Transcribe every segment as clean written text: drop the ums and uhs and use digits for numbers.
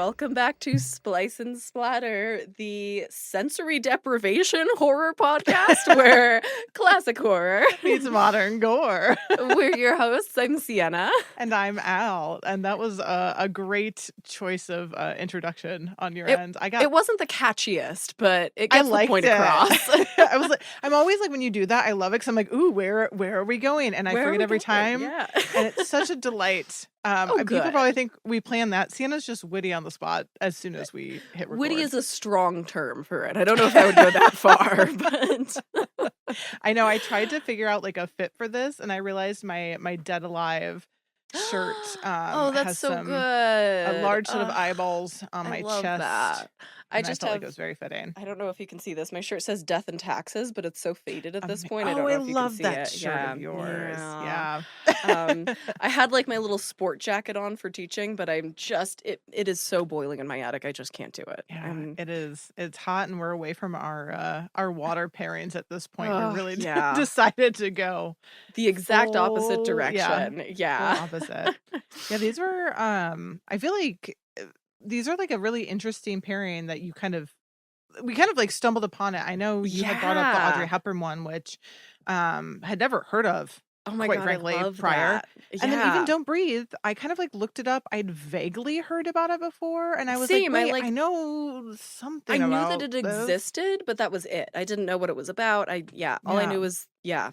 welcome back to Splice and Splatter, the sensory deprivation horror podcast where classic horror meets modern gore. We're your hosts. I'm Siena. And I'm Al. And that was a great choice of introduction on your end. It wasn't the catchiest, but it gets the point across. I'm always like, when you do that, I love it because I'm like, ooh, where are we going? And I forget every time. Yeah. And it's such a delight. People probably think we planned that. Siena's just witty on the spot as soon as we hit record. Witty is a strong term for it. I don't know if I would go that far, but I know I tried to figure out like a fit for this, and I realized my Dead Alive shirt that's has so good. A large set of eyeballs on my chest. That. I just felt like it was very fitting. I don't know if you can see this. My shirt says "Death and Taxes," but it's so faded at this point. I don't know if you love can see that it. shirt of yours. Yeah. I had like my little sport jacket on for teaching, but I'm just it is so boiling in my attic. I just can't do it. Yeah, it is. It's hot, and we're away from our water pairings at this point. We really decided to go the exact opposite direction. Yeah. Opposite. Yeah, these were. I feel like these are like a really interesting pairing that we kind of like stumbled upon it. I know you had brought up the Audrey Hepburn one, which had never heard of. Oh my quite God, frankly, I love prior. That. Yeah. And then even Don't Breathe, I kind of like looked it up. I'd vaguely heard about it before, and I was like, wait, I know something. I knew about that it existed, but that was it. I didn't know what it was about. I knew was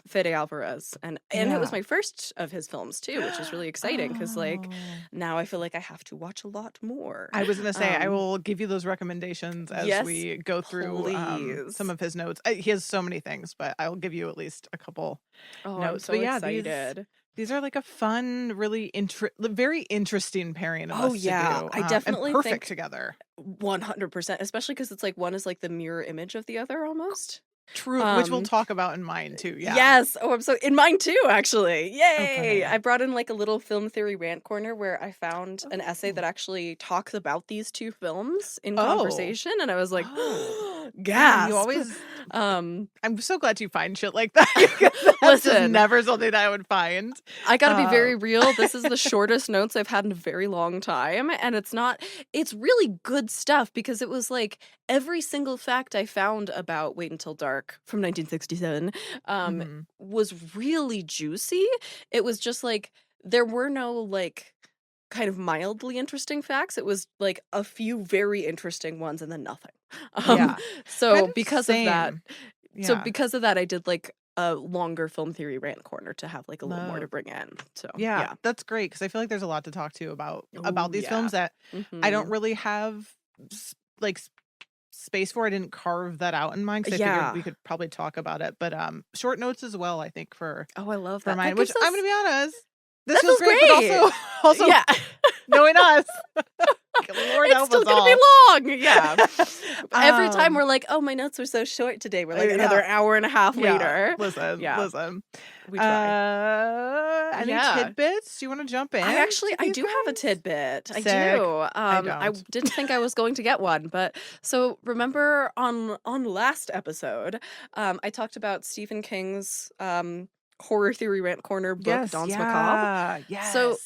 Fede Alvarez, and it was my first of his films too, which is really exciting because like now I feel like I have to watch a lot more. I was gonna say I will give you those recommendations as we go through some of his notes. He has so many things, but I'll give you at least a couple notes. I'm so excited. These are like a fun, really very interesting pairing of us to do. I definitely and perfect think together. 100%, especially because it's like one is like the mirror image of the other almost. True, which we'll talk about in mine too. Yeah. Yes. Oh, I'm so in mine too. Actually, yay! I brought in like a little film theory rant corner where I found an essay that actually talks about these two films in conversation, and I was like, gasp! You always. I'm so glad you find shit like that. That's just never something that I would find. I gotta be very real. This is the shortest notes I've had in a very long time, and it's really good stuff because it was like every single fact I found about Wait Until Dark from 1967 was really juicy. It was just like there were no like kind of mildly interesting facts. It was like a few very interesting ones and then nothing. So because of that, I did like a longer film theory rant corner to have like a little more to bring in. So that's great because I feel like there's a lot to talk to about these films that I don't really have like space for. I didn't carve that out in mine because I figured we could probably talk about it, but short notes as well, I think, for I love that. mine, which I'm gonna be honest, this feels great. But also knowing us, Lord help us all. It's still gonna be long. Yeah. Every time we're like, oh, my notes were so short today. We're like another hour and a half later. Listen. We try. Any tidbits? Do you want to jump in? I do have a tidbit. I do. I didn't think I was going to get one, but so remember on last episode, I talked about Stephen King's horror theory rant corner book, Danse Macabre. Yes. So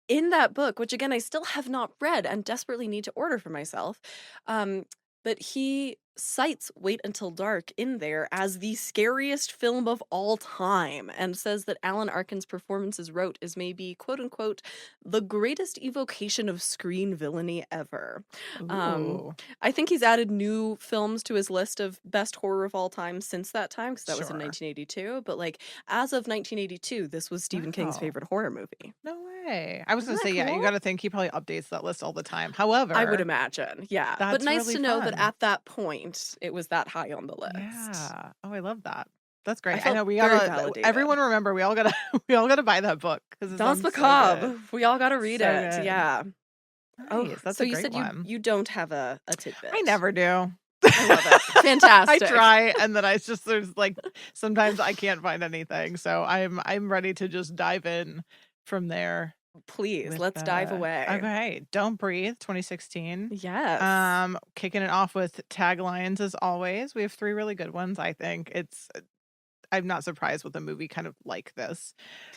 in that book, which again I still have not read and desperately need to order for myself, but he cites Wait Until Dark in there as the scariest film of all time and says that Alan Arkin's performance as Rote is maybe, quote unquote, the greatest evocation of screen villainy ever. I think he's added new films to his list of best horror of all time since that time, because that was in 1982. But like as of 1982, this was Stephen King's favorite horror movie. No way. I was going to say, you got to think he probably updates that list all the time. However, I would imagine, but nice really to know that at that point, it was that high on the list. Yeah. Oh, I love that. That's great. I know we gotta. Everyone remember, we all gotta buy that book because Danse Macabre. We all gotta read it. Good. Yeah. Nice. That's a great you said one. you don't have a tidbit. I never do. I love it. Fantastic. I try, and then there's like sometimes I can't find anything, so I'm ready to just dive in from there. Please, let's dive away. Okay. Don't Breathe, 2016. Yes. Kicking it off with taglines as always. We have 3 really good ones, I think. I'm not surprised with a movie kind of like this.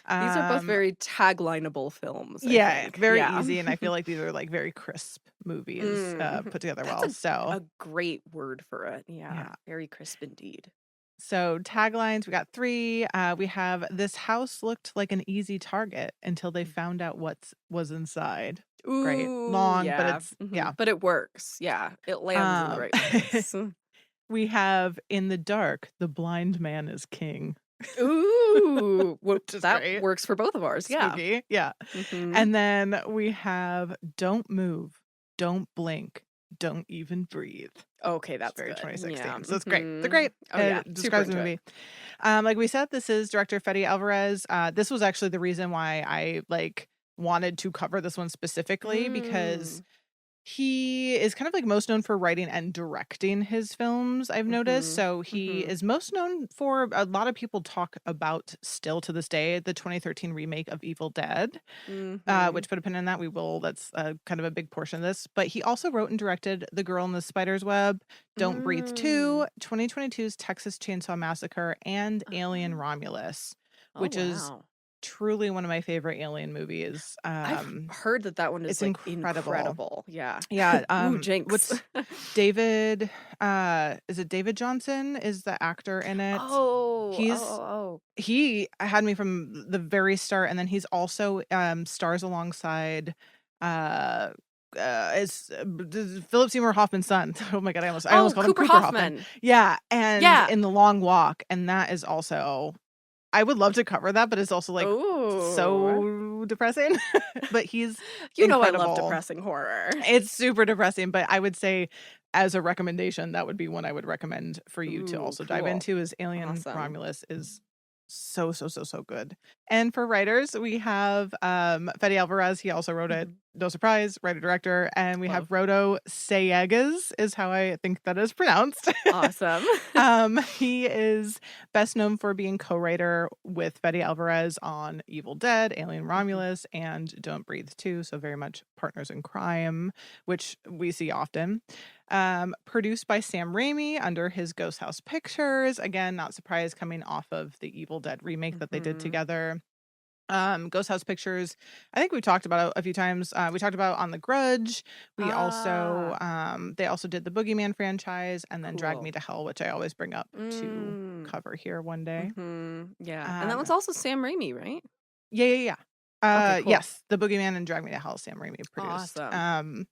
These are both very tagline-able films, I Yeah, think. very easy, and I feel like these are like very crisp movies put together well. So a great word for it. Yeah, very crisp indeed. So taglines, we got 3. We have "This house looked like an easy target until they found out what was inside." Ooh, Great, long, but it's but it works. Yeah, it lands in the right place. We have "In the dark, the blind man is king." Ooh, that great. works for both of ours. Spooky, yeah. And then we have "Don't move, don't blink, don't even breathe." Okay, that's very good. 2016. Yeah. So it's great. They're great. Oh yeah, Describes the movie. Like we said, this is director Fede Alvarez. This was actually the reason why I wanted to cover this one specifically, because he is kind of like most known for writing and directing his films, I've noticed. So he is most known for, a lot of people talk about still to this day, the 2013 remake of Evil Dead, which, put a pin in that, we will. That's kind of a big portion of this. But he also wrote and directed The Girl in the Spider's Web, Don't Breathe 2, 2022's Texas Chainsaw Massacre, and Alien Romulus, which is truly one of my favorite Alien movies. I've heard that one is incredible. Yeah. Ooh, jinx. What's David? Is it David Johnson? Is the actor in it? He had me from the very start, and then he's also stars alongside is Philip Seymour Hoffman's son. Oh my god, I almost called him Cooper Hoffman. Yeah, and in The Long Walk, and that is also. I would love to cover that, but it's also so depressing. But he's incredible. I love depressing horror. It's super depressing, but I would say as a recommendation, that would be one I would recommend for you to also dive into. Is Alien Romulus is so good. And for writers, we have Fede Alvarez. He also wrote it. No surprise, writer director. And we have Rodo Sayegas, is how I think that is pronounced. Awesome. He is best known for being co-writer with Fede Alvarez on Evil Dead, Alien Romulus, and Don't Breathe 2. So very much partners in crime, which we see often. Produced by Sam Raimi under his Ghost House Pictures. Again, not surprised, coming off of the Evil Dead remake that they did together. Ghost House Pictures, I think we talked about it a few times. We talked about on The Grudge. We also they also did the Boogeyman franchise, and then Drag Me to Hell, which I always bring up to cover here one day. Yeah, and that one's also Sam Raimi, right? Yeah. Okay, cool. Yes, the Boogeyman and Drag Me to Hell, Sam Raimi produced. Awesome.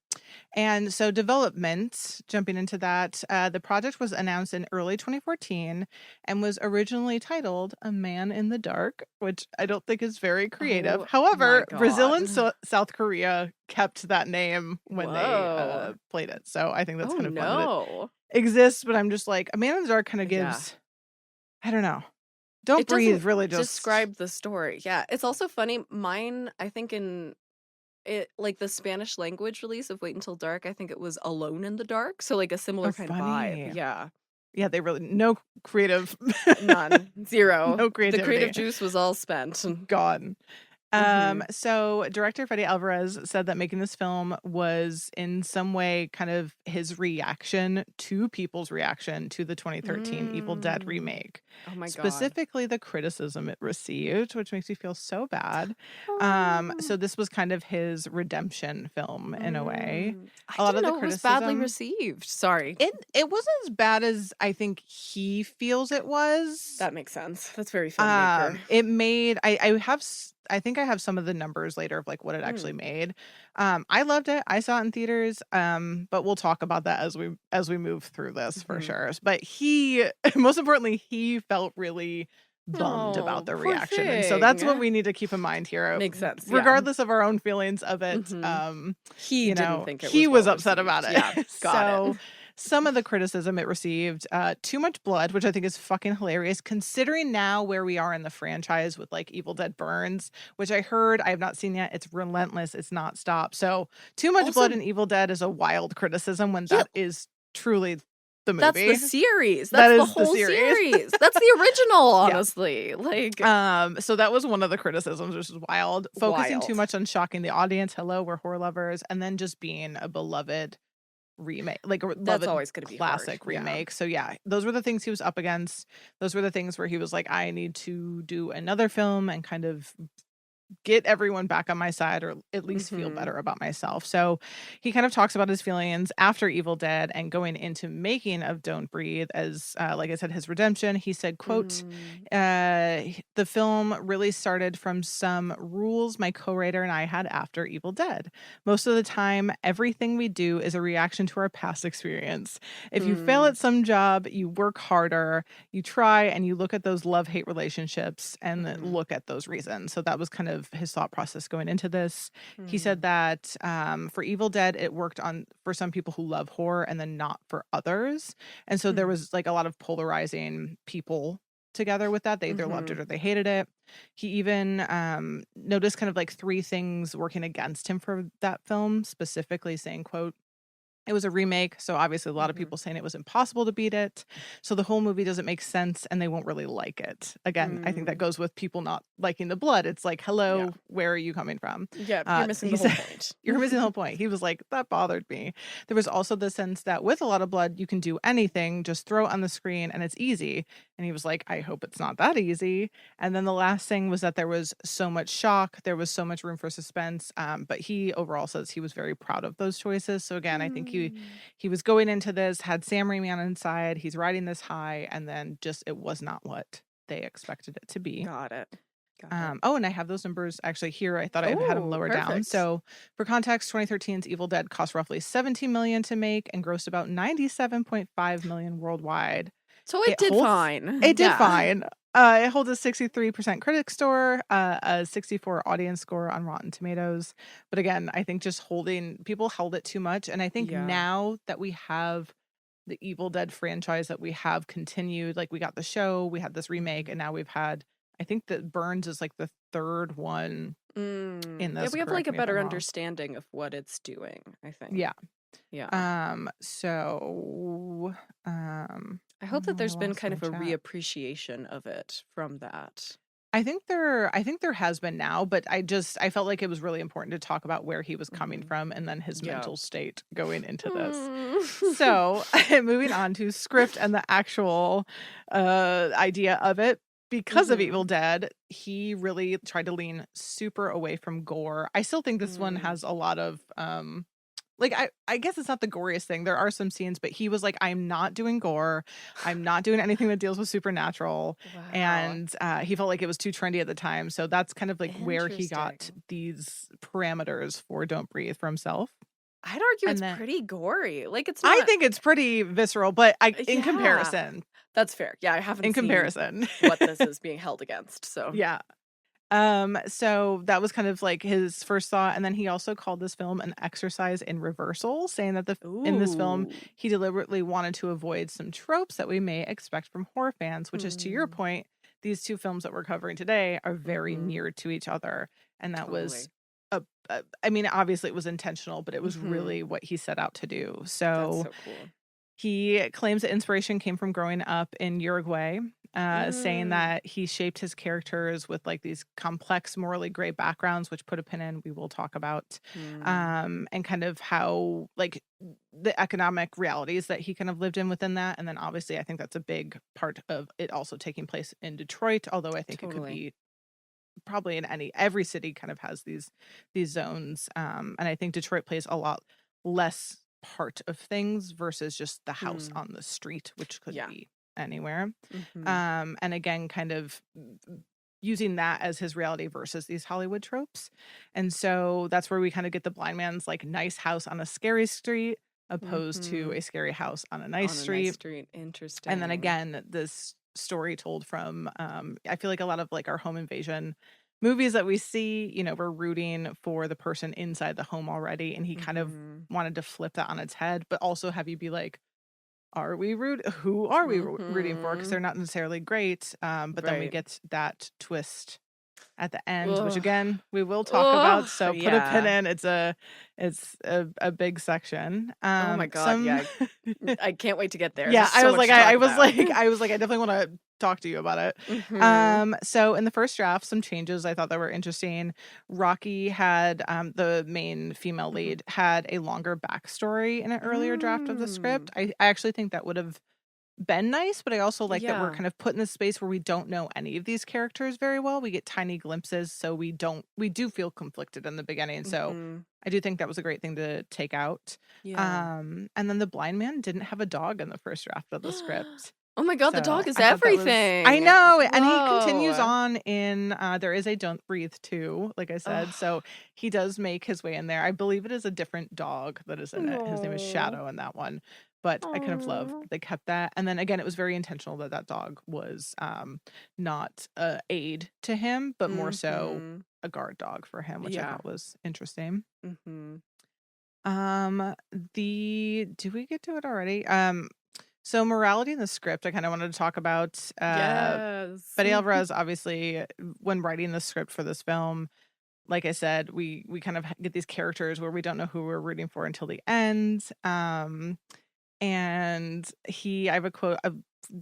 And so development, jumping into that, the project was announced in early 2014 and was originally titled A Man in the Dark, which I don't think is very creative. However, Brazil and South Korea kept that name when they played it. So I think that's kind of fun that it exists, but I'm just like, A Man in the Dark kind of gives, I don't know. Don't Breathe really just describe the story. Yeah, it's also funny. Mine, I think in it, like the Spanish language release of Wait Until Dark, I think it was Alone in the Dark. So like a similar kind of vibe. Yeah, they really no creative, none, zero. No creativity. The creative juice was all spent, gone. So director Fede Alvarez said that making this film was in some way kind of his reaction to people's reaction to the 2013 Evil Dead remake. Oh my god. Specifically the criticism it received, which makes me feel so bad. So this was kind of his redemption film in a way. A lot of the criticism was badly received. Sorry. It wasn't as bad as I think he feels it was. That makes sense. That's very filmmaker. It made I think I have some of the numbers later of like what it actually made. I loved it. I saw it in theaters. But we'll talk about that as we move through this for sure. But most importantly, he felt really bummed about the reaction. And so that's what we need to keep in mind here. Makes sense. Regardless of our own feelings of it. He didn't think it was he was upset about it. Yeah, got it. Some of the criticism it received, too much blood, which I think is fucking hilarious, considering now where we are in the franchise with like Evil Dead Burns, which I heard, I have not seen yet. It's relentless. It's not stop. So too much blood in Evil Dead is a wild criticism when that is truly the movie. That's the series. That's the whole series. That's the original, honestly. So that was one of the criticisms, which is wild. Focusing too much on shocking the audience. Hello, we're horror lovers. And then just being a beloved remake, like a That's always going to be classic hard. remake. So yeah, those were the things he was up against. Those were the things where he was like, I need to do another film and kind of get everyone back on my side, or at least feel better about myself. So he kind of talks about his feelings after Evil Dead and going into making of Don't Breathe as, like I said, his redemption. He said, quote, the film really started from some rules my co-writer and I had after Evil Dead. Most of the time, everything we do is a reaction to our past experience. If you fail at some job, you work harder, you try, and you look at those love-hate relationships and then look at those reasons. So that was kind of his thought process going into this. He said that for Evil Dead, it worked on for some people who love horror and then not for others. And so there was like a lot of polarizing people together with that. They either loved it or they hated it. He even noticed kind of like 3 things working against him for that film, specifically saying, quote, it was a remake, so obviously a lot of people saying it was impossible to beat it. So the whole movie doesn't make sense and they won't really like it. Again, I think that goes with people not liking the blood. It's like, hello, where are you coming from? Yeah, you're missing the whole point. You're missing the whole point. He was like, that bothered me. There was also the sense that with a lot of blood, you can do anything, just throw it on the screen and it's easy. And he was like, I hope it's not that easy. And then the last thing was that there was so much shock. There was so much room for suspense. But he overall says he was very proud of those choices. So again, I think he was going into this, had Sam Raimi on his side. He's riding this high, and then just it was not what they expected it to be. Got it. Oh, and I have those numbers actually here. I thought I had them lower down. So for context, 2013's Evil Dead cost roughly $17 million to make and grossed about $97.5 million worldwide. So it did fine. It did fine. It holds a 63% critic score, a 64 audience score on Rotten Tomatoes. But again, I think just people held it too much. And I think now that we have the Evil Dead franchise that we have continued, like we got the show, we had this remake, and now we've had, I think that Burns is like the 3rd one in this. Yeah, we have like a better understanding of what it's doing, I think. Yeah. I hope that there's been kind of a reappreciation of it from that. I think there has been now, but I felt like it was really important to talk about where he was coming from and then his mental state going into this. So moving on to script and the actual idea of it. Because of Evil Dead, he really tried to lean super away from gore. I still think this one has a lot of like I guess it's not the goriest thing. There are some scenes, but he was like, I'm not doing gore. I'm not doing anything that deals with supernatural. Wow. And he felt like it was too trendy at the time. So that's kind of like where he got these parameters for Don't Breathe for himself. I'd argue it's pretty gory. Like it's not... I think it's pretty visceral, but in comparison. That's fair. Yeah, I haven't seen what this is being held against. So yeah. So that was kind of like his first thought. And then he also called this film an exercise in reversal, saying that in this film, he deliberately wanted to avoid some tropes that we may expect from horror fans, which is to your point, these 2 films that we're covering today are very near to each other. And that was, I mean, obviously it was intentional, but it was really what he set out to do. So, that's so cool. He claims that inspiration came from growing up in Uruguay, saying that he shaped his characters with like these complex, morally gray backgrounds, which put a pin in, we will talk about, and kind of how like the economic realities that he kind of lived in within that. And then obviously I think that's a big part of it also taking place in Detroit, although I think it could be probably in every city kind of has these zones. And I think Detroit plays a lot less part of things versus just the house on the street, which could be anywhere. And again, kind of using that as his reality versus these Hollywood tropes. And so that's where we kind of get the blind man's like nice house on a scary street opposed to a scary house on a nice street. Interesting. And then again, this story told from I feel like a lot of like our home invasion movies that we see, you know, we're rooting for the person inside the home already, and he kind of wanted to flip that on its head, but also have you be like, who are we rooting for? Because they're not necessarily great, but then we get that twist at the end, which again we will talk about. So put a pin in. It's a big section. Oh my god, I can't wait to get there. Yeah, I was like, I definitely want to talk to you about it. Mhm. So in the first draft, some changes I thought that were interesting. Rocky had the main female Mhm. lead had a longer backstory in an earlier draft of the script. I actually think that would have been nice, but I also like that we're Yeah. kind of put in this space where we don't know any of these characters very well. We get tiny glimpses, so we do feel conflicted in the beginning. So Mhm. I do think that was a great thing to take out. Yeah. And then the blind man didn't have a dog in the first draft of the script. Oh my god, the So dog is I thought that was I everything. know, and he continues Whoa. on in there is a Don't Breathe too, like I said. So Ugh. he does make his way in there. I believe it is a different dog that is in it. His name is No. Shadow in that one. But I kind of love Aw. that they kept that. And then again, it was very intentional that that dog was not a aid to him, but more so Mhm. a guard dog for him, which I Yeah. thought was interesting. Mhm. The do we get to it already? So morality in the script, I kind of wanted to talk about. Yes. Fede Alvarez, obviously, when writing the script for this film, like I said, we kind of get these characters where we don't know who we're rooting for until the end. And I have a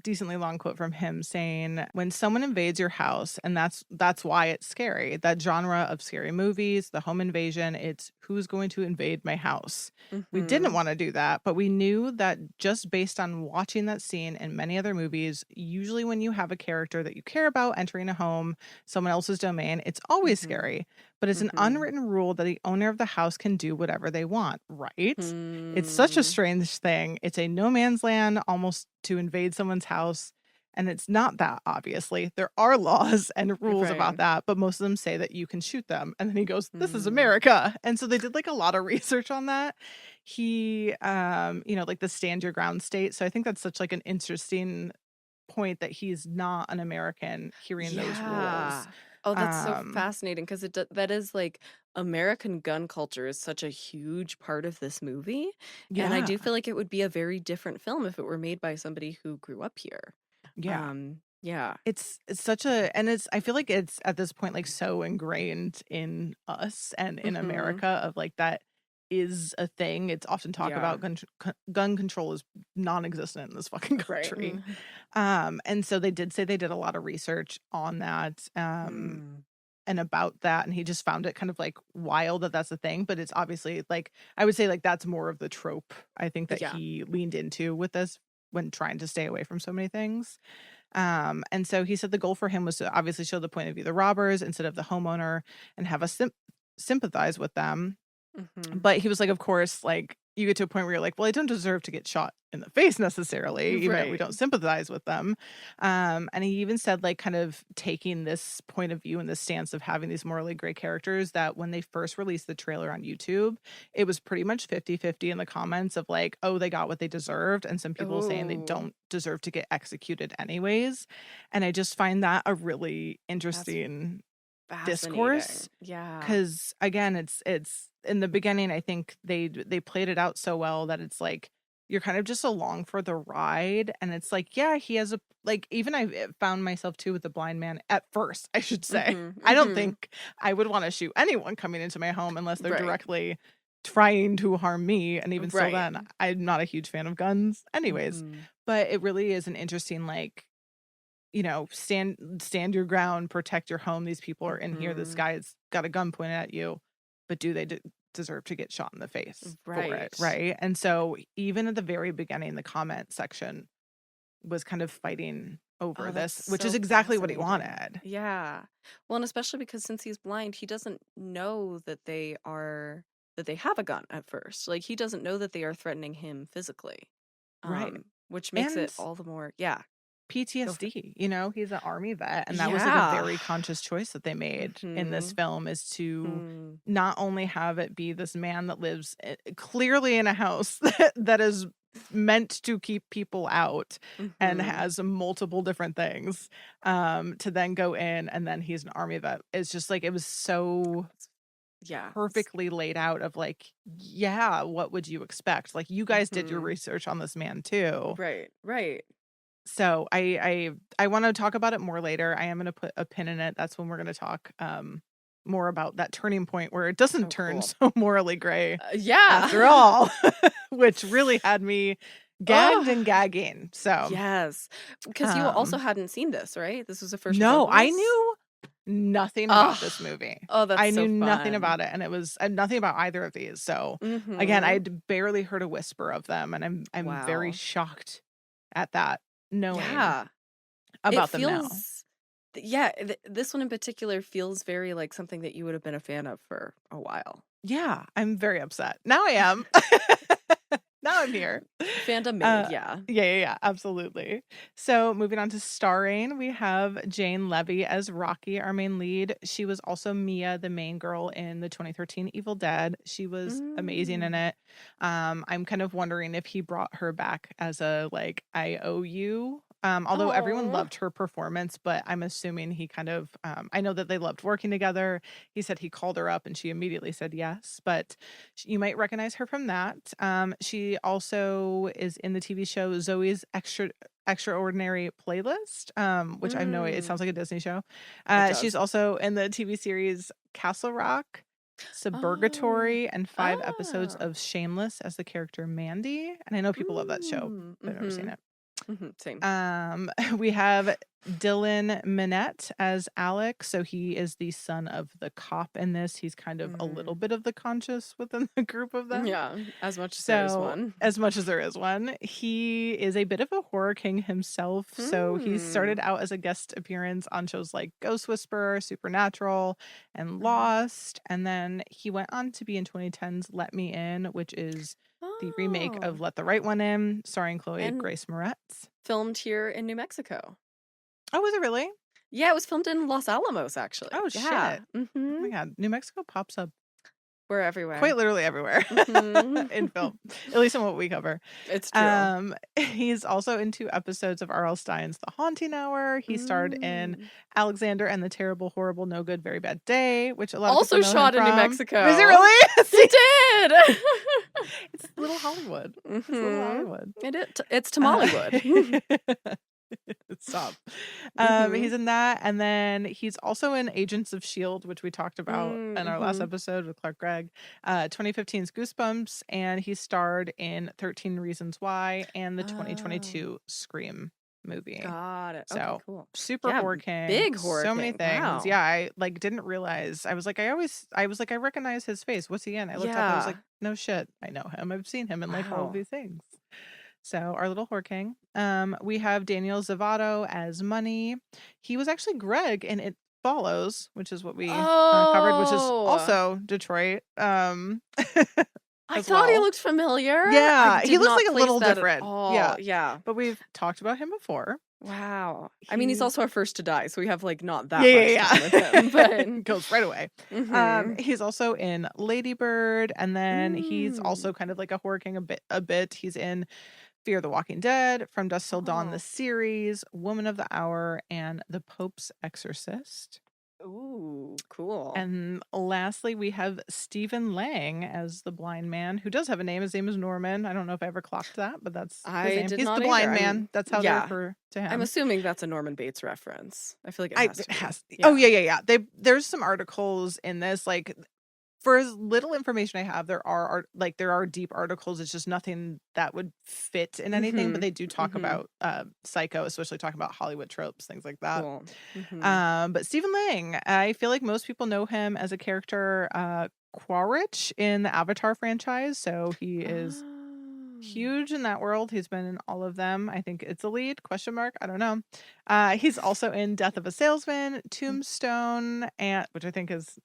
decently long quote from him saying, "When someone invades your house, and that's why it's scary. That genre of scary movies, the home invasion, it's who's going to invade my house. We didn't Mhm. want to do that, but we knew that just based on watching that scene in many other movies, usually when you have a character that you care about entering a home, someone else's domain, it's always Mhm. scary. But it's an Mhm. unwritten rule that the owner of the house can do whatever they want, right? It's such a Hmm. strange thing. It's a no man's land almost to invade someone's house. And it's not that, obviously. There are laws and rules about Right. that, but most of them say that you can shoot them. And then he goes, "This is Mm. America." And so they did like a lot of research on that. Like the stand your ground state. So I think that's such like an interesting point that he's not an American hearing those rules. Yeah. Oh, that's so Um, fascinating because that is like American gun culture is such a huge part of this movie. And I yeah, do feel like it would be a very different film if it were made by somebody who grew up here. yeah. Yeah. It's such a and it's I feel like it's at this point like so ingrained in us and in Mm-hmm. America of like that is a thing. It's often talked Yeah. about gun control is non-existent in this fucking Right. country. And so they did say they did a lot of research on that Mm. and about that, and he just found it kind of like wild that that's a thing, but it's obviously like I would say like that's more of the trope I think that Yeah. he leaned into with this when trying to stay away from so many things. And so he said the goal for him was to obviously show the point of view of the robbers instead of the homeowner and have us sympathize with them. Mm-hmm. But he was like, of course, like you get to a point where you're like, well, I don't deserve to get shot in the face necessarily, even if we Right. don't sympathize with them. And he even said, like, kind of taking this point of view and this stance of having these morally gray characters that when they first released the trailer on YouTube, it was pretty much 50-50 in the comments of like, oh, they got what they deserved. And some people saying they Oh, don't deserve to get executed anyways. And I just find that a really that's interesting discourse fascinating. Yeah. because again it's in the beginning I think they played it out so well that it's like you're kind of just along for the ride and it's like yeah he has a like even I found myself too with the blind man at first I should say Mm-hmm. I don't Mm-hmm. think I would want to shoot anyone coming into my home unless they're Right. directly trying to harm me and even still Right. then I'm not a huge fan of guns anyways Mm-hmm. but it really is an interesting like stand your ground, protect your home. These people are in here. This Mm-hmm. guy's got a gun pointed at you, but do they deserve to get shot in the face for it? Right. Right. And so, even at the very beginning, the comment section was kind of fighting Oh, over that's this, which is so exactly what he fascinating. wanted. Yeah. Well, and especially because since he's blind, he doesn't know that they have a gun at first. Like he doesn't know that they are threatening him physically. Right. Which makes And it all the more, yeah. Go for it. PTSD, he's an army vet, and that was like a Yeah. very conscious choice that they made in this Mm-hmm. film is to Mm. not only have it be this man that lives clearly in a house that is meant to keep people out and Mm-hmm. has multiple different things to then go in and then he's an army vet. It's just like it was so Yeah. perfectly laid out of like, yeah, what would you expect? Like you guys did your Mm-hmm. research on this man too. Right. Right. So I want to talk about it more later. I am going to put a pin in it. That's when we're going to talk more about that turning point where it doesn't Oh, turn cool. so morally gray Yeah. after all, which really had me gagged and gagging. So yes, because you also hadn't seen this, right? This was the first. No, I knew nothing about this movie. Oh, that's I knew so fun. nothing about it, and it was nothing about either of these. So again, I had barely heard a whisper of them, and I'm very shocked at that, knowing about them now. Yeah, this one in particular feels very like something that you would have been a fan of for a while. Yeah, I'm very upset. Now I am. Now I'm here. Fandom made, Yeah, absolutely. So moving on to starring, we have Jane Levy as Rocky, our main lead. She was also Mia, the main girl in the 2013 Evil Dead. She was amazing in it. I'm kind of wondering if he brought her back as a like I owe you. Although everyone loved her performance, but I'm assuming he kind of, I know that they loved working together. He said he called her up and she immediately said yes, but you might recognize her from that. She also is in the TV show Zoe's Extraordinary Playlist, which I know it sounds like a Disney show. She's also in the TV series Castle Rock, Suburgatory, and 5 episodes of Shameless as the character Mandy. And I know people love that show, but I've never seen it. Same. We have Dylan Minette as Alex. So he is the son of the cop in this. He's kind of a little bit of the conscious within the group of them. Yeah, as much as there is one. As much as there is one. He is a bit of a horror king himself. So he started out as a guest appearance on shows like Ghost Whisperer, Supernatural, and Lost. And then he went on to be in 2010's Let Me In, which is the remake of Let the Right One In, starring Chloe Grace Moretz. Filmed here in New Mexico. Oh, was it really? Yeah, it was filmed in Los Alamos, actually. Oh, shit. Oh my God. New Mexico pops up. We're everywhere. Quite literally everywhere in film, at least in what we cover. It's true. He's also in 2 episodes of R.L. Stein's The Haunting Hour. He starred in Alexander and the Terrible, Horrible, No Good, Very Bad Day, which a lot of people know shot him in from. New Mexico. Is it really? He did. It's Little Hollywood. It's Little Hollywood. It's Tamalewood. Stop. He's in that, and then he's also in Agents of S.H.I.E.L.D., which we talked about in our last episode with Clark Gregg. 2015's Goosebumps, and he starred in 13 Reasons Why and the 2022 Scream movie. Got it. So okay, cool. Super horror king. Big horror so many king. things. Wow. Yeah, I like didn't realize. I was like, I recognize his face. What's he in? I looked up, I was like, no shit, I know him. I've seen him in like all of these things. So our little horror king. We have Daniel Zavato as Money. He was actually Greg in It Follows, which is what we covered, which is also Detroit. I thought he looked familiar. Yeah, he looks like a little different. Yeah. But we've talked about him before. Wow. I mean, he's also our first to die, so we have like not that much time with him, but goes right away. He's also in Lady Bird, and then he's also kind of like a horror king a bit. He's in Fear the Walking Dead, From Dusk Till Dawn, the series, Woman of the Hour, and The Pope's Exorcist. Ooh, cool. And lastly, we have Stephen Lang as the blind man, who does have a name. His name is Norman. I don't know if I ever clocked that, but that's his name. He's the blind man. That's how they refer to him. I'm assuming that's a Norman Bates reference. I feel like it has to be. Oh, yeah. There's some articles in this, like, for as little information I have, there are deep articles. It's just nothing that would fit in anything, but they do talk about Psycho, especially talking about Hollywood tropes, things like that. Cool. But Stephen Lang, I feel like most people know him as a character Quaritch in the Avatar franchise. So he is huge in that world. He's been in all of them. I think it's a lead, ? I don't know. He's also in Death of a Salesman, Tombstone, and which I think is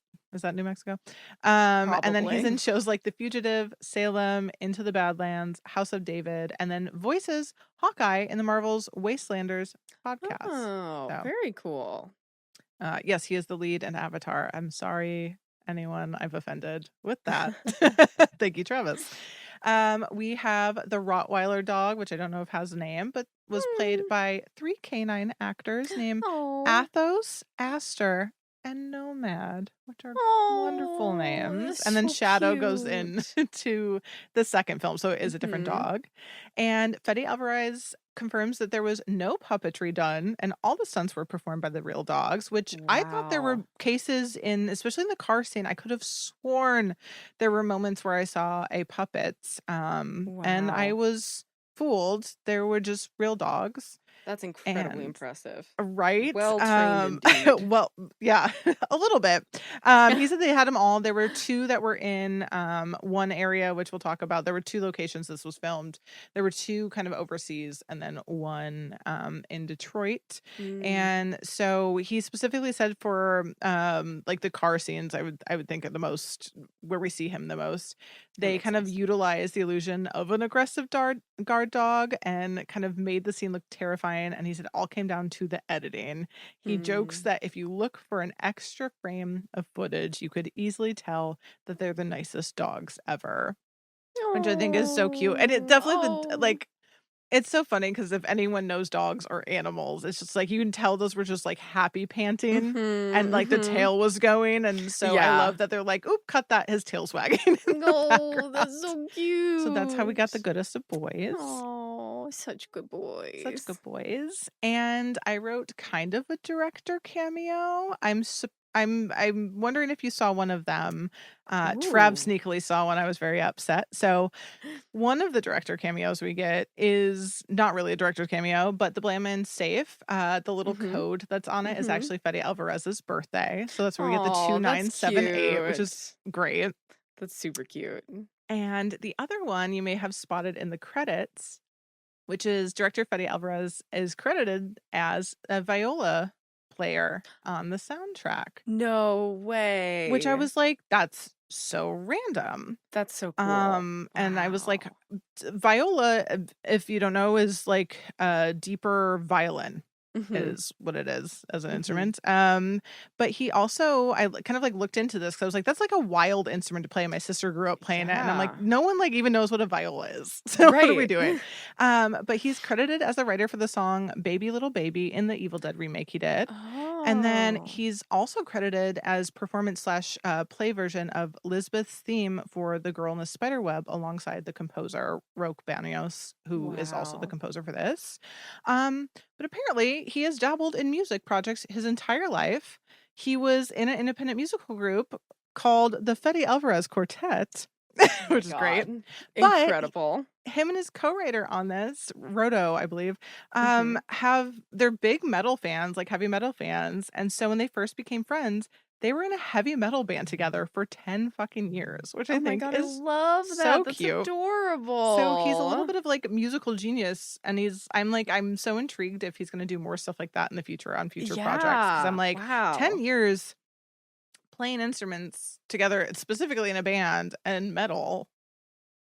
that New Mexico? And then he's in shows like The Fugitive, Salem, Into the Badlands, House of David, and then voices Hawkeye in the Marvel's Wastelanders podcast. Oh, very cool. Yes, he is the lead in Avatar. I'm sorry, anyone I've offended with that. Thank you, Travis. We have the Rottweiler dog, which I don't know if has a name, but was played by 3 canine actors named Athos, Aster, and Nomad, which are wonderful names. And then Shadow goes into the second film, so it is a different dog. And Fede Alvarez confirms that there was no puppetry done, and all the stunts were performed by the real dogs, which I thought there were cases in, especially in the car scene, I could have sworn there were moments where I saw a puppet. And I was fooled. There were just real dogs. That's incredibly impressive. Right? Well trained indeed. Well, yeah, a little bit. He said they had them all. There were 2 that were in one area, which we'll talk about. There were 2 locations this was filmed. There were 2 kind of overseas, and then 1 in Detroit. And so he specifically said for like the car scenes, I would think at the most where we see him the most, they kind of utilize the illusion of an aggressive guard dog and kind of made the scene look terrifying. And he said it all came down to the editing. He jokes that if you look for an extra frame of footage, you could easily tell that they're the nicest dogs ever, which I think is so cute. And it definitely like, it's so funny because if anyone knows dogs or animals, it's just like you can tell those were just like happy panting and like the tail was going. And so I love that they're like, oop, cut that. His tail's wagging. No, that's so cute. So that's how we got the goodest of boys. Oh, such good boys. Such good boys. And I wrote kind of a director cameo. I'm wondering if you saw one of them. Trav sneakily saw one. I was very upset. So one of the director cameos we get is not really a director cameo, but the Blandman safe, the little code that's on it is actually Fede Alvarez's birthday. So that's where we get the 2978, which is great. That's super cute. And the other one you may have spotted in the credits, which is director Fede Alvarez is credited as a viola player on the soundtrack. No way. Which I was like, that's so random. That's so cool. And I was like, viola, if you don't know, is like a deeper violin. Is what it is as an instrument. But he also, I kind of like looked into this because I was like, that's like a wild instrument to play. My sister grew up playing it, and I'm like, no one like even knows what a viola is. So what are we doing? But he's credited as the writer for the song "Baby Little Baby" in the Evil Dead remake he did. And then he's also credited as performance / play version of Lisbeth's theme for The Girl in the Spiderweb alongside the composer Roque Banios, who is also the composer for this. But apparently he has dabbled in music projects his entire life. He was in an independent musical group called the Fede Alvarez Quartet, which is great. Incredible. But him and his co-writer on this, Rodo, I believe, they're big metal fans, like heavy metal fans. And so when they first became friends, they were in a heavy metal band together for 10 fucking years, which I think is I love that. So That's cute. Adorable. So he's a little bit of like musical genius, and I'm so intrigued if he's going to do more stuff like that in the future on future projects. Because I'm like, 10 years playing instruments together, specifically in a band and metal.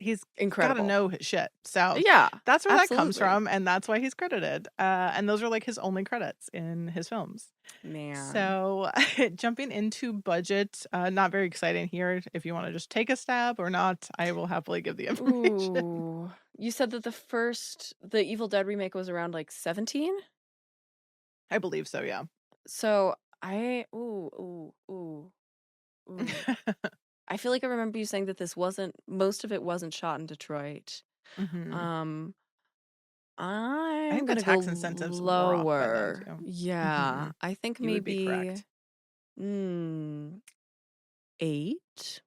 He's got to know his shit. So that's where that comes from, and that's why he's credited. And those are like his only credits in his films. Man. So jumping into budget, not very exciting here. If you want to just take a stab or not, I will happily give the information. Ooh. You said that the Evil Dead remake was around like 17? I believe so, yeah. So I feel like I remember you saying that most of it wasn't shot in Detroit. I'm gonna tax go incentives lower. Yeah, I think you would be maybe correct. 8.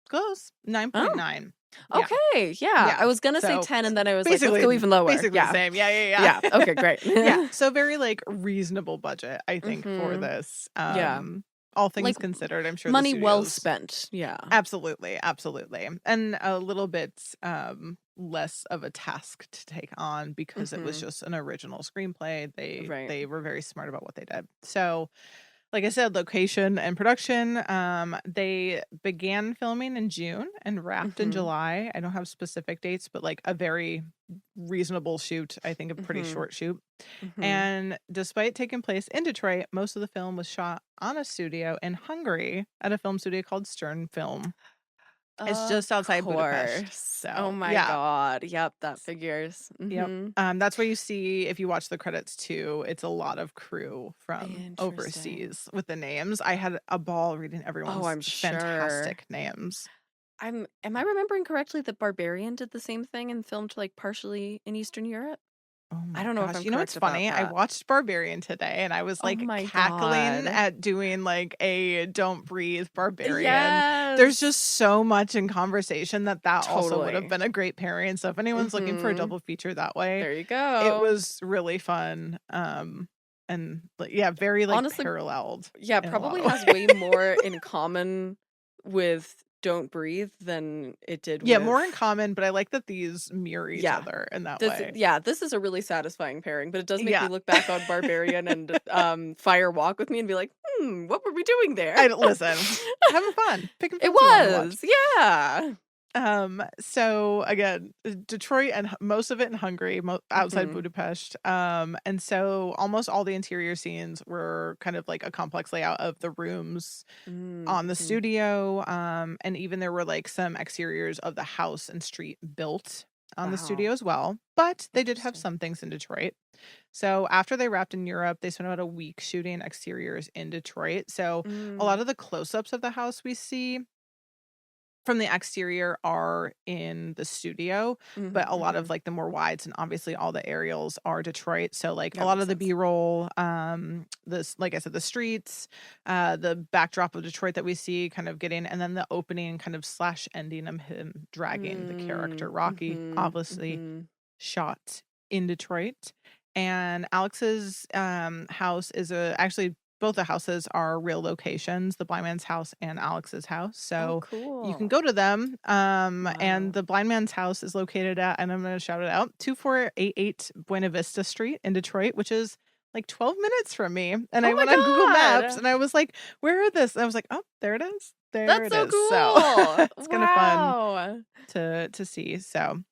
Close. 9.9. Okay, yeah. I was gonna say 10, and then I was like, let's go even lower. Basically the same. Yeah. Okay, great. Yeah. So very like reasonable budget, I think, for this. All things like, considered, I'm sure money well spent. Yeah. Absolutely. And a little bit less of a task to take on because it was just an original screenplay. They were very smart about what they did. So like I said, location and production, they began filming in June and wrapped in July. I don't have specific dates, but like a very reasonable shoot. I think a pretty short shoot. And despite taking place in Detroit, most of the film was shot on a studio in Hungary at a film studio called Stern Film. It's just outside Budapest. So, oh my God. Yep, that figures. Yep. That's where you see, if you watch the credits too, it's a lot of crew from overseas with the names. I had a ball reading everyone's fantastic names. Am I remembering correctly that Barbarian did the same thing and filmed like partially in Eastern Europe? Oh my I don't know if gosh. I'm You know what's correct about funny? I that. watched Barbarian today and I was Oh like my cackling god. at doing like a Don't Breathe Barbarian. There's Yes. just so much in conversation that also would have Totally. been a great pairing. So if anyone's looking for a double feature that way, There you it go. was really fun. And yeah, very like Honestly, paralleled. yeah, in a lot probably of has ways. way more in common with Don't Breathe than it did Yeah, more in with common, but I like that these mirror each yeah. other in that This way. this is a really satisfying pairing, but it does make me Yeah. look back on Barbarian and Fire Walk with Me and be like, what were we doing there? I listen, having fun, picking It films we want to watch. was, yeah. So again, Detroit and most of it in Hungary, outside Mhm. Budapest. And so almost all the interior scenes were kind of like a complex layout of the rooms on the Mhm. studio. And even there were like some exteriors of the house and street built on the Wow. studio as well. But they did have Interesting. some things in Detroit. So after they wrapped in Europe, they spent about a week shooting exteriors in Detroit. So a lot Mm. of the close-ups of the house we see from the exterior are in the studio, but Mhm, a lot of mhm. like the more wides and obviously all the aerials are Detroit. So like a That lot makes of the sense. B-roll, this like I said, the streets, the backdrop of Detroit that we see kind of getting, and then the opening kind of slash ending of him dragging the character Rocky, Mhm, obviously mhm. shot in Detroit. And Alex's house is actually both the houses are real locations, the blind man's house and Alex's house. Oh, So you can cool. go to them. And Wow. the blind man's house is located at, and I'm going to shout it out, 2488 Buena Vista Street in Detroit, which is like 12 minutes from me. And I Oh went on Google my Maps god! and I was like, where are this? And I was like, oh, there it is. There That's it so is. So cool! it's kind of fun Wow! to see. So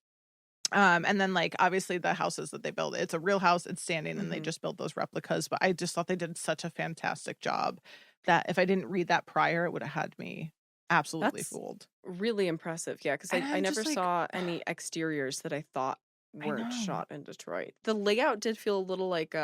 and then like obviously the houses that they build, it's a real house, it's standing, and they Mhm. just built those replicas. But I just thought they did such a fantastic job that if I didn't read that prior, it would have had me absolutely That's fooled. really impressive, yeah, 'cause And I I'm never just like, saw any exteriors that I thought I weren't know. shot in Detroit. The layout did feel a little like,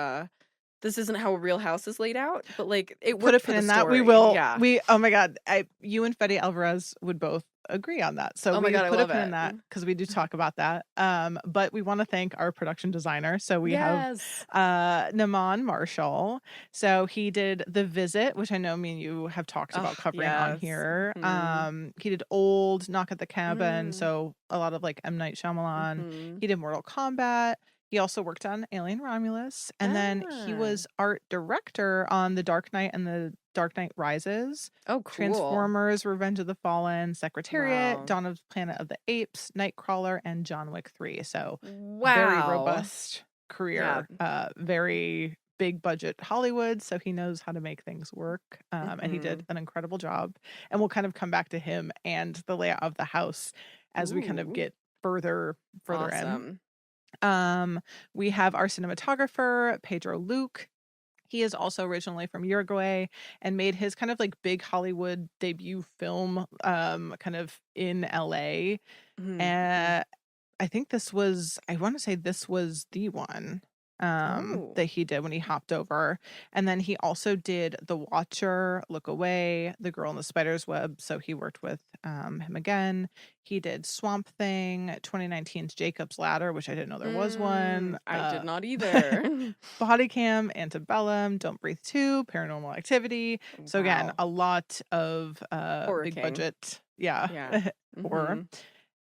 this isn't how a real house is laid out, but, like, it Put a worked for pin the in that. story, yeah. Oh my god, you and Fede Alvarez would both agree on that. So Oh my we god, I put a love pin in it. that because we do talk about that. But we want to thank our production designer. So we have Yes! Naman Marshall. So he did The Visit, which I know me and you have talked Oh, about covering on yes. here. Mhm. He did Old, Knock at the Cabin, Mm. so a lot of like M. Night Shyamalan. Mhm. He did Mortal Kombat. He also worked on Alien Romulus, and then he Ah. was art director on The Dark Knight and The Dark Knight Rises, Oh, cool. Transformers, Revenge of the Fallen, Secretariat, Wow. Dawn of Planet of the Apes, Nightcrawler, and John Wick 3. So very Wow. robust Yeah. career, very big budget Hollywood, so he knows how to make things work. And he did Mhm. an incredible job. And we'll kind of come back to him and the layout of the house as we kind of Ooh, get further in. awesome. We have our cinematographer, Pedro Luke. He is also originally from Uruguay and made his kind of like big Hollywood debut film kind of in LA. Mhm, mhm. And I want to say this was the one Oh. that he did when he hopped over. And then he also did The Watcher, Look Away, The Girl in the Spider's Web. So he worked with him again. He did Swamp Thing, 2019's Jacob's Ladder, which I didn't know there was one. I did not either. Body Cam, Antebellum, Don't Breathe 2, Paranormal Activity. So again, Wow. a lot of Horror big King. budget, yeah, Yeah. horror. Mhm.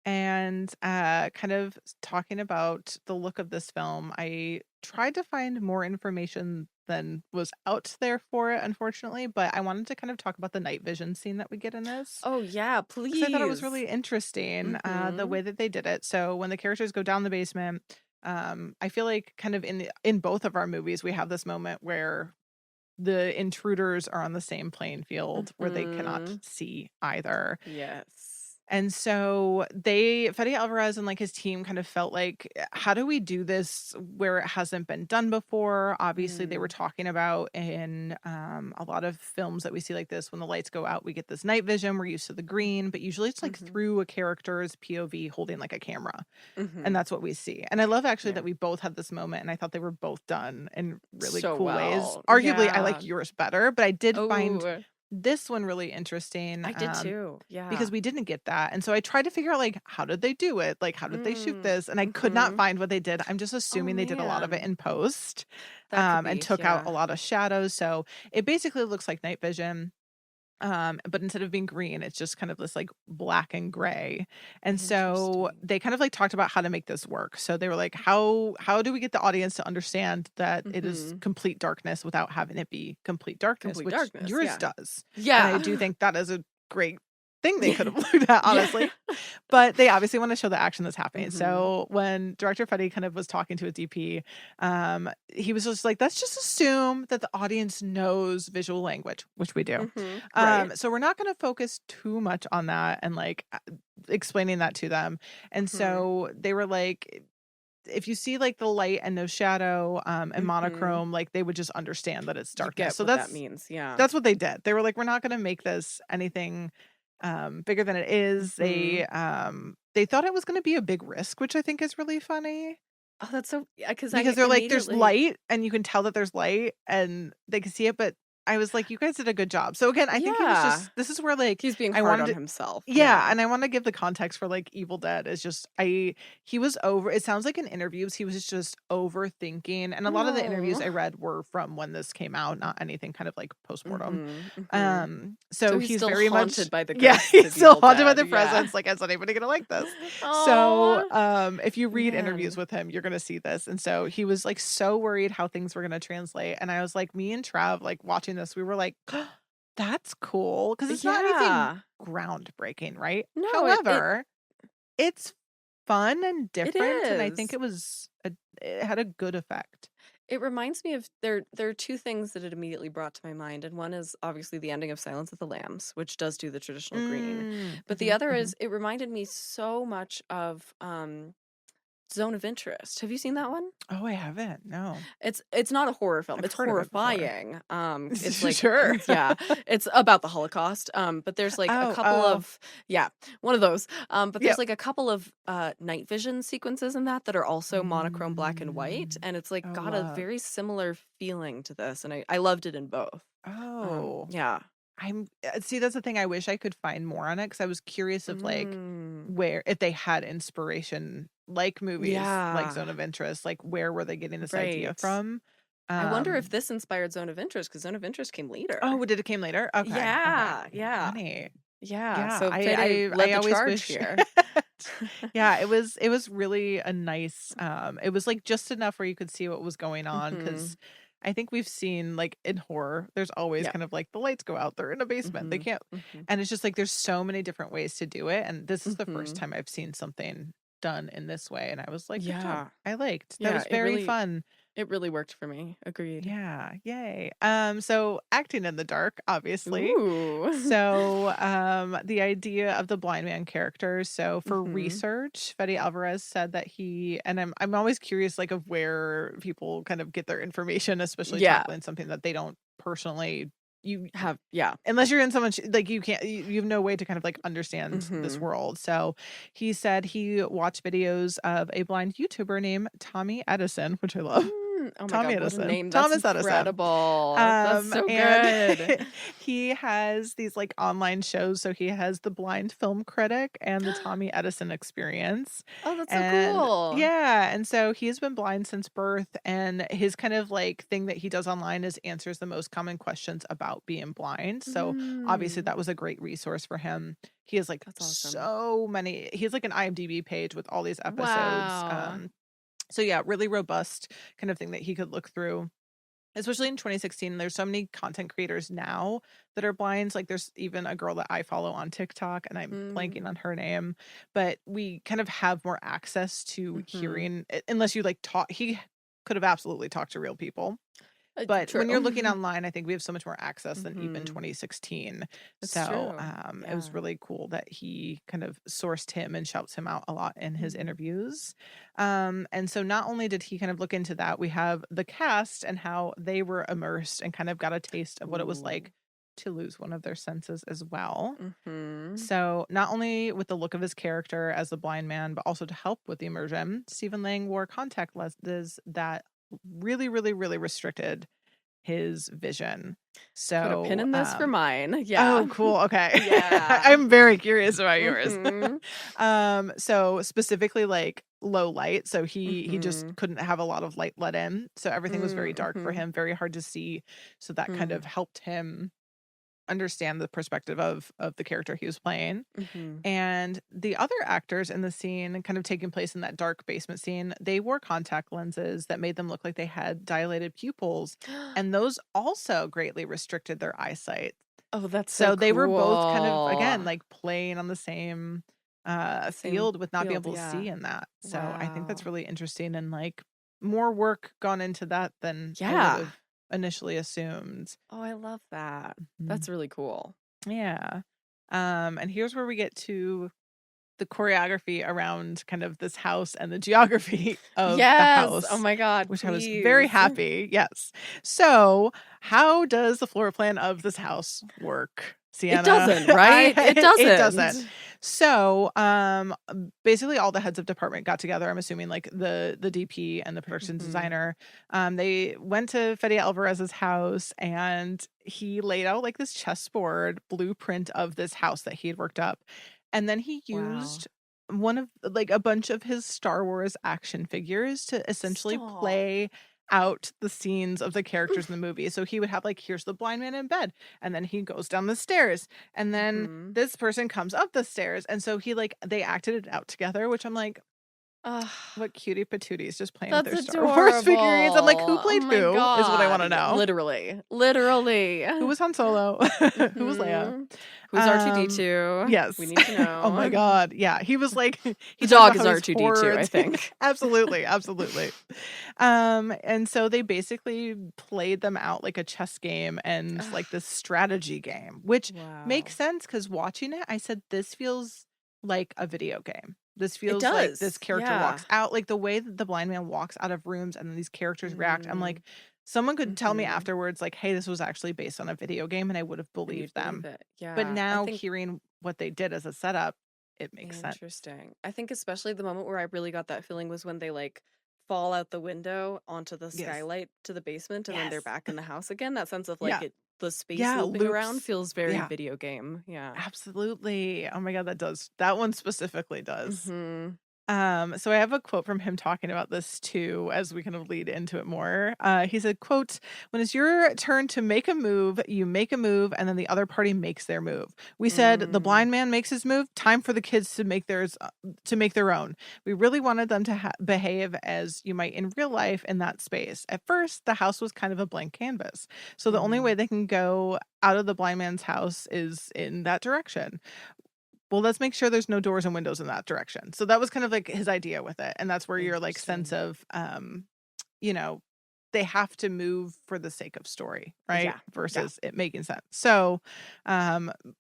And kind of talking about the look of this film, I tried to find more information than was out there for it, unfortunately, but I wanted to kind of talk about the night vision scene that we get in this Oh, yeah, because I thought it was please. really interesting, the Mhm. way that they did it. So when the characters go down the basement, I feel like kind of in both of our movies, we have this moment where the intruders are on the same playing field where they cannot Mhm. see either. Yes. And so Fede Alvarez and like his team kind of felt like, how do we do this where it hasn't been done before? Obviously, they were Mm. talking about in a lot of films that we see like this, when the lights go out, we get this night vision. We're used to the green, but usually it's like Mhm. through a character's POV holding like a camera. And Mhm. that's what we see. And I love actually Yeah. that we both had this moment and I thought they were both done in really So cool ways. well. Arguably, I Yeah. like yours better, but I did find Oh. this one really interesting. I did too. Because Yeah. we didn't get that. And so I tried to figure out, like, how did they do it? Like, how did they shoot this? And I could not Mhm. find what they did. I'm just Oh, assuming they did a lot of it man. in post, That could and be, took out yeah. a lot of shadows. So it basically looks like night vision. But instead of being green, it's just kind of this like black and gray. And so Interesting. they kind of like talked about how to make this work. So they were like, how do we get the audience to understand that it is Mhm. complete darkness without having it be complete darkness, Complete which darkness, yours yeah. does. And I do Yeah. think that is a great thing they could have looked at, Yeah. honestly. But they obviously want to show the action that's happening. Mhm. So when director Fede kind of was talking to his DP, he was just like, let's just assume that the audience knows visual language, which we do. Mhm. Right. So we're not going to focus too much on that and like explaining that to them. And Mhm. so they were like, if you see like the light and no shadow, and Mhm. monochrome, like they would just understand that it's You darkness. get So what that means, yeah. that's what they did. They were like, we're not going to make this anything bigger than it is. Mhm. They thought it was going to be a big risk, which I think is really funny. Oh, that's so yeah, because Because I they're like, there's immediately light and you can tell that there's light and they can see it, but I was like, you guys did a good job. So again, I think he was Yeah. just this is where like He's being I hard wanted on to himself, yeah, yeah. and I want to give the context for like Evil Dead is just he was over it sounds like in interviews he was just overthinking and a lot of the interviews Oh. I read were from when this came out, not anything kind of like postmortem. Mhm. Mhm. So So he's he's still very much haunted by the yeah, ghosts he's of still Evil haunted by Dead, the yeah. presence. Like, is anybody gonna like this? So, Oh, if you read interviews man. with him, you're gonna see this. And so he was like so worried how things were gonna translate. And I was like, me and Trav, like watching this, we were like, that's cool. Cause it's not anything Yeah. groundbreaking, right? No, However, it's fun and it different. And I think is. it had a good effect. It reminds me of there are two things that it immediately brought to my mind, and one is obviously the ending of Silence of the Lambs, which does do the traditional green. But the Mhm, other mhm. is it reminded me so much of Zone of Interest. Have you seen that one? Oh, I haven't. No. It's not a horror film. I've It's heard of it before. horrifying. It's like Sure. yeah, it's about the Holocaust. But there's like a Oh, couple oh. of yeah, one of those. But there's Yep. like a couple of night vision sequences in that are also monochrome black and white, Mm. and it's like Oh, got a love. very similar feeling to this, and I loved it in both. Oh. Yeah. See, that's the thing, I wish I could find more on it because I was curious of, like, Mm. where if they had inspiration, like movies, like Yeah. Zone of Interest, like, where were they getting this idea Right. from? I wonder if Um this inspired Zone of Interest because Zone of Interest came later. Oh, did it came later? Okay, okay. Yeah. Yeah. Funny. Yeah, Yeah, so Fede I led the always charge wish here. Yeah, it was really a nice, it was, like, just enough where you could see what was going on because Mhm. I think we've seen, like, in horror, there's always Yep. kind of, like, the lights go out, they're in a basement, they Mhm. can't Mhm. and it's just, like, there's so many different ways to do it, and this is the first Mhm. time I've seen something done in this way, and I was like, "Good job." Yeah. I liked. That Yeah, was very fun. it really worked for me. Agreed. Yeah, yay. So acting in the dark, obviously. Ooh. So, the idea of the blind man character. So for Mhm. research, Fede Alvarez said that and I'm always curious like of where people kind of get their information, especially Yeah. tackling something that they don't personally you Yeah. unless you're in someone like you can't you have no way to kind of like understand this Mhm. world. So he said he watched videos of a blind YouTuber named Tommy Edison, which I love. Oh my Tommy god, what a Edison. name. That's Thomas Edison. incredible. That's so And good. he has these like online shows. So he has the Blind Film Critic and the Tommy Edison Experience. Oh, that's so And cool. yeah, and so he's been blind since birth. And his kind of like thing that he does online is answers the most common questions about being blind. So obviously Mm. that was a great resource for him. He has like That's awesome. so many, he has like an IMDb page with all these episodes. Wow. So yeah, really robust kind of thing that he could look through. Especially in 2016, there's so many content creators now that are blind. Like there's even a girl that I follow on TikTok and I'm blanking Mm. on her name, but we kind of have more access to Mhm. hearing unless you like talk he could have absolutely talked to real people. But True. when you're looking online, I think we have so much more access than even Mhm. 2016. It's So, true. it was Yeah. really cool that he kind of sourced him and shouts him out a lot in his Mhm. interviews. And so not only did he kind of look into that, we have the cast and how they were immersed and kind of got a taste of what it was Ooh. like to lose one of their senses as well. Mhm. So, not only with the look of his character as the blind man, but also to help with the immersion, Stephen Lang wore contact lenses that really, really, really restricted his vision. Put a pin So, in this for mine. Yeah. oh, cool. Okay. Yeah. I'm very curious about yours. Mm-hmm. So specifically like low light. So he just Mm-hmm. couldn't have a lot of light let in. So everything was very dark for Mm-hmm. him, very hard to see. So that kind of helped him understand the perspective of the character he was playing. Mm-hmm. And the other actors in the scene, kind of taking place in that dark basement scene, they wore contact lenses that made them look like they had dilated pupils, and those also greatly restricted their eyesight. Oh, that's so So they were both kind of, again, cool. like playing on the same Same field with not being field, able to yeah. see in that. So I think that's Wow. really interesting, and like more work gone into that than I would Yeah. have initially assumed. Oh, I love that. Mhm. That's really cool. Yeah. And here's where we get to the choreography around kind of this house and the geography of the Yes. Oh house, my God, which I was very please. happy. Yes. So, how does the floor plan of this house work, It Sienna? doesn't, right? It It doesn't. doesn't. So, basically all the heads of department got together. I'm assuming like the DP and the production Mm-hmm. designer. They went to Fede Alvarez's house and he laid out like this chessboard blueprint of this house that he had worked up. And then he Wow. used one of like a bunch of his Star Wars action figures to essentially Stop. play out the scenes of the characters in the movie. So he would have like, here's the blind man in bed, and then he goes down the stairs, and then Mm-hmm. this person comes up the stairs. And so he like they acted it out together, which I'm like, what cutie patooties just playing with That's their Star Wars figurines. I'm like, who adorable. Oh played my who is what I want to God. know. Literally. Literally. Who was Han Solo? Who was Leia? Mm-hmm. Who's R2D2? Yes. We need to Oh my know. God. Yeah. He was like, The he talked dog about is how he's R2D2, I hordes. think. Absolutely. Absolutely. And so they basically played them out like a chess game and like this strategy game, which makes Wow. sense because watching it, I said, this feels like a video game. This It feels like this does. character Yeah. walks out, like the way that the blind man walks out of rooms and then these characters react. I'm Mm. like, someone could tell me Mm-hmm. afterwards, like, hey, this was actually based on a video game, and I would have And believed you'd believe them. it. But Yeah. I now think hearing what they did as a setup, it makes sense. interesting. I think especially the moment where I really got that feeling was when they like fall out the window onto the Yes. skylight to the basement and then they're Yes. back in the house again. That sense of Yeah. like the space Yeah, looping around loops. feels very Yeah, video game. Yeah. absolutely. Oh my God, that does. That one specifically does. Mm-hmm. So I have a quote from him talking about this too, as we kind of lead into it more. He said, quote, "When it's your turn to make a move, you make a move, and then the other party makes their move. We said the blind man makes his move. Time for the kids to make theirs, to make their own. We really wanted them to behave as you might in real life in that space. At first, the house was kind of a blank canvas, so the only way they can go out of the blind man's house is in that direction. Well, let's make sure there's no doors and windows in that direction." So that was kind of like his idea with it. And that's where your like sense Interesting. of, you know, they have to move for the sake of story, right? Yeah. Versus it making sense. So,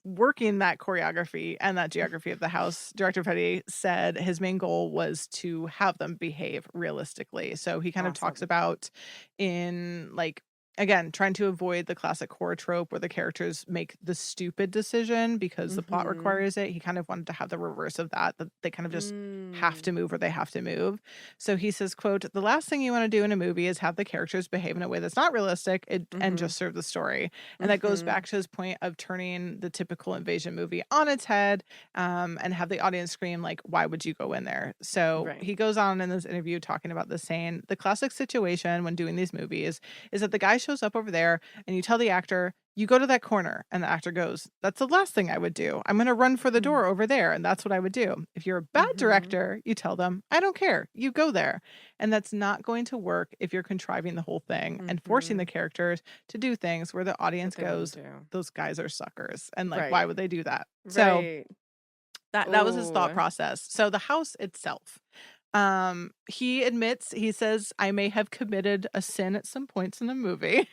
working that choreography and that geography of the house, Director Fetty said his main goal was to have them behave realistically. So he kind of talks Awesome. about in like, again, trying to avoid the classic horror trope where the characters make the stupid decision because the plot Mm-hmm. requires it. He kind of wanted to have the reverse of that they kind of just have to move or they have to move. So he says, quote, "The last thing you want to do in a movie is have the characters behave in a way that's not realistic and just serve the story." And that goes back to his point of turning the typical invasion movie on its head, and have the audience scream like, why would you go in there? So Right. he goes on in this interview talking about this, saying the classic situation when doing these movies is that the guy shows up over there and you tell the actor, you go to that corner, and the actor goes, that's the last thing I would do. I'm going to run for the door over there, and that's what I would do. If you're a bad director, you tell them, I don't care, you go there. And that's not going to work if you're contriving the whole thing and forcing the characters to do things where the audience goes, those guys are suckers, and like, why would they do that? So that was his thought process. So the house itself, he admits, he says, I may have committed a sin at some points in the movie.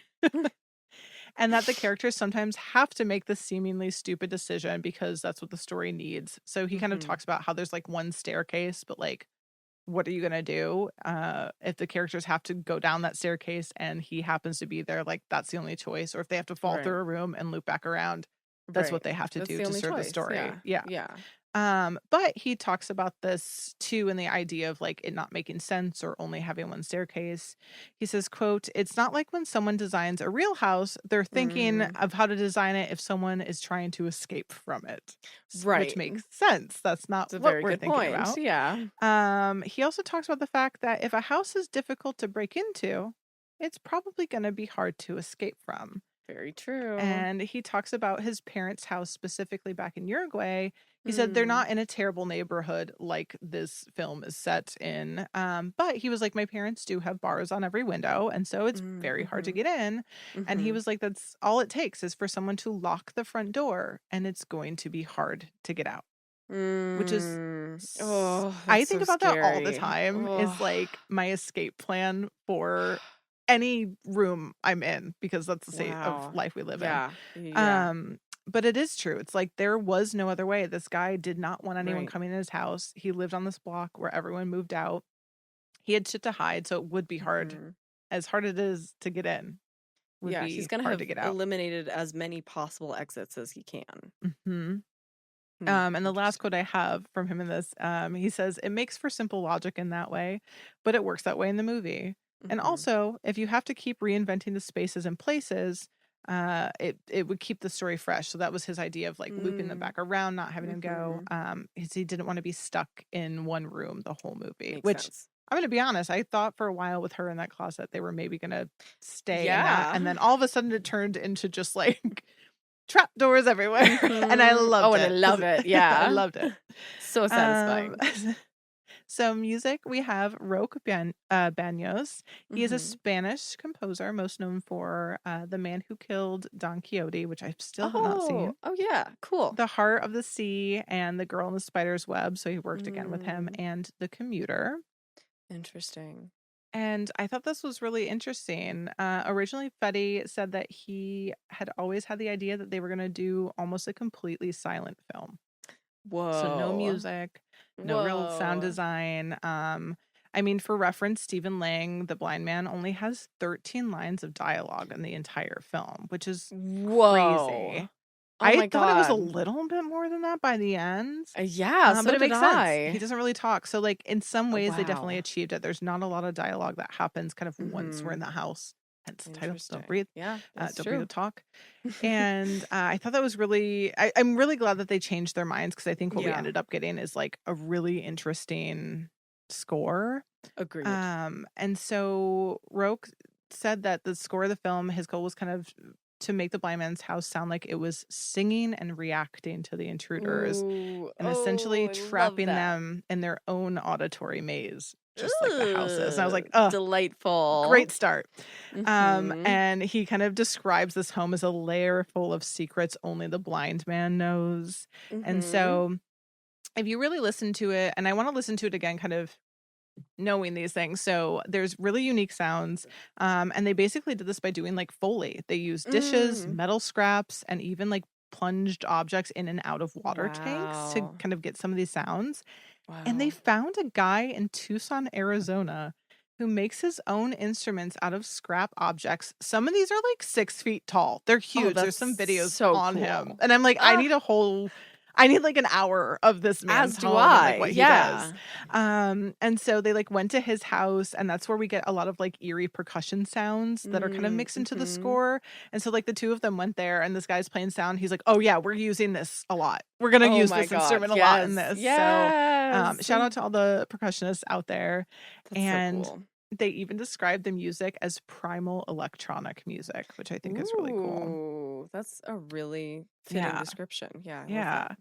And that the characters sometimes have to make this seemingly stupid decision because that's what the story needs. So he kind of talks about how there's like one staircase, but like, what are you going to do? If the characters have to go down that staircase and he happens to be there, like that's the only choice. Or if they have to fall through a room and loop back around, that's what they have to do to serve the story. Yeah. But he talks about this too in the idea of like it not making sense or only having one staircase. He says, quote, "It's not like when someone designs a real house, they're thinking of how to design it if someone is trying to escape from it." Right. Which makes sense. That's not what we're thinking about. Yeah. He also talks about the fact that if a house is difficult to break into, it's probably going to be hard to escape from. Very true. And he talks about his parents' house specifically back in Uruguay. He said they're not in a terrible neighborhood like this film is set in. But he was like, my parents do have bars on every window, and so it's very hard to get in. And he was like, that's all it takes is for someone to lock the front door, and it's going to be hard to get out. Which is, I think about that all the time. Is like my escape plan for any room I'm in, because that's the state of life we live in. But it is true. It's like there was no other way. This guy did not want anyone coming in his house. He lived on this block where everyone moved out. He had shit to hide, so it would be hard. As hard as it is to get in. He's gonna have to get out. Eliminated as many possible exits as he can. And the last quote I have from him in this, he says, "It makes for simple logic in that way, but it works that way in the movie. And also, if you have to keep reinventing the spaces and places, it would keep the story fresh." So that was his idea of like looping them back around, not having him go. He didn't want to be stuck in one room the whole movie. Makes sense. I'm going to be honest, I thought for a while with her in that closet, they were maybe going to stay in that. And then all of a sudden it turned into just like trap doors everywhere. And I loved it. And I love it. Yeah. I loved it. So satisfying. So music, we have Roque Baños. He is a Spanish composer, most known for The Man Who Killed Don Quixote, which I still have not seen. Oh, yeah. Cool. The Heart of the Sea and The Girl in the Spider's Web. So he worked again with him. And The Commuter. Interesting. And I thought this was really interesting. Originally, Fede said that he had always had the idea that they were going to do almost a completely silent film. Whoa. So no music, no real sound design. I mean, for reference, Stephen Lang, the blind man, only has 13 lines of dialogue in the entire film, which is crazy. I thought it was a little bit more than that by the end. Yeah, but it makes sense. He doesn't really talk. So, like, in some ways, they definitely achieved it. There's not a lot of dialogue that happens kind of once we're in the house. Hence the title, Don't Breathe. Yeah, Don't Breathe, Talk. And I thought that was really, I'm really glad that they changed their minds, because I think what we ended up getting is like a really interesting score. Agreed. And so Roque said that the score of the film, his goal was kind of to make the blind man's house sound like it was singing and reacting to the intruders. And essentially trapping them in their own auditory maze, just like the house is. And I was like, oh, delightful. Great start. And he kind of describes this home as a lair full of secrets only the blind man knows. And so if you really listen to it, and I want to listen to it again, kind of knowing these things. So there's really unique sounds. And they basically did this by doing like Foley. They used dishes, metal scraps, and even like plunged objects in and out of water tanks to kind of get some of these sounds. And they found a guy in Tucson, Arizona, who makes his own instruments out of scrap objects. Some of these are like 6 feet tall. They're huge. There's some videos on him. And I'm like, I need like an hour of this man's home and like what he does. And so they like went to his house, and that's where we get a lot of like eerie percussion sounds that are kind of mixed into the score. And so like the two of them went there, and this guy's playing sound. He's like, oh yeah, we're using this a lot. We're going to use this instrument a lot in this. So shout out to all the percussionists out there. That's so cool. They even described the music as primal electronic music, which I think is really cool. That's a really fitting description. Yeah.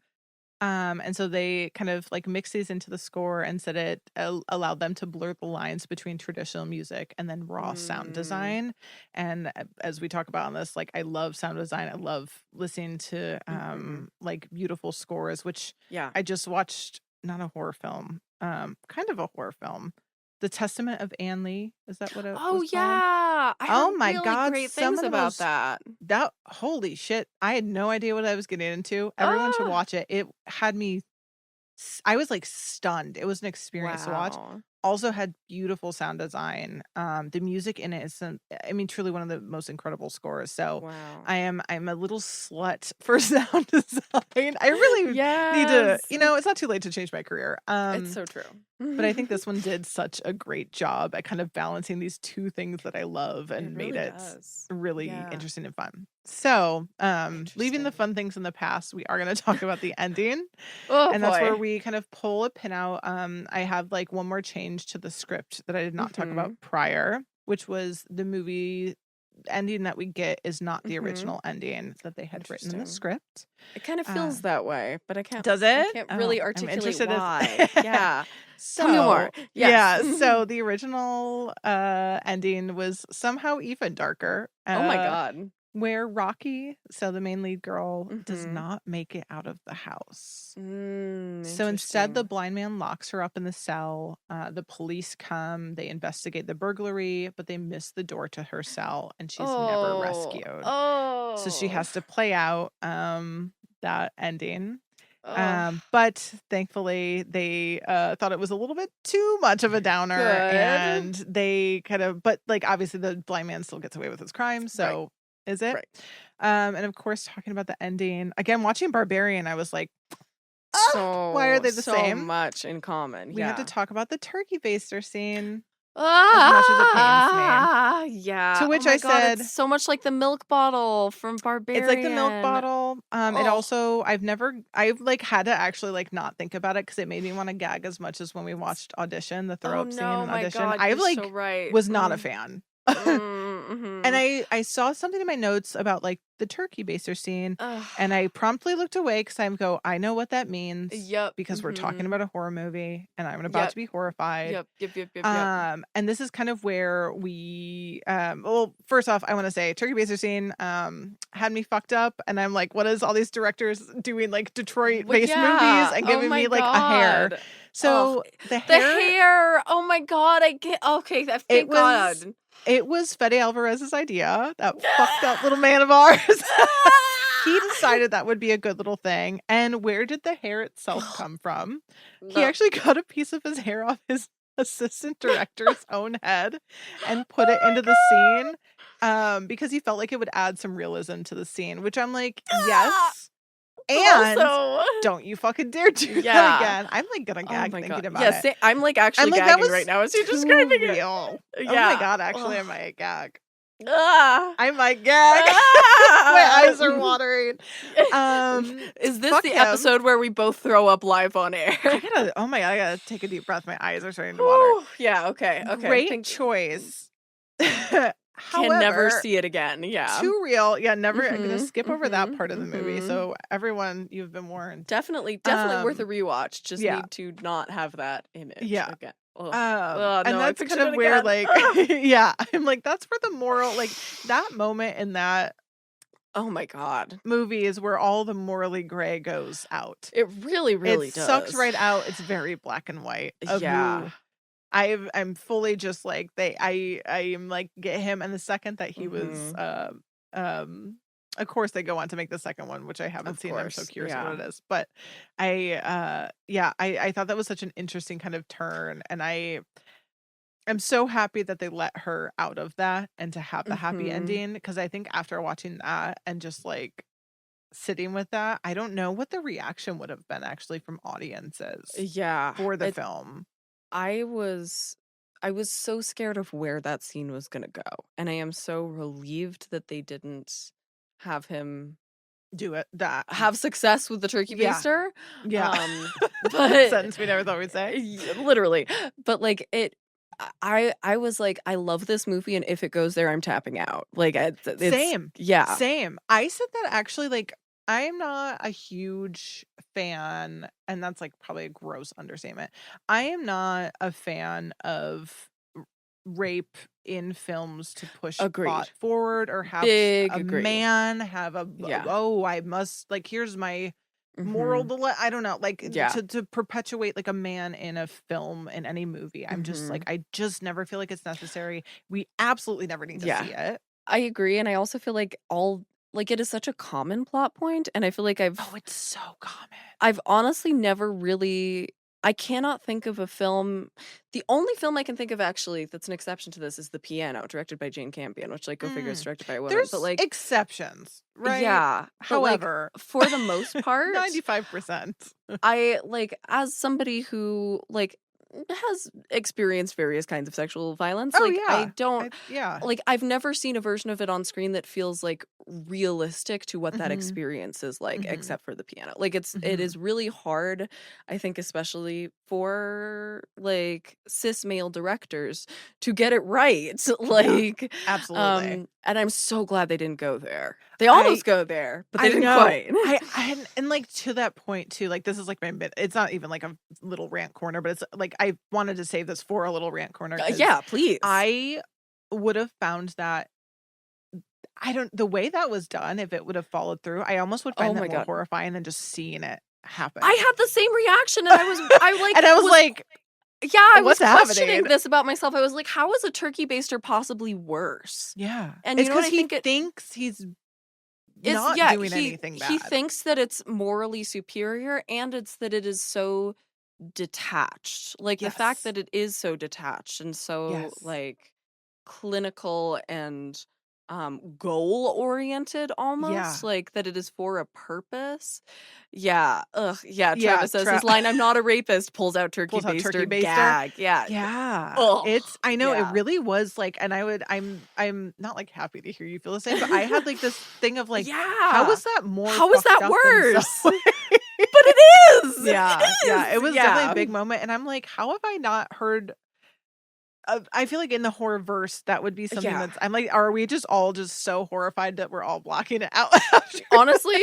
And so they kind of like mix these into the score, and said it allowed them to blur the lines between traditional music and then raw sound design. And as we talk about on this, like I love sound design. I love listening to like beautiful scores, which I just watched, not a horror film, kind of a horror film. The Testament of Anne Lee. Is that what it was called? I heard my really God, great things about that. Holy shit. I had no idea what I was getting into. Everyone should watch it. It had me, I was like stunned. It was an experience to watch. also had beautiful sound design. The music in it is truly one of the most incredible scores. So wow. I'm a little slut for sound design. I really need to, it's not too late to change my career. It's so true. But I think this one did such a great job at kind of balancing these two things that I love and made it really interesting and fun. So, leaving the fun things in the past, we are going to talk about the ending. And that's where we kind of pull a pin out. I have like one more change to the script that I did not talk about prior, which was the movie ending that we get is not the original ending that they had written in the script. It kind of feels that way, but I can't. Does it? I can't really articulate why. Yeah. So, tell me more. Yes. Yeah. So the original ending was somehow even darker. Oh my god. Where Rocky, so the main lead girl, does not make it out of the house. So instead, the blind man locks her up in the cell. The police come, they investigate the burglary, but they miss the door to her cell, and she's never rescued. So she has to play out that ending. But thankfully they thought it was a little bit too much of a downer. And they kind of, but like obviously the blind man still gets away with his crime, so is it? Right. And of course, talking about the ending again, watching Barbarian, I was like, why are they the same? So much in common. We have to talk about the turkey baster scene. As much as it pains me. Yeah. To which I said, it's so much like the milk bottle from Barbarian. It's like the milk bottle. It also, I've like had to actually like not think about it because it made me want to gag as much as when we watched Audition, the throw up scene in Audition. God, I like so was not a fan. And I saw something in my notes about like the turkey baster scene, and I promptly looked away because I know what that means. Yep. Because we're talking about a horror movie, and I'm about to be horrified. Yep. And this is kind of where we, well, first off, I want to say turkey baster scene had me fucked up, and I'm like, what is all these directors doing like Detroit-based movies and giving me like a hair? So the hair. Oh my god! I get okay. Thank God. It was Fede Alvarez's idea, that fucked up little man of ours. He decided that would be a good little thing. And where did the hair itself come from? He actually cut a piece of his hair off his assistant director's own head and put it into the scene because he felt like it would add some realism to the scene, which I'm like, yes. And also, don't you fucking dare do that again. I'm like gonna gag thinking about it. Yeah, I'm like actually gagging right now as you're describing it. Oh my god, actually I might gag. I might gag. My eyes are watering. Is this the episode where we both throw up live on air? I gotta take a deep breath. My eyes are starting to water. Yeah, okay. Great choice. However, can never see it again. Yeah. Too real. Yeah, never. I'm going to skip over that part of the movie. So everyone, you've been warned. Definitely worth a rewatch. Just need to not have that image again. And that's kind of where like, I'm like, that's where the moral, like that moment in that oh my god movie is where all the morally gray goes out. It really does. It sucks right out. It's very black and white. I'm fully just like I am like get him, and the second that he was of course they go on to make the second one, which I haven't seen. I'm so curious what it is, but I thought that was such an interesting kind of turn, and I'm so happy that they let her out of that and to have the happy ending, because I think after watching that and just like sitting with that, I don't know what the reaction would have been actually from audiences for the film. I was so scared of where that scene was going to go. And I am so relieved that they didn't have him do it, have success with the turkey baster. But sentence we never thought we'd say. Literally. But like I was like, I love this movie, and if it goes there, I'm tapping out. Like it's same. I said that actually, like, I'm not a huge fan, and that's like probably a gross understatement. I am not a fan of rape in films to push plot forward or have man have I must, like, here's my moral I don't know, like to perpetuate like a man in a film, in any movie. I'm just like, I just never feel like it's necessary. We absolutely never need to see it. I agree, and I also feel like it is such a common plot point, and I feel like it's so common. I've honestly never really I cannot think of a film. The only film I can think of actually that's an exception to this is The Piano, directed by Jane Campion, which, like, go figure, is directed by a woman. But There's like, exceptions, right? yeah. But like, However, for the most part, 95%. I like, as somebody who like has experienced various kinds of sexual violence. Oh, Like, yeah. I don't, Yeah. like, I've never seen a version of it on screen that feels like realistic to what that experience is like, except for The Piano. Like, it is really hard, I think, especially for like cis male directors to get it right. Like, Absolutely. and I'm so glad they didn't go there. They almost go there, but they didn't quite. And like, to that point too, like, this is like my bit. It's not even like a little rant corner, but it's like, I wanted to save this for a little rant corner. Yeah, please. I would have found that, the way that was done, if it would have followed through, I almost would find that more horrifying than just seeing it happen. I had the same reaction, and I was like, yeah, I was questioning this about myself. I was like, how is a turkey baster possibly worse? Yeah. And it's because he thinks he's not doing anything bad. He thinks that it's morally superior, and it's that it is so detached. Like, the fact that it is so detached and so like clinical and goal oriented, almost like that it is for a purpose. Travis says his line, "I'm not a rapist," pulls out turkey baster gag. I know it really was like, and I'm not like happy to hear you feel the same, but I had like this thing of like, how is that worse? But it is. It was definitely a big moment, and I'm like, how have I not heard? I feel like in the horror verse, that would be something that's, I'm like, are we just all just so horrified that we're all blocking it out? Honestly,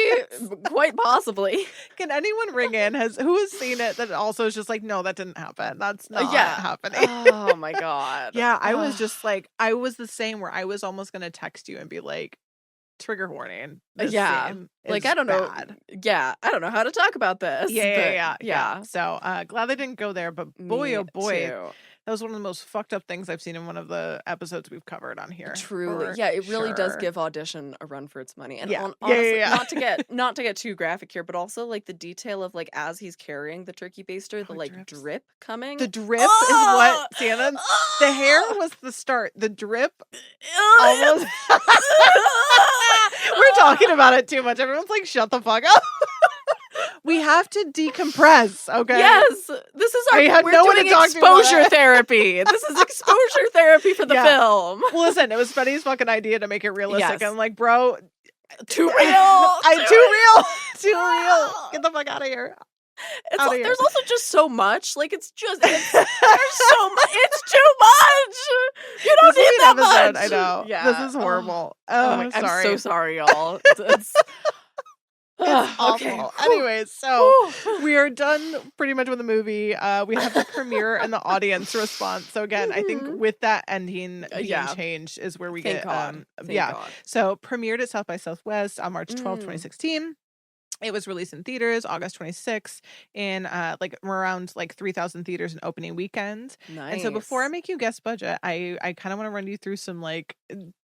quite possibly. Can anyone ring in? Who has seen it that also is just like, no, that didn't happen. That's not happening. Oh my God. I was just like, I was the same, where I was almost going to text you and be like, trigger warning. Like, I don't know. I don't know how to talk about this. Yeah. So glad they didn't go there, but boy, oh boy. Too. That was one of the most fucked up things I've seen in one of the episodes we've covered on here. Truly. Yeah, it really does give Audition a run for its money. And honestly, not to get too graphic here, but also like the detail of like, as he's carrying the turkey baster, the like drip coming. The drip is what, Siena? The hair was the start. The drip almost. We're talking about it too much. Everyone's like, shut the fuck up. We have to decompress, okay? Yes, this is we're doing exposure therapy. This is exposure therapy for the film. Well, listen, it was Fetty's fucking idea to make it realistic. I'm like, bro, too real. Too real. Get the fuck out of here. There's also just so much. Like, there's so much. It's too much. You don't need that much. I know. Yeah. This is horrible. I'm so sorry, y'all. It's awful. Okay. Anyways, so we are done pretty much with the movie. We have the premiere and the audience response. So again, I think with that ending being changed is where we get God. So premiered at South by Southwest on March 12, 2016. It was released in theaters August 26th in like around like 3,000 theaters in opening weekend. Nice. And so before I make you guess budget, I kind of want to run you through some like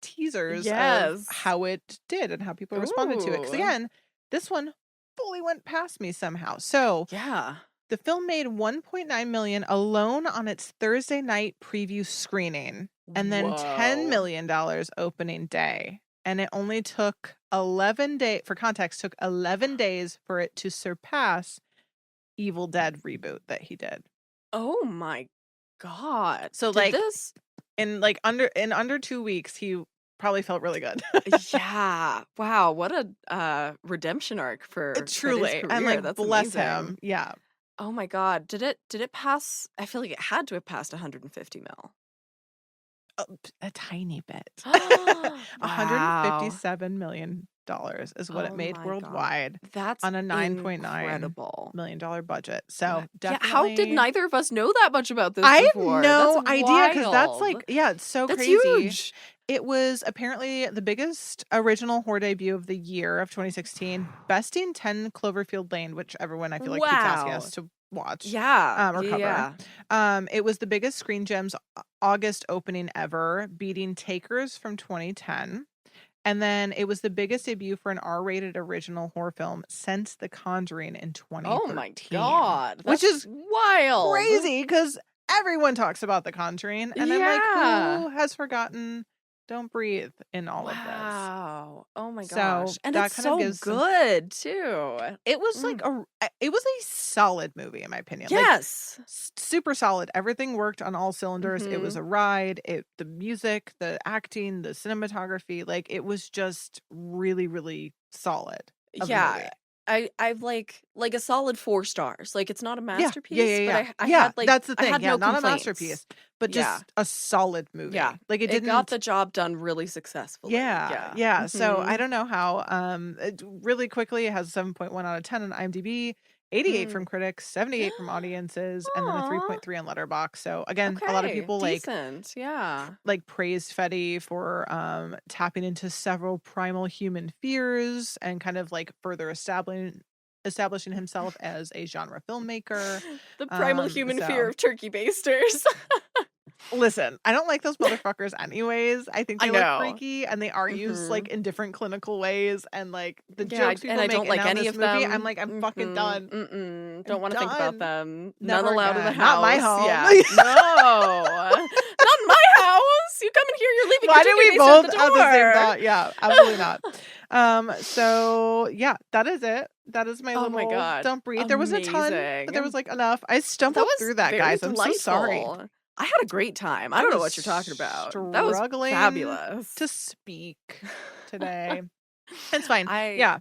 teasers of how it did and how people responded to it. Because again, this one fully went past me somehow. So the film made $1.9 million alone on its Thursday night preview screening, and then $10 million opening day. And it only took 11 days, for context, took 11 days for it to surpass Evil Dead reboot that he did. Oh my God. So in under 2 weeks, he probably felt really good. Wow, what a redemption arc for truly. And like, that's bless him. Yeah. Oh my God. Did it pass? I feel like it had to have passed 150 mil. A tiny bit. $157 million is what it made worldwide. God. That's on a $9.9 million budget. So definitely. How did neither of us know that much about this before? I have no idea, because that's like, it's so that's crazy. Huge. It was apparently the biggest original horror debut of the year of 2016, besting 10 Cloverfield Lane, which everyone I feel like keeps asking us to watch. Or cover. It was the biggest Screen Gems August opening ever, beating Takers from 2010. And then it was the biggest debut for an R-rated original horror film since The Conjuring in 2013. Oh my god, which that's is wild. crazy because everyone talks about The Conjuring, and I'm like, who has forgotten Don't Breathe in all of this? Wow. Oh my So gosh. And that it's kind of so gives some. good too. It was like it was a solid movie in my opinion. Yes. Like, super solid. Everything worked on all cylinders. It was a ride. The music, the acting, the cinematography, like it was just really, really solid. Yeah. I've like a solid 4 stars. Like it's not a masterpiece, yeah. but I had like that's the thing. I had Yeah, no not complaints. a masterpiece, but just a solid movie. Yeah. Like it got the job done really successfully. Yeah. So I don't know how. Really quickly, it has 7.1 out of 10 on IMDb, 88 from critics, 78 from audiences, and then a 3.3 on Letterboxd. So again, a lot of people decent. like praised Fede for tapping into several primal human fears and kind of like further establishing himself as a genre filmmaker. The primal human fear of turkey basters. Listen, I don't like those motherfuckers anyways. I think they look freaky, and they are used like in different clinical ways, and like the jokes people make don't like any of movie, them. I'm like, I'm fucking done. Don't want to think about them. Never None allowed in the again. house. Not my home. Yeah. No. Not in my house. You come in here, you're leaving. Why did we both have the same door? thought? Yeah, absolutely not. So yeah, that is it. That is my little my God. Don't Breathe. There wasn't a ton, but there was like enough. I stumbled through that, guys. I'm so sorry. I had a great time. I don't know what you're talking about. That was fabulous. To speak today. It's fine. I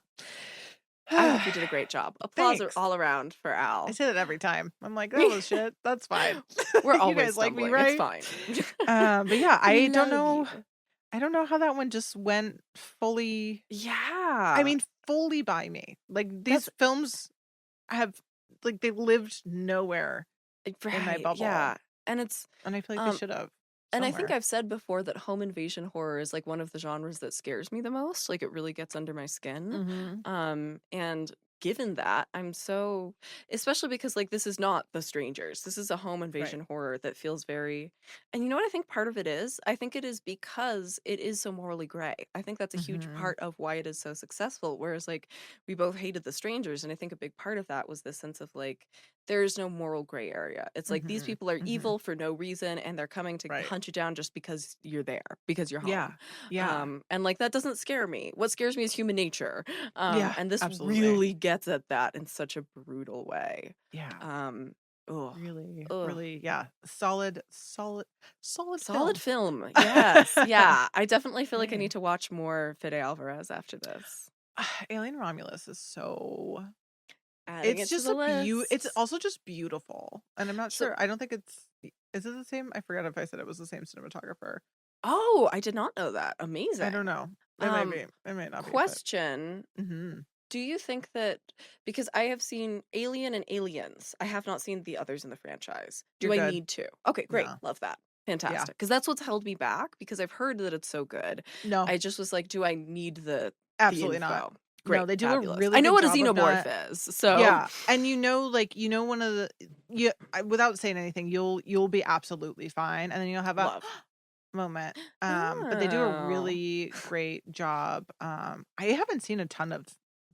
think you did a great job. Applause all around for Al. I say that every time. I'm like, that was shit. That's fine. We're always you guys like me, right? It's fine. But yeah, I don't know. I don't know how that one just went fully. Yeah. I mean, fully by me. Like these films have, like, they lived nowhere in my bubble. Yeah. And I feel like they should have. And I think I've said before that home invasion horror is like one of the genres that scares me the most. Like it really gets under my skin. And given that, I'm so, especially because like this is not The Strangers. This is a home invasion horror that feels very, and you know what I think part of it is? I think it is because it is so morally gray. I think that's a huge part of why it is so successful. Whereas like we both hated The Strangers, and I think a big part of that was this sense of like there's no moral gray area. It's like these people are evil for no reason, and they're coming to hunt you down just because you're there, because you're home. Yeah. And like that doesn't scare me. What scares me is human nature. And this absolutely. really gets at that in such a brutal way. Yeah. Really, yeah. Solid film. Yes. Yeah. I definitely feel like I need to watch more Fede Alvarez after this. Alien Romulus is so Adding it's it just to the list. it's also just beautiful. And I'm not sure. I don't think is it the same? I forgot if I said it was the same cinematographer. Oh, I did not know that. Amazing. I don't know. It might be. It might not be. Question. Do you think that, because I have seen Alien and Aliens, I have not seen the others in the franchise. Do I need to? Okay, great. No. Love that. Fantastic. Because that's what's held me back, because I've heard that it's so good. No. I just was like, do I need the Absolutely the info? Not. Great, no, they do fabulous. a really. I know good what a job xenomorph is, so yeah, and one of the without saying anything, you'll be absolutely fine, and then you'll have a moment. But they do a really great job. I haven't seen a ton of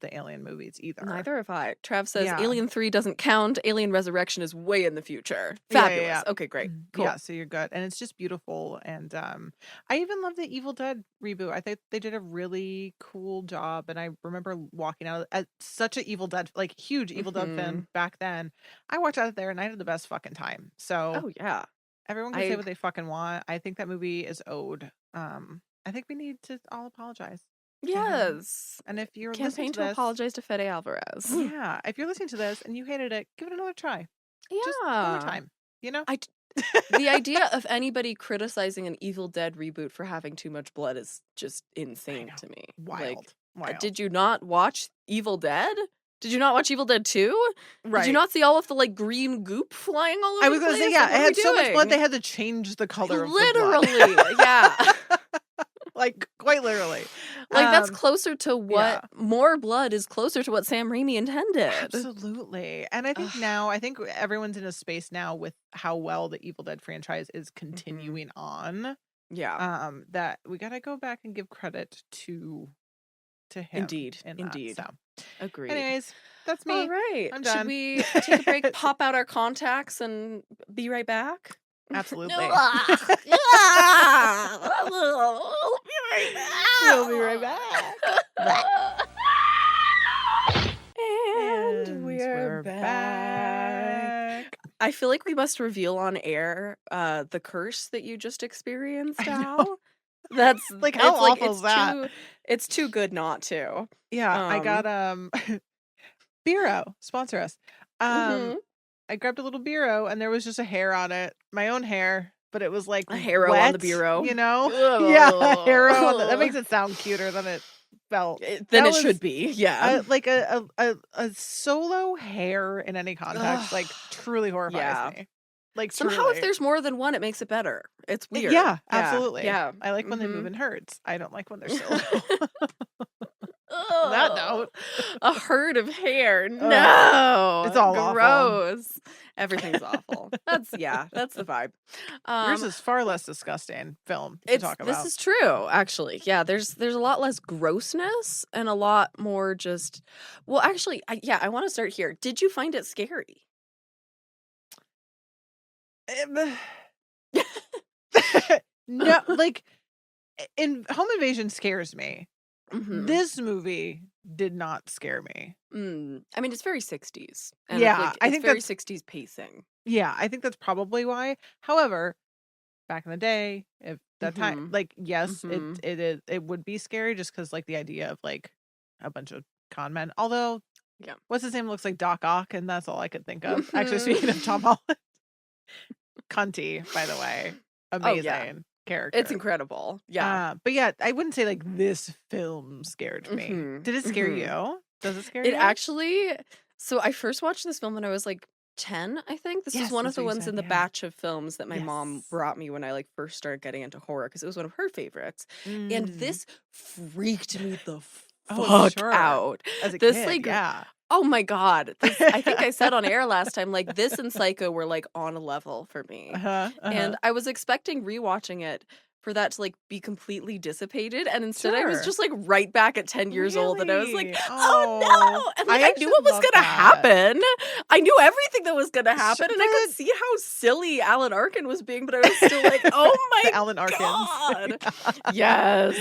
the Alien movies either. Neither have I. Trav says Alien 3 doesn't count. Alien Resurrection is way in the future. Fabulous. Yeah. Okay, great. Cool. Yeah, so you're good. And it's just beautiful. And I even love the Evil Dead reboot. I think they did a really cool job. And I remember walking out at such an Evil Dead, like huge Evil Dead fan back then. I walked out of there and I had the best fucking time. So oh yeah. Everyone can say what they fucking want. I think that movie is owed. I think we need to all apologize. Yes. And if you're listening to this, apologize to Fede Alvarez. Yeah. If you're listening to this and you hated it, give it another try. Yeah. Just one more time. You know? The idea of anybody criticizing an Evil Dead reboot for having too much blood is just insane to me. Wild. Did you not watch Evil Dead? Did you not watch Evil Dead 2? Right. Did you not see all of the like green goop flying all over? I was going to say, yeah, it had so much blood they had to change the color of the blood. Literally, yeah. Like, quite literally. Like, that's closer to what, more blood is closer to what Sam Raimi intended. Absolutely. And I think I think everyone's in a space now with how well the Evil Dead franchise is continuing on. Yeah. That we gotta go back and give credit to him Indeed. in that. Indeed. So, Agreed. anyways, that's All me. right. I'm Should done. we take a break, pop out our contacts, and be right back? Absolutely. We'll We'll be right back. And we're back. I feel like we must reveal on air the curse that you just experienced, Al. That's like, how awful is that? It's too good not to. Yeah, I got Bureau, sponsor us. I grabbed a little bureau and there was just a hair on it, my own hair, but it was like a harrow wet, on the bureau, you know? Yeah, a harrow on that makes it sound cuter than it felt. Then it should be, yeah. Like a solo hair in any context, like truly horrifies me. Like somehow, truly. if there's more than one, it makes it better. It's weird. Yeah, absolutely. Yeah, I like when they move in herds. I don't like when they're solo. That note. A herd of hair. No. It's all gross. Awful. Everything's awful. That's the vibe. Yours is far less disgusting film to talk about. This is true, actually. Yeah, there's a lot less grossness and a lot more just, well, actually, I want to start here. Did you find it scary? No, like, Home Invasion scares me. Mm-hmm. This movie did not scare me. I mean, it's very 60s. And yeah, I think very 60s pacing. Yeah, I think that's probably why. However, back in the day, if that time, like, yes, it would be scary just because, like, the idea of, like, a bunch of con men. Although, yeah, what's his name looks like Doc Ock, and that's all I could think of. Actually, speaking of Tom Holland, Cunty, by the way, amazing. Character. It's incredible. Yeah. But yeah, I wouldn't say like this film scared me. Did it scare you? Does it scare you? It actually, so I first watched this film when I was like 10, I think. This was one of the ones in the batch of films that my mom brought me when I like first started getting into horror because it was one of her favorites. And this freaked me the fuck out. As a kid, like, yeah. Oh my God. I think I said on air last time, like this and Psycho were like on a level for me. And I was expecting rewatching it for that to like be completely dissipated. And instead I was just like right back at 10 years old. And I was like, oh no. And like, I knew what was going to happen. I knew everything that was going to happen. And I could see how silly Alan Arkin was being, but I was still like, oh my Alan God. Yes.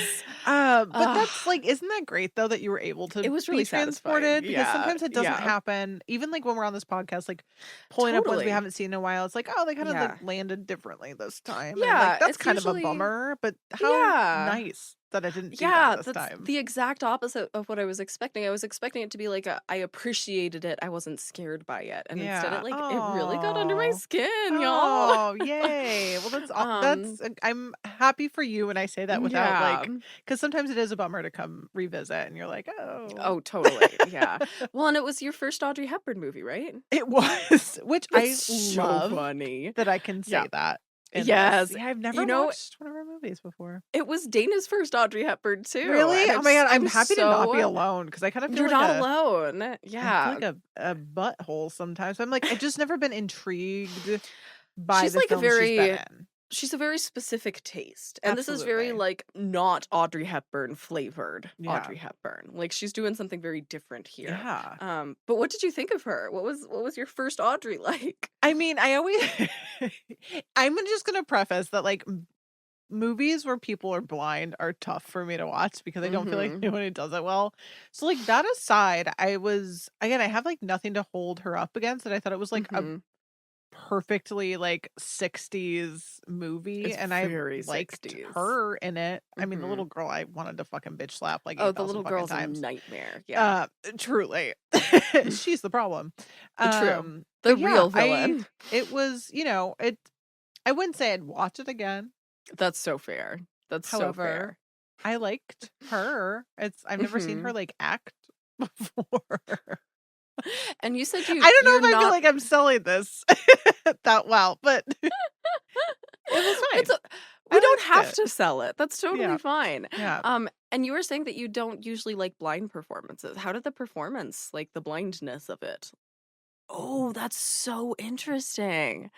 But that's like, isn't that great though that you were able to it was really be transported? Because sometimes it doesn't happen. Even like when we're on this podcast, like pulling up ones we haven't seen in a while, it's like, oh, they kind of like landed differently this time. Yeah, and like, that's kind of a bummer. But how nice that I didn't do that this time. The exact opposite of what I was expecting. I was expecting it to be like I appreciated it. I wasn't scared by it. And instead it really got under my skin, y'all. Oh, yay. Well, that's I'm happy for you when I say that without like, because sometimes it is a bummer to come revisit and you're like, oh, totally. Yeah. Well, and it was your first Audrey Hepburn movie, right? It was, which it's I love so funny that I can say that. Yes. Yeah, I've never watched one of her movies before. It was Dana's first Audrey Hepburn too. Really? Oh my God, I'm happy to not be alone because I kind of feel you're not alone. Yeah. I feel like a butthole sometimes. I'm like, I've just never been intrigued by she's the like film she's been in. She's a very specific taste. And this is very like not Audrey Hepburn flavored Audrey Hepburn. Like she's doing something very different here. Yeah. But what did you think of her? What was your first Audrey like? I mean, I always I'm just gonna preface that like movies where people are blind are tough for me to watch because I don't feel like anyone does it well. So like that aside, I have like nothing to hold her up against, and I thought it was like a perfectly like 60s movie, and I liked her in it. I mean, the little girl I wanted to fucking bitch slap like the little girl's a nightmare. Truly. She's the problem. True. The real villain. It was, I wouldn't say I'd watch it again. That's so fair. So fair. I liked her. I've never seen her like act before. And you said I don't know if I feel like I'm selling this that well, but it was fine. We don't have to sell it. That's totally fine. Yeah. And you were saying that you don't usually like blind performances. How did the performance, like the blindness of it? Oh, that's so interesting.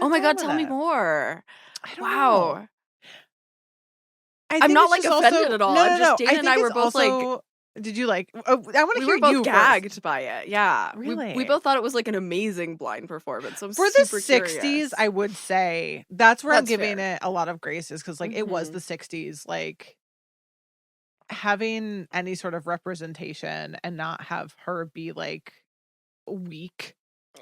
Oh my God, tell me more. I don't know. I'm not like offended at all. No, I'm just Dana and I were both also, like, did you like? Oh, I want to we hear were both you gagged first. by it. Yeah, Really? We both thought it was like an amazing blind performance. So I'm for super the 60s, curious. I would say that's where I'm That's giving fair. it a lot of graces because like it was the 60s, like having any sort of representation and not have her be like weak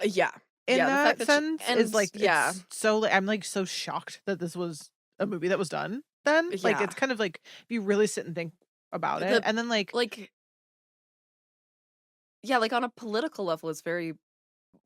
Yeah. in Yeah, the that fact that sense is like yeah. it's so I'm like so shocked that this was a movie that was done then. Like Yeah. it's kind of like if you really sit and think about it, and then like yeah, like on a political level, it's very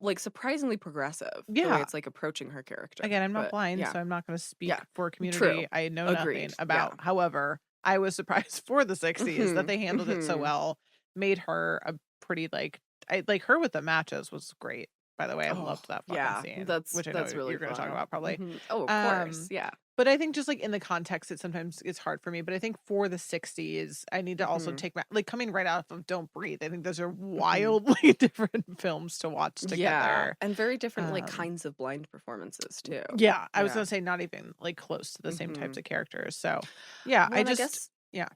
like surprisingly progressive the way yeah. it's like approaching her character. Again, I'm not But blind, yeah, so I'm not going to speak yeah, for a true. community I know Agreed. nothing about. However, I was surprised for the 60s that they handled it so well, made her a pretty like I like her with the matches was great. By the way, I loved that fucking scene, which I know really you're going to talk fun. about probably. Oh, of course, yeah. But I think just like in the context, it sometimes it's hard for me. But I think for the 60s, I need to also take my like coming right out of Don't Breathe. I think those are wildly different films to watch together. Yeah, and very different like kinds of blind performances too. Yeah, I was gonna say not even like close to the same types of characters. So yeah, well, I guess yeah.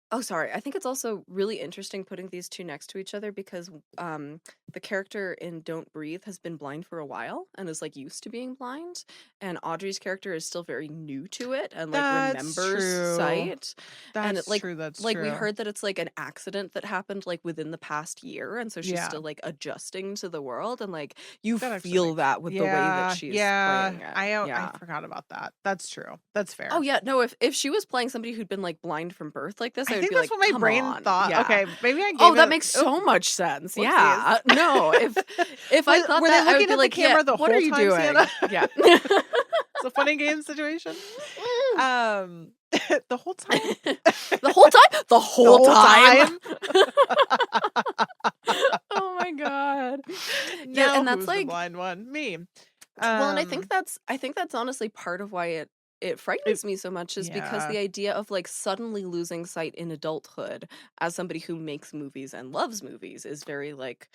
Oh, sorry. I think it's also really interesting putting these two next to each other because the character in Don't Breathe has been blind for a while and is like used to being blind, and Audrey's character is still very new to it and like remembers sight. That's like, true. That's like true. we heard that it's like an accident that happened like within the past year, and so she's still like adjusting to the world, and like you feel that with the way that she's playing it. I forgot about that. That's true. That's fair. Oh yeah, no. If she was playing somebody who'd been like blind from birth like this, I think that's like, what my brain thought. Yeah. Okay, maybe I gave that makes so much sense. Whoopsies. Yeah. No, if I thought were that, they I would looking be at like, the camera the what whole are you time, doing? Siena? Yeah. It's a funny game situation. The whole time. The whole time? The whole time. Oh my god. Now yeah, and that's who's like the blind one? Me. well, and I think that's honestly part of why it frightens me so much is because the idea of like suddenly losing sight in adulthood as somebody who makes movies and loves movies is very like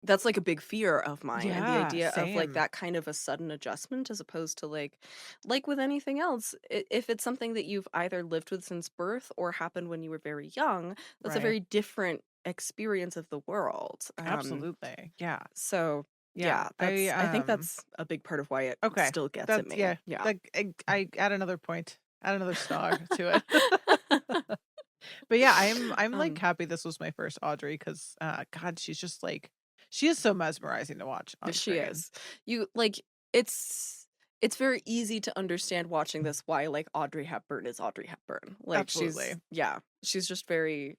that's like a big fear of mine, and the idea of like that kind of a sudden adjustment as opposed to like with anything else, if it's something that you've either lived with since birth or happened when you were very young, that's a very different experience of the world. Absolutely. Yeah. So yeah, I think that's a big part of why it still gets at me. Yeah. Like, I add another point, add another star to it. But yeah, I'm like happy this was my first Audrey because God, she's just like she is so mesmerizing to watch on screen. She is. You like it's very easy to understand watching this why like Audrey Hepburn is Audrey Hepburn. Like absolutely. She's just very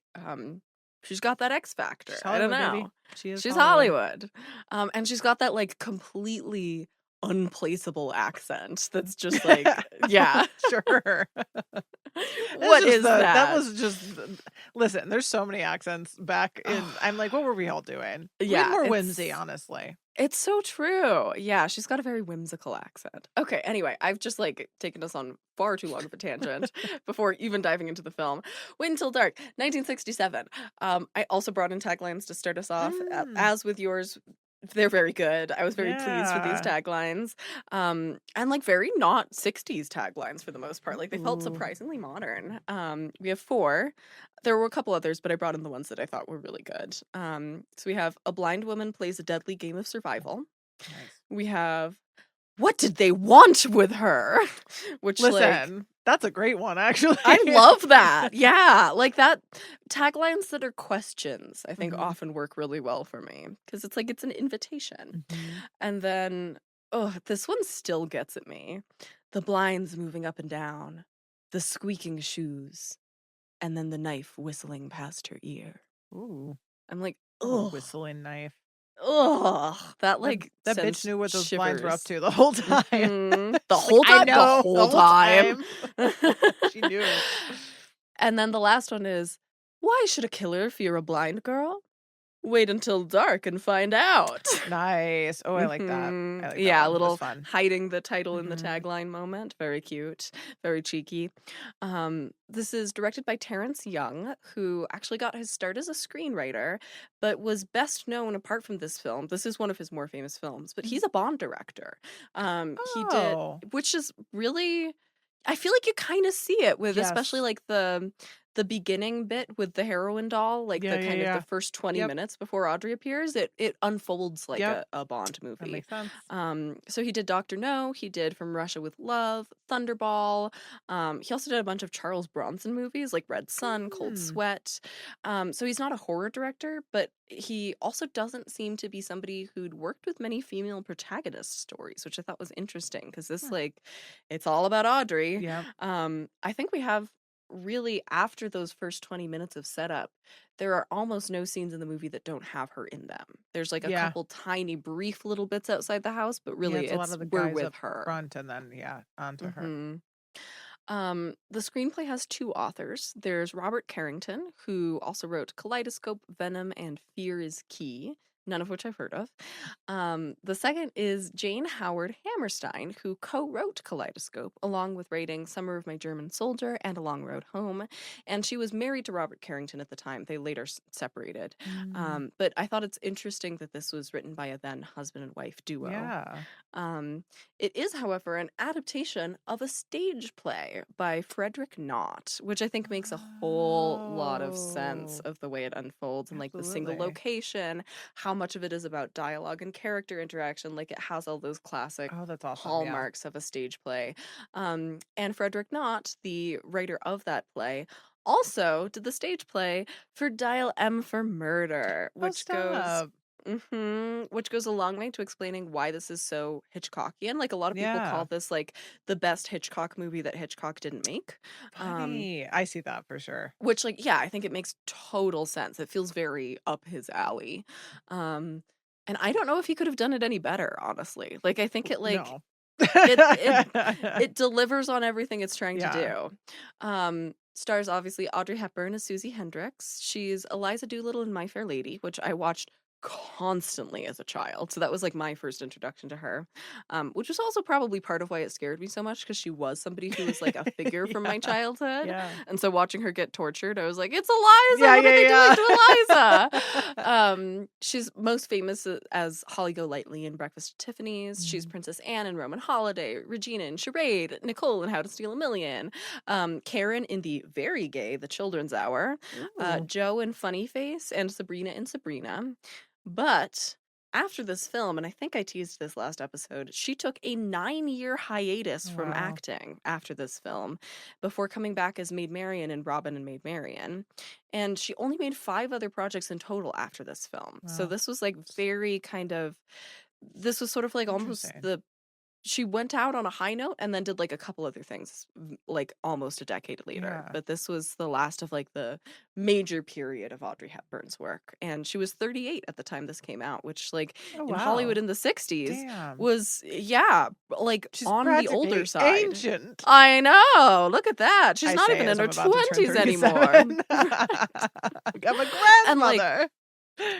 she's got that X factor. I don't know. Baby. She's Hollywood. And she's got that like completely unplaceable accent that's just like yeah. Sure. What is that? That was just listen, there's so many accents back in I'm like, what were we all doing? Yeah. More whimsy, honestly. It's so true. Yeah, she's got a very whimsical accent. Okay, anyway, I've just like taken us on far too long of a tangent before even diving into the film. Wait Until Dark, 1967. I also brought in taglines to start us off. As with yours, they're very good. I was very pleased with these taglines. And like very not 60s taglines for the most part. Like they felt surprisingly modern. We have 4. There were a couple others, but I brought in the ones that I thought were really good. So we have a blind woman plays a deadly game of survival. Nice. We have what did they want with her? Which listen, that's a great one, actually. I love that. Yeah, like that taglines that are questions, I think often work really well for me because it's like it's an invitation. And then this one still gets at me. The blinds moving up and down, the squeaking shoes, and then the knife whistling past her ear. Ooh. I'm like, oh, whistling knife. Ugh, that like that bitch knew what those blinds were up to the whole time. The whole time, I know, the whole time. She knew. And then the last one is, why should a killer fear a blind girl? Wait until dark and find out. Nice. Oh, I like that. I like yeah, that a little fun. hiding the title in the tagline moment. Very cute. Very cheeky. This is directed by Terrence Young, who actually got his start as a screenwriter, but was best known apart from this film. This is one of his more famous films, but he's a Bond director. He did, which is really I feel like you kind of see it with especially Yes. like the beginning bit with the heroine doll, like Yeah, the yeah, kind of the yeah. first 20 Yep. minutes before Audrey appears, it unfolds like Yep. a Bond That movie. makes sense. So he did Dr. No, he did From Russia with Love, Thunderball. He also did a bunch of Charles Bronson movies like Red Sun, Cold Sweat. So he's not a horror director, but he also doesn't seem to be somebody who'd worked with many female protagonist stories, which I thought was interesting because this like it's all about Audrey. Yep. I think we have really after those first 20 minutes of setup, there are almost no scenes in the movie that don't have her in them. There's like a Yeah. couple tiny brief little bits outside the house, but Yeah, really it's a lot of the we're guys with up her. front and then onto her. The screenplay has two authors. There's Robert Carrington, who also wrote Kaleidoscope, Venom, and Fear is Key, none of which I've heard of. The second is Jane Howard Hammerstein, who co-wrote Kaleidoscope, along with writing Summer of My German Soldier and A Long Road Home. And she was married to Robert Carrington at the time. They later separated. But I thought it's interesting that this was written by a then husband and wife duo. Yeah. It is, however, an adaptation of a stage play by Frederick Knott, which I think makes a whole lot of sense of the way it unfolds and like the single location, how much of it is about dialogue and character interaction. Like it has all those classic that's awesome. hallmarks of a stage play. And Frederick Knott, the writer of that play, also did the stage play for Dial M for Murder, which goes a long way to explaining why this is so Hitchcockian. Like a lot of people call this like the best Hitchcock movie that Hitchcock didn't make. Funny. I see that for sure. Which like, yeah, I think it makes total sense. It feels very up his alley. And I don't know if he could have done it any better, honestly. Like I think it like it delivers on everything it's trying to do. Stars obviously Audrey Hepburn as Susie Hendricks. She's Eliza Doolittle in My Fair Lady, which I watched constantly as a child. So that was like my first introduction to her, which was also probably part of why it scared me so much because she was somebody who was like a figure from my childhood. And so watching her get tortured, I was like, it's Eliza! What are they doing to Eliza? She's most famous as Holly Golightly in Breakfast at Tiffany's. She's Princess Anne in Roman Holiday, Regina in Charade, Nicole in How to Steal a Million, Karen in the very gay The Children's Hour, Joe in Funny Face, and Sabrina in Sabrina. But after this film, and I think I teased this last episode, she took a 9-year hiatus from acting after this film before coming back as Maid Marian in Robin and Maid Marian. And she only made 5 other projects in total after this film. So this was like very this was sort of like almost she went out on a high note and then did like a couple other things like almost a decade later. But this was the last of like the major period of Audrey Hepburn's work. And she was 38 at the time this came out, which like in Hollywood in the 60s was, like she's on the older side. Ancient. I know. Look at that. She's not even in her 20s anymore. I'm a grandmother.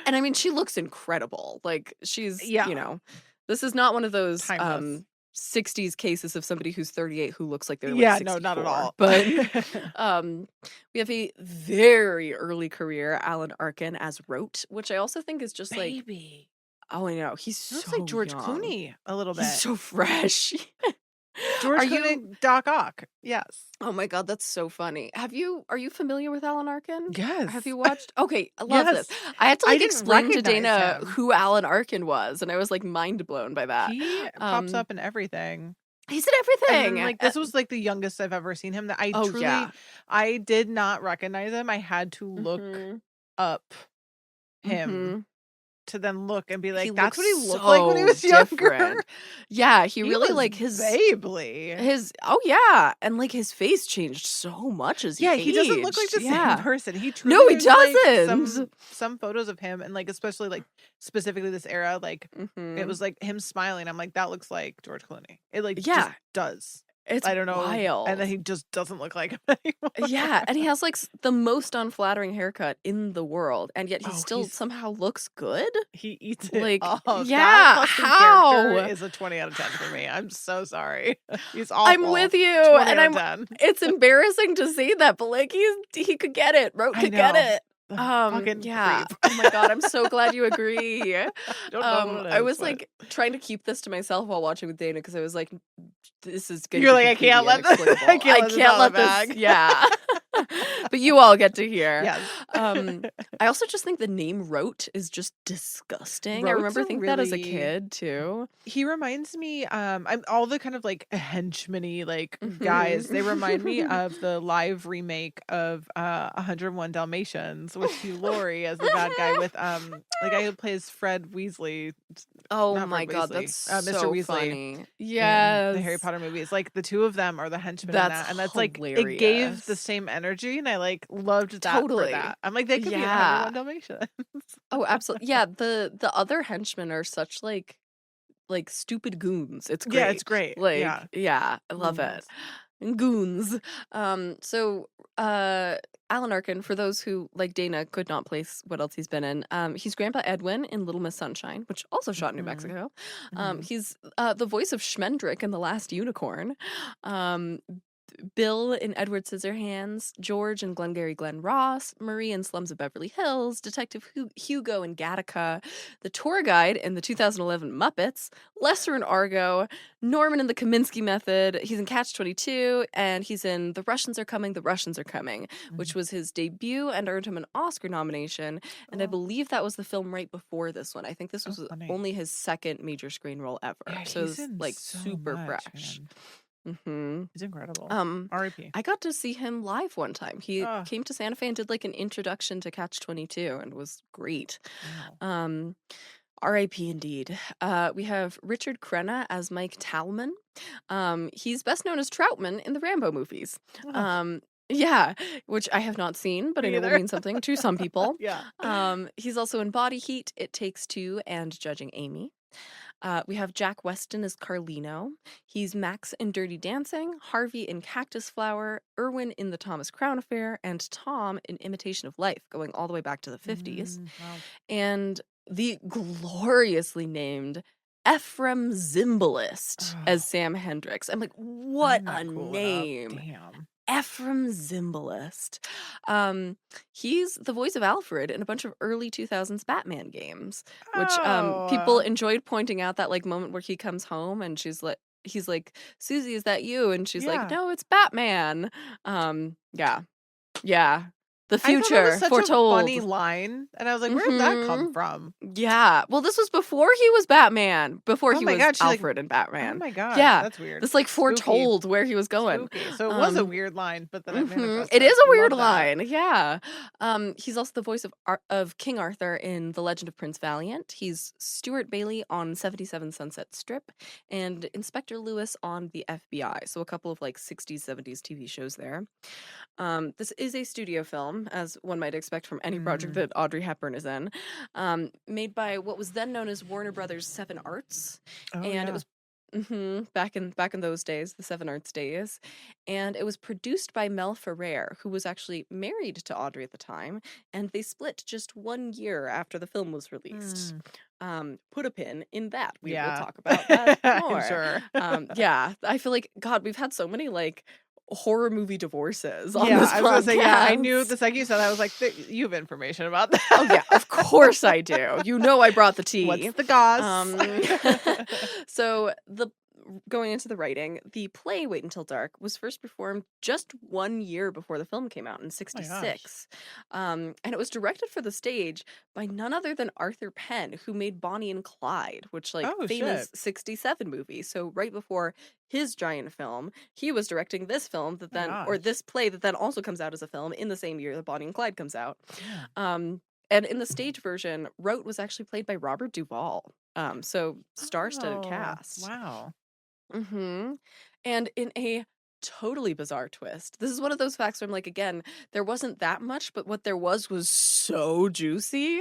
And I mean, she looks incredible. Like she's, you know, this is not one of those 60s cases of somebody who's 38 who looks like they're like 64. No, not at all. But we have a very early career, Alan Arkin as Rote, which I also think is just like, oh, I know, he's so like George young. Clooney a little bit. He's so fresh. George Clooney, Doc Ock. Yes. Oh my God, that's so funny. Are you familiar with Alan Arkin? Yes. Have you watched? Okay, I love this. I had to like explain to Dana who Alan Arkin was, and I was like mind blown by that. He pops up in everything. He's in everything. And, like this was like the youngest I've ever seen him. That I did not recognize him. I had to look up him. To then look and be like, that's what he looked like when he was younger. Yeah, he really like his babely. And like his face changed so much as he aged. He doesn't look like the same person. He truly doesn't. Like, some photos of him and like especially like specifically this era, like it was like him smiling. I'm like, that looks like George Clooney. It like just does. It's I don't know, wild. And then he just doesn't look like him anymore. Yeah, and he has like the most unflattering haircut in the world, and yet he still somehow looks good. He eats it. Like, that how is a 20 out of 10 for me. I'm so sorry. He's awful. I'm with you, and it's embarrassing to see that, but like he could get it. Rote could get it. Fucking Yeah. creep. Oh my God, I'm so glad you agree. I don't know what it I is, was but like trying to keep this to myself while watching with Dana because I was like, this is going to you're be like, I can't completely let this, inexplicable. I can't let this out of the bag. Yeah. But you all get to hear. Yes. I also just think the name Rote is just disgusting. I Rote's remember a thinking that as a really- kid too. He reminds me, I'm all the kind of like henchman-y like guys. They remind me of the live remake of 101 Dalmatians with Hugh Laurie as the bad guy with the guy who plays Fred Weasley. Oh Not my Fred God, Weasley, that's Mr. so Weasley funny. in Yes. the Harry Potter movies. Like the two of them are the henchmen in That's that, and that's like it gave the hilarious. same energy, and I like loved that Totally. for that. I'm like, they could be in Yeah. 101 Dalmatians. Oh, absolutely. Yeah, the other henchmen are such like stupid goons. It's great. Yeah, it's great. Like, Yeah. I love it. And goons. So Alan Arkin, for those who like Dana could not place what else he's been in, he's Grandpa Edwin in Little Miss Sunshine, which also shot in New Mexico. He's the voice of Schmendrick in The Last Unicorn. Bill in Edward Scissorhands, George in Glengarry Glen Ross, Marie in Slums of Beverly Hills, Detective Hugo in Gattaca, the tour guide in the 2011 Muppets, Lesser in Argo, Norman in the Kaminsky Method, he's in Catch-22, and he's in The Russians Are Coming, which was his debut and earned him an Oscar nomination, and I believe that was the film right before this one. I think this was only his second major screen role ever, Yeah, so it's like so super much, fresh. man. Mm-hmm. He's incredible. R.I.P. I got to see him live one time. He came to Santa Fe and did like an introduction to Catch-22 and was great. Wow. R.I.P. indeed. We have Richard Crenna as Mike Talman. He's best known as Troutman in the Rambo movies. Yeah, which I have not seen, but I know will mean something to some people. He's also in Body Heat, It Takes Two, and Judging Amy. We have Jack Weston as Carlino. He's Max in Dirty Dancing, Harvey in Cactus Flower, Irwin in The Thomas Crown Affair, and Tom in Imitation of Life, going all the way back to the 50s. Wow. And the gloriously named Ephraim Zimbalist as Sam Hendricks. I'm like, what a name. Damn. Ephraim Zimbalist. He's the voice of Alfred in a bunch of early 2000s Batman games, which people enjoyed pointing out that like moment where he comes home and he's like, Susie, is that you? And she's like, no, it's Batman. Yeah. The future, I thought that was such foretold. A funny line, and I was like, "Where did that come from?" Yeah, well, this was before he was Batman. Before he was Alfred and Batman. Oh my god! Yeah, that's weird. This like foretold where he was going. Spooky. So it was a weird line, but then it is a weird line. Yeah. He's also the voice of King Arthur in The Legend of Prince Valiant. He's Stuart Bailey on 77 Sunset Strip and Inspector Lewis on The FBI. So a couple of like 60s, 70s TV shows there. This is a studio film, as one might expect from any project that Audrey Hepburn is in, made by what was then known as Warner Brothers Seven Arts, and it was back in those days, the Seven Arts days, and it was produced by Mel Ferrer, who was actually married to Audrey at the time, and they split just 1 year after the film was released. Put a pin in that. We will talk about that more. Sure. I feel like God, we've had so many like horror movie divorces on this podcast. I was gonna say, I knew the second you said that, I was like, you have information about that. Oh yeah, of course I do. You know I brought the tea. What's the goss? So going into the writing, the play Wait Until Dark was first performed just 1 year before the film came out in 1966. And it was directed for the stage by none other than Arthur Penn, who made Bonnie and Clyde, which famous 67 movie. So right before his giant film, he was directing this film or this play that then also comes out as a film in the same year that Bonnie and Clyde comes out. And in the stage version, Rote was actually played by Robert Duvall. So star-studded cast. Wow. And in a totally bizarre twist, this is one of those facts where I'm like, again, there wasn't that much, but what there was so juicy.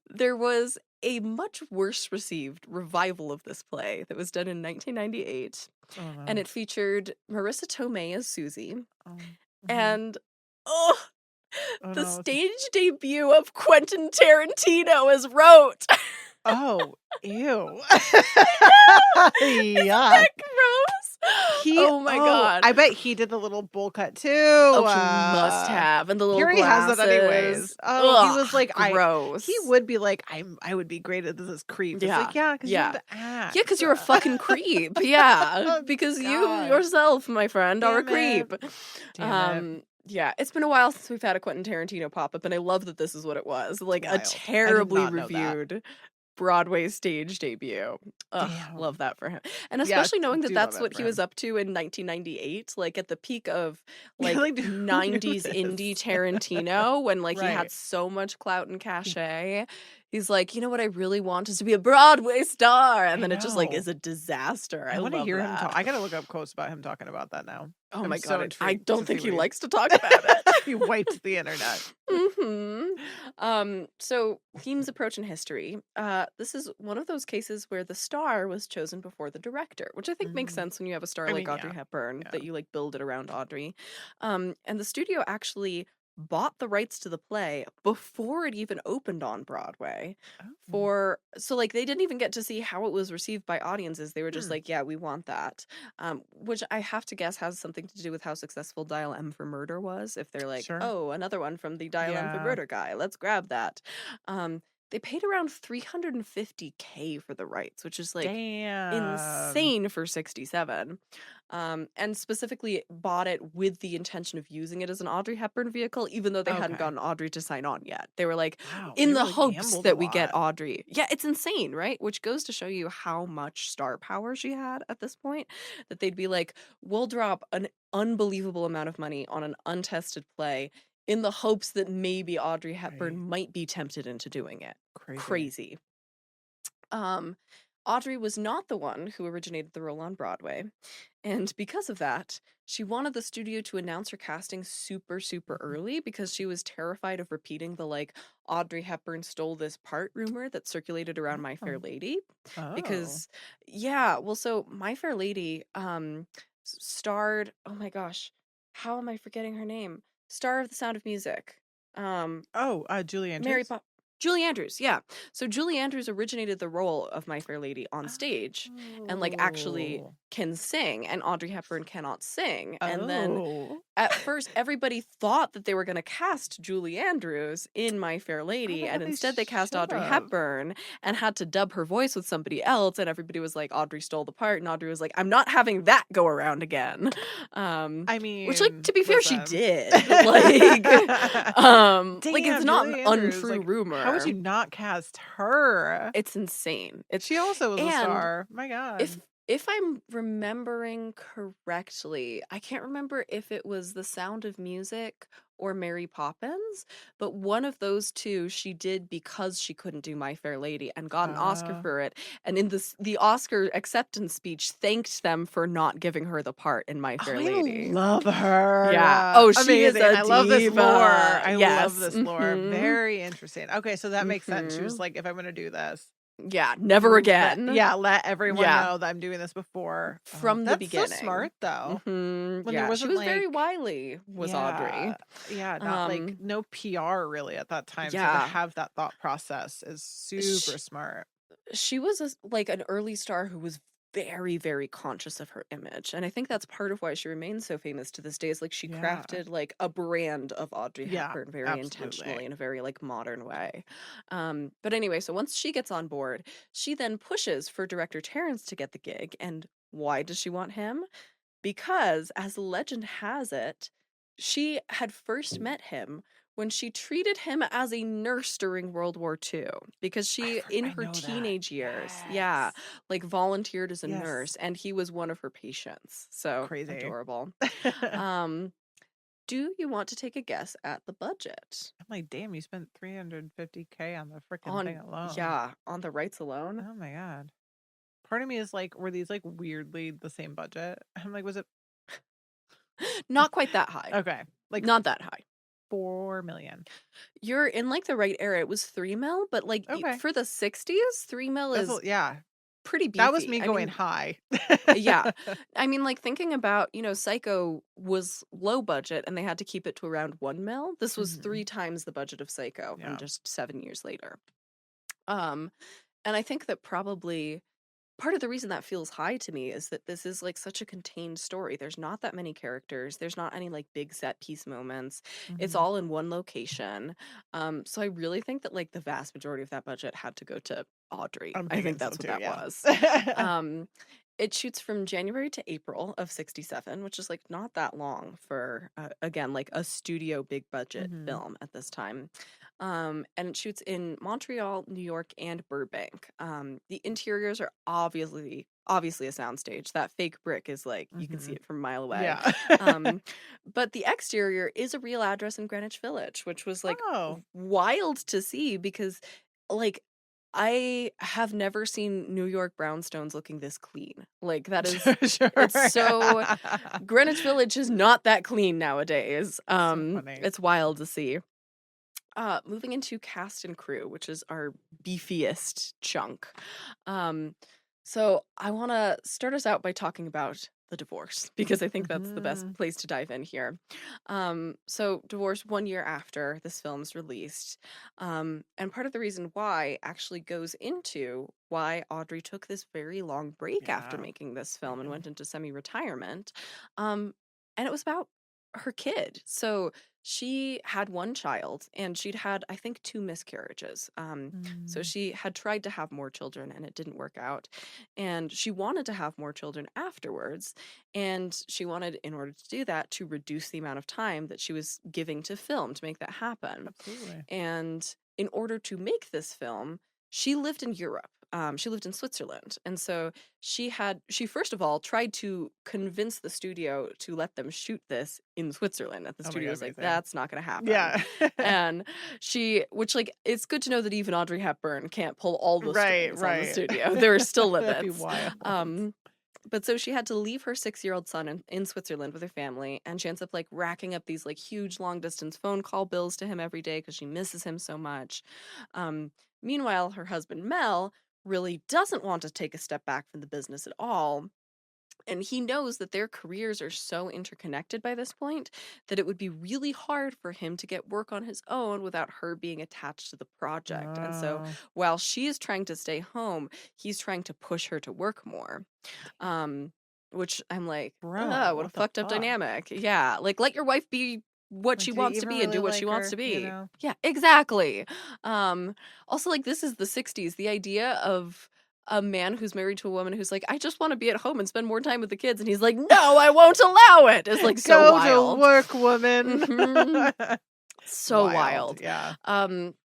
There was a much worse received revival of this play that was done in 1998. And it featured Marissa Tomei as Susie. And the stage debut of Quentin Tarantino as Rote. Oh, ew. Isn't Yuck. that gross? Oh my I God. bet he did the little bowl cut too. Oh, he must have. And the little Here he has it anyways. glasses. Oh, he was Ugh, like, he gross. would be like, I would be great at this creep. It's like, Yeah. because you have Yeah. the act. Yeah, because you're a fucking creep. Yeah. Oh, Because you God. yourself, my friend, are a Damn it. creep. Damn it. Yeah, it's been a while since we've had a Quentin Tarantino pop up, and I love that this is what it was. Like a Wild. I did terribly not know that. reviewed Broadway stage debut. Ugh, love Damn. that for him. And Yeah, especially knowing that do love that's it what for he was him. up to in 1998, like at the peak of like Like, who knew 90s indie this? Tarantino when like he had Right. so much clout and cachet. He's like, you know what I really want is to be a Broadway star. And I then it just like know. is a disaster. I I want to love hear him talk. that. I gotta look up quotes about him talking about that now. Oh I'm my so God. I intrigued don't to think see he what likes to talk about it. he wiped the internet. So themes approach in history. This is one of those cases where the star was chosen before the director, which I think makes sense when you have a star like Audrey Hepburn, that you like build it around Audrey. And the studio actually bought the rights to the play before it even opened on Broadway. So like they didn't even get to see how it was received by audiences. They were just like, yeah, we want that. Which I have to guess has something to do with how successful Dial M for Murder was. If they're like, Sure. oh, another one from the Dial M for Murder guy, let's grab that. They paid around $350K for the rights, which is like insane for 67. And specifically bought it with the intention of using it as an Audrey Hepburn vehicle, even though they hadn't gotten Audrey to sign on yet. They were like, Wow, in they the really hopes gambled that a we get lot. Audrey. Yeah, it's insane, right? Which goes to show you how much star power she had at this point, that they'd be like, we'll drop an unbelievable amount of money on an untested play in the hopes that maybe Audrey Hepburn might be tempted into doing it. Crazy. Audrey was not the one who originated the role on Broadway. And because of that, she wanted the studio to announce her casting super, super early because she was terrified of repeating the like Audrey Hepburn stole this part rumor that circulated around My Fair Lady. Because so My Fair Lady starred, oh my gosh, how am I forgetting her name? Star of The Sound of Music. Julie Andrews? Julie Andrews, yeah. So Julie Andrews originated the role of My Fair Lady on stage and like actually can sing, and Audrey Hepburn cannot sing. And then at first everybody thought that they were going to cast Julie Andrews in My Fair Lady, and instead they cast Audrey Hepburn and had to dub her voice with somebody else, and everybody was like, Audrey stole the part, and Audrey was like, I'm not having that go around again. I mean, which like to be fair, she did. Like like it's not an untrue rumor. How would you not cast her? It's insane. She also was a star. My God. If I'm remembering correctly, I can't remember if it was The Sound of Music or Mary Poppins, but one of those two she did because she couldn't do My Fair Lady and got an Oscar for it. And in the Oscar acceptance speech, thanked them for not giving her the part in My Fair Lady. I love her. Yeah. Oh, she is a diva. I love this lore. I love this lore. Very interesting. Okay, so that makes sense. She was like, if I'm going to do this. Yeah, never again. Let everyone know that I'm doing this before. From the beginning. That's so smart, though. When there wasn't, she was very wily, Audrey. Yeah, not like no PR really at that time. So to have that thought process is super smart. She was like an early star who was very, very conscious of her image. And I think that's part of why she remains so famous to this day, is like she crafted like a brand of Audrey Hepburn very intentionally in a very like modern way. But anyway, so once she gets on board, she then pushes for director Terrence to get the gig. And why does she want him? Because as legend has it, she had first met him when she treated him as a nurse during World War II, because she, in her teenage years, like volunteered as a nurse, and he was one of her patients. So crazy. Adorable. Do you want to take a guess at the budget? I'm like, damn, you spent $350K on the freaking thing alone. Yeah, on the rights alone. Oh my God. Part of me is like, were these like weirdly the same budget? I'm like, was it? Not quite that high. Okay. Like not that high. 4 million. You're in like the right era. It was 3 mil, but like for the 60s, 3 mil is pretty beefy. That was me going high. Yeah. I mean, like thinking about, Psycho was low budget and they had to keep it to around 1 mil. This was 3 times the budget of Psycho from just 7 years later. And I think that probably part of the reason that feels high to me is that this is like such a contained story. There's not that many characters. There's not any like big set piece moments. It's Mhm. all in one location. So I really think that like the vast majority of that budget had to go to Audrey. I'm I thinking think so that's what too, that yeah. was. Um, it shoots from January to April of 67, which is like not that long for again like a studio big budget Mhm. film at this time. And it shoots in Montreal, New York, and Burbank. The interiors are obviously a soundstage. That fake brick is like you can see Mhm. it from a mile away. Yeah. But the exterior is a real address in Greenwich Village, which was like Oh. wild to see because like I have never seen New York brownstones looking this clean. Like that is Sure. it's so Greenwich Village is not that clean nowadays. So funny. It's wild to see. Moving into cast and crew, which is our beefiest chunk. Um, so I want to start us out by talking about the divorce because I think that's the best Mhm. place to dive in here. So divorce 1 year after this film's released. And part of the reason why actually goes into why Audrey took this very long break after Yeah. making this film and Freaking went into semi-retirement. And it was about her kid. So she had one child and she'd had, I think, two miscarriages. So mm. she had tried to have more children and it didn't work out. And she wanted to have more children afterwards. And she wanted, in order to do that, to reduce the amount of time that she was giving to film to make that happen. Absolutely. And in order to make this film, she lived in Europe. She lived in Switzerland. And so she first of all tried to convince the studio to let them shoot this in Switzerland. And the Oh my studio god, was like, amazing. that's not going to happen. Yeah. And which like, it's good to know that even Audrey Hepburn can't pull all the Right, strings on the right. studio. There are still That'd be limits. wild. But so she had to leave her 6-year-old son in Switzerland with her family, and she ends up like racking up these like huge long distance phone call bills to him every day because she misses him so much. Um, Meanwhile, her husband Mel really doesn't want to take a step back from the business at all. And he knows that their careers are so interconnected by this point that it would be really hard for him to get work on his own without her being attached to the project. And so Oh, while she is trying to stay home, he's trying to push her to work more. Um, which I'm like, bro, what a what the fucked up fuck? dynamic. Yeah, like let your wife be what Like, she do you wants to even be and really do what she like wants to her, you be. know? Yeah, exactly. Also like this is the 60s. The idea of a man who's married to a woman who's like, I just want to be at home and spend more time with the kids, and he's like, no, I won't allow it. It's like so Go to wild. work, woman. Hmm. So Wild, wild. yeah.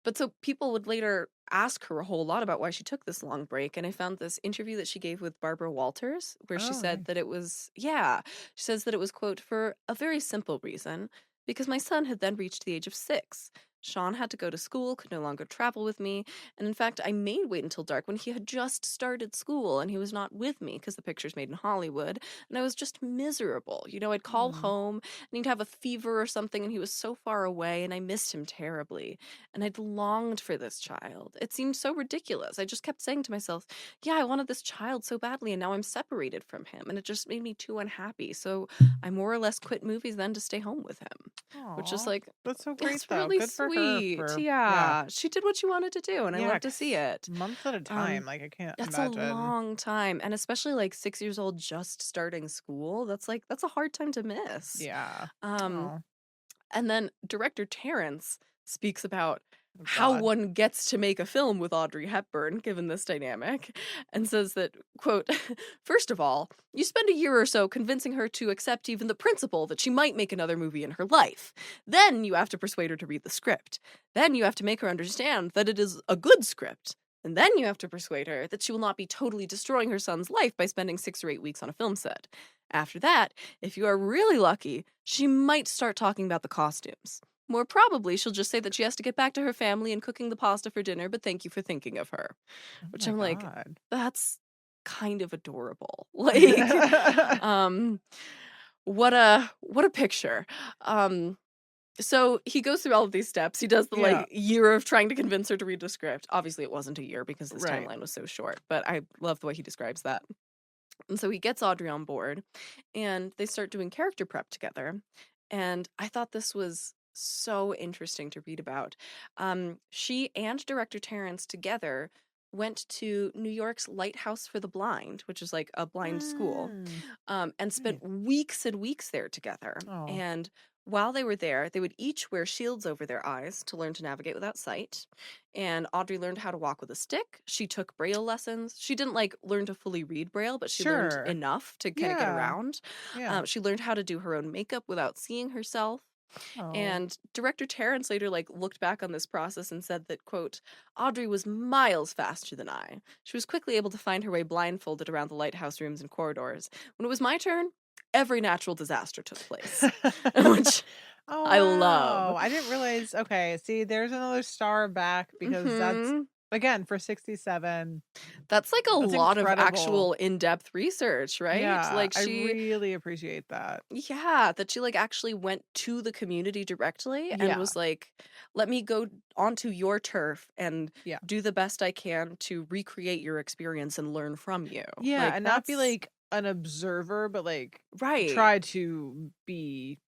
But so people would later ask her a whole lot about why she took this long break. And I found this interview that she gave with Barbara Walters, where she Oh, said nice. that it was, yeah, she says that it was, quote, for a very simple reason, because my son had then reached the age of 6. Sean had to go to school, could no longer travel with me. And in fact, I made Wait Until Dark when he had just started school and he was not with me because the picture's made in Hollywood. And I was just miserable. You know, I'd call Mm. home and he'd have a fever or something and he was so far away and I missed him terribly. And I'd longed for this child. It seemed so ridiculous. I just kept saying to myself, yeah, I wanted this child so badly and now I'm separated from him. And it just made me too unhappy. So I more or less quit movies then to stay home with him, which is Aw, like, that's so great it's though. really Good for her sweet. for yeah. Yeah. She did what she wanted to do and I Yeah, love to see 'cause it. months at a time, Um, like, I can't that's a imagine. long time. And especially like 6 years old just starting school. That's a hard time to miss. Yeah. Um, Oh, and then director Terrence speaks about how god. one gets to make a film with Audrey Hepburn, given this dynamic, and says that, quote, first of all, you spend a year or so convincing her to accept even the principle that she might make another movie in her life. Then you have to persuade her to read the script. Then you have to make her understand that it is a good script. And then you have to persuade her that she will not be totally destroying her son's life by spending 6 or 8 weeks on a film set. After that, if you are really lucky, she might start talking about the costumes. More probably, she'll just say that she has to get back to her family and cooking the pasta for dinner, but thank you for thinking of her. Oh Which my I'm like, god. that's kind of adorable. Like, um, what a picture. So he goes through all of these steps. He does the Yeah, like year of trying to convince her to read the script. Obviously, it wasn't a year because this right. timeline was so short, but I love the way he describes that. And so he gets Audrey on board and they start doing character prep together. And I thought this was so interesting to read about. She and director Terrence together went to New York's Lighthouse for the Blind, which is like a blind school, and spent weeks and weeks there together. Oh. And while they were there, they would each wear shields over their eyes to learn to navigate without sight. And Audrey learned how to walk with a stick. She took Braille lessons. She didn't like learn to fully read Braille, but she learned enough to kind of get around. She learned how to do her own makeup without seeing herself. And director Terrence later like looked back on this process and said that, quote, Audrey was miles faster than I. She was quickly able to find her way blindfolded around the lighthouse rooms and corridors. When it was my turn, every natural disaster took place, which I love. I didn't realize. Okay, see, there's another star back because that's, again, for 67. That's like a lot of actual in-depth research, right? Yeah, like I really appreciate that. Yeah, that she like actually went to the community directly and was like, let me go onto your turf and do the best I can to recreate your experience and learn from you. Yeah, like, and not be like an observer, but like try to be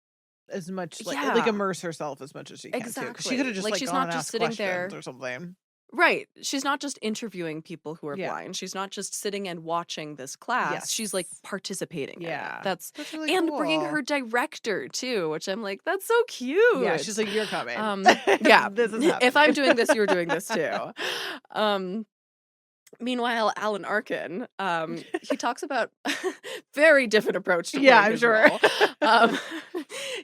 as much like immerse herself as much as she can too. 'Cause she could have just like she's gone not and just asked sitting questions there or something. Right. She's not just interviewing people who are blind. She's not just sitting and watching this class. She's like participating in it. That's really and cool. bringing her director too, which I'm like, that's so cute. Yeah, she's like, you're coming. Yeah, this is happening. If I'm doing this, you're doing this too. Meanwhile, Alan Arkin, he talks about very different approach to playing his role.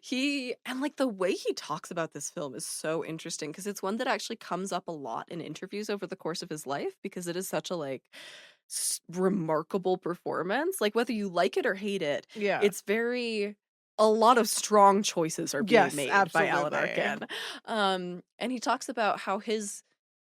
He and like the way he talks about this film is so interesting because it's one that actually comes up a lot in interviews over the course of his life because it is such a like remarkable performance. Like whether you like it or hate it, it's very a lot of strong choices are being made by Alan Arkin. And he talks about how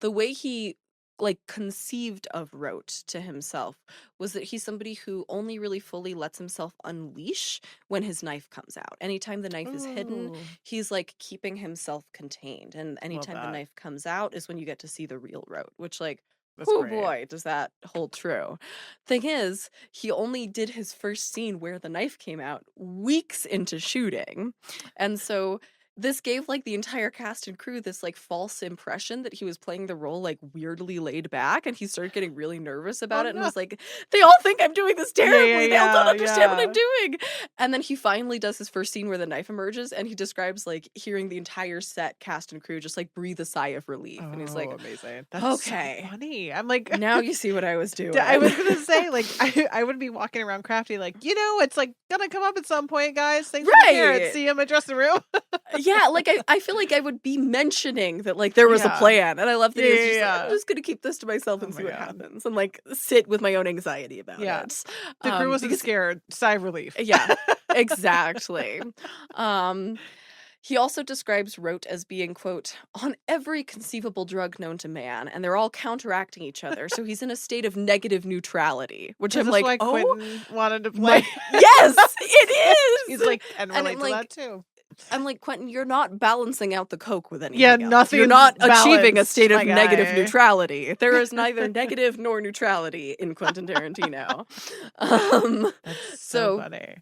the way he like conceived of Rote to himself was that he's somebody who only really fully lets himself unleash when his knife comes out. Anytime the knife is hidden, he's like keeping himself contained. And anytime the knife comes out is when you get to see the real Rote, which like, oh boy, does that hold true. Thing is, he only did his first scene where the knife came out weeks into shooting. And so this gave like the entire cast and crew this like false impression that he was playing the role like weirdly laid back, and he started getting really nervous about it and was like, they all think I'm doing this terribly. They all don't understand what I'm doing. And then he finally does his first scene where the knife emerges, and he describes like hearing the entire set cast and crew just like breathe a sigh of relief. And he's like, amazing. That's okay, so funny. I'm like, now you see what I was doing. I was gonna say like I would be walking around crafty like, it's like gonna come up at some point, guys. Thanks for here. See him in dressing room. Yeah, like I feel like I would be mentioning that like there was a plan, and I love that he was just like, I'm just gonna keep this to myself and see what happens, and like sit with my own anxiety about it. The crew wasn't scared. Sigh of relief. Yeah, exactly. He also describes Rote as being, quote, on every conceivable drug known to man, and they're all counteracting each other. So he's in a state of negative neutrality, which I'm like, Quentin wanted to play. Yes, it is. He's like, and relate to that too. I'm like, Quentin, you're not balancing out the coke with anything. Yeah, else. nothing. You're not achieving a state of guy. Negative neutrality. There is neither negative nor neutrality in Quentin Tarantino. That's so funny.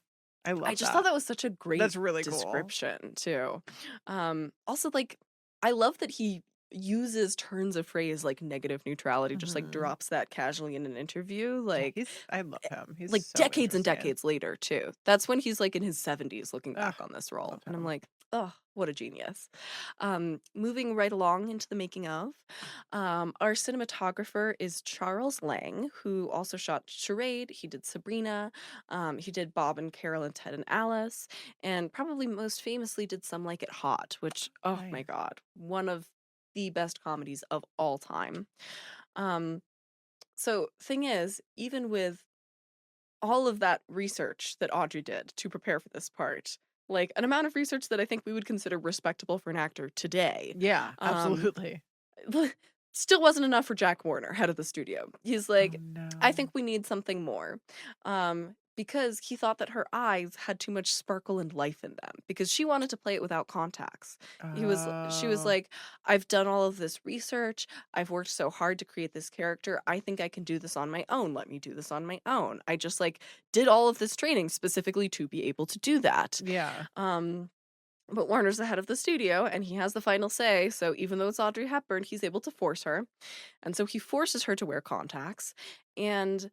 I just thought that was such a great really description too. Also, like, I love that he uses turns of phrase like negative neutrality, just like drops that casually in an interview. Like, I love him. He's like so decades and decades later too. That's when he's like in his 70s looking back on this role, and I'm like, oh, what a genius. Moving right along into the making of, our cinematographer is Charles Lang, who also shot Charade. He did Sabrina. He did Bob and Carol and Ted and Alice, and probably most famously did Some Like It Hot, which, oh my God, one of the best comedies of all time. So thing is, even with all of that research that Audrey did to prepare for this part, like an amount of research that I think we would consider respectable for an actor today. Yeah, absolutely. Still wasn't enough for Jack Warner, head of the studio. He's like, I think we need something more. Because he thought that her eyes had too much sparkle and life in them, because she wanted to play it without contacts. She was like, I've done all of this research. I've worked so hard to create this character. I think I can do this on my own. Let me do this on my own. I just like did all of this training specifically to be able to do that. Yeah. But Warner's the head of the studio, and he has the final say, so even though it's Audrey Hepburn, he's able to force her. And so he forces her to wear contacts, and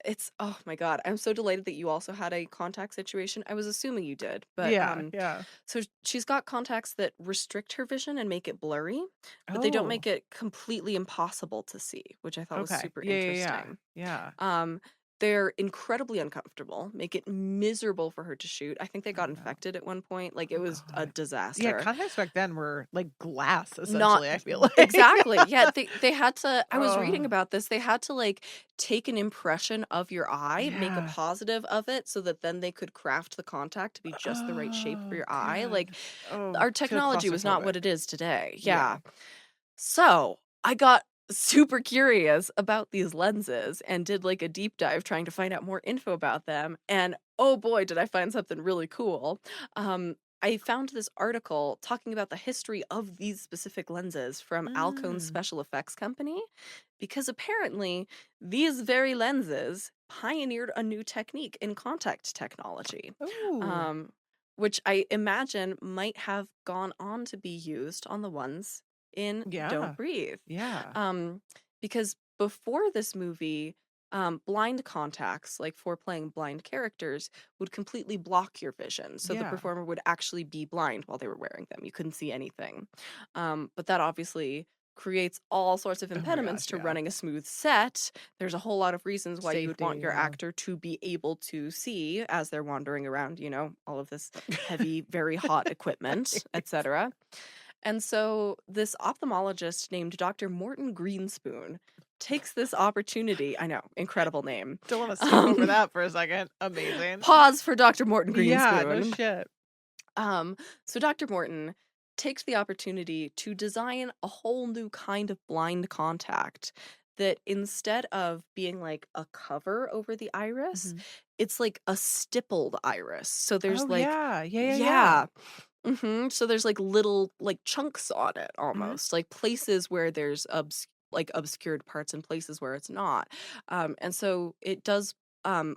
it's oh my god, I'm so delighted that you also had a contact situation. I was assuming you did, but Yeah, yeah. so she's got contacts that restrict her vision and make it blurry, but they don't Oh, make it completely impossible to see, which I thought was okay. super Yeah, yeah, yeah. interesting. Yeah. Um, they're incredibly uncomfortable, make it miserable for her to shoot. I think they Oh, got no. infected at one point. Like, it Oh, was a God. Yeah, disaster. contacts back then were like glass, Not essentially, I feel like. exactly. Yeah, they had to I was reading Oh, about this. They had to, like, take an impression of your eye, make a yeah. positive of it so that then they could craft the contact to be just the right shape for Oh, your eye. Like, God. Oh, our feel technology was not claustrophobic. what it is today. Yeah. Yeah. So, I got super curious about these lenses and did, like, a deep dive trying to find out more info about them, and oh boy, did I find something really cool. I found this article talking about the history of these specific lenses from Alcone's Mm. special effects company, because apparently these very lenses pioneered a new technique in contact technology, Ooh. um, which I imagine might have gone on to be used on the ones in Don't Yeah. Breathe. Yeah. Um, because before this movie, blind contacts, like for playing blind characters, would completely block your vision. So the Yeah. performer would actually be blind while they were wearing them. You couldn't see anything. But that obviously creates all sorts of Oh my impediments gosh, to yeah. running a smooth set. There's a whole lot of reasons why you would want Safety, your yeah. actor to be able to see as they're wandering around, all of this heavy, very hot equipment, Right. etc. And so this ophthalmologist named Dr. Morton Greenspoon takes this opportunity. I know, incredible name. Don't wanna skip over Um, that for a second. Amazing. pause for Dr. Morton Yeah, no Greenspoon. shit. So Dr. Morton takes the opportunity to design a whole new kind of blind contact that instead of being like a cover over the iris, Mhm. it's like a stippled iris. So there's Oh, like, yeah. Yeah, yeah, yeah. yeah. So there's like little like chunks on it Mhm. almost, like places where there's like obscured parts and places where it's not. And so it does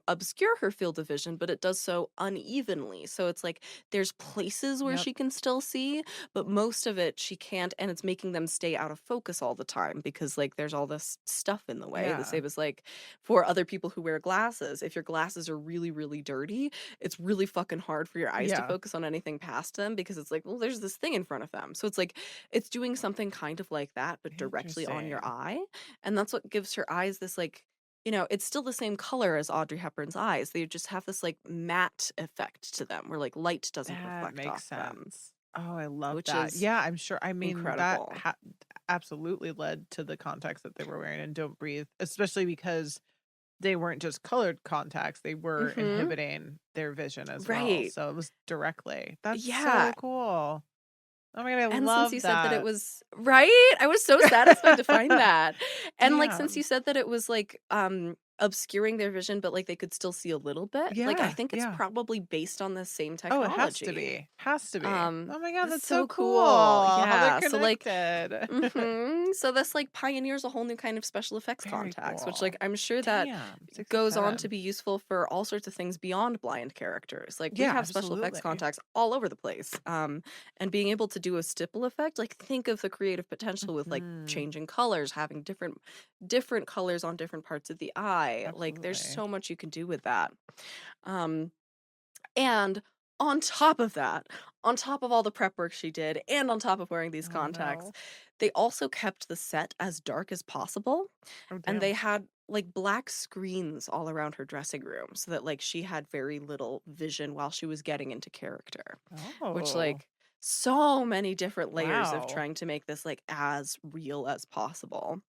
obscure her field of vision, but it does so unevenly. So it's like there's places where Yep. she can still see, but most of it she can't, and it's making them stay out of focus all the time because like there's all this stuff in the way. The Yeah. same as like for other people who wear glasses, if your glasses are really, really dirty, it's really fucking hard for your eyes to Yeah. focus on anything past them because it's like, well, there's this thing in front of them. So it's like it's doing something kind of like that, but directly on your Interesting. eye. And that's what gives her eyes this like, it's still the same color as Audrey Hepburn's eyes. They just have this like matte effect to them where like light doesn't That reflect makes off them, sense. Oh, I love which that. is Yeah, I'm sure I mean, that incredible. absolutely led to the contacts that they were wearing in Don't Breathe, especially because they weren't just colored contacts, they were Mhm. inhibiting their vision as well, Right. so it was directly. That's Yeah. so cool. Oh my god, I And since you love said that it that. was right? I was so satisfied to find that. And, like, since you Damn. said that it was, like, obscuring their vision, but, like, they could still see a little bit, like, I Yeah, think it's yeah. probably based on the same Oh, it has to technology. be. Has to be. Oh my god, It's that's so so cool cool. how they're Yeah, so, like connected. so this, like, pioneers a whole new kind of special effects Very contacts, which, like, cool. I'm sure that Damn, goes on to 67. be useful for all sorts of things beyond blind characters. Like, we Yeah, have special effects absolutely. contacts all over the place. And being able to do a stipple effect, like, think of the creative potential with, like, Mhm. changing colors, having different colors on different parts of the eye. Like, there's Absolutely. so much you can do with that. Um, and on top of that, on top of all the prep work she did, and on top of wearing these Oh, contacts, no. they also kept the set as dark as possible. Oh, And damn. they had like black screens all around her dressing room so that like she had very little vision while she was getting into character, which Oh, like so many different layers of wow. trying to make this like as real as possible.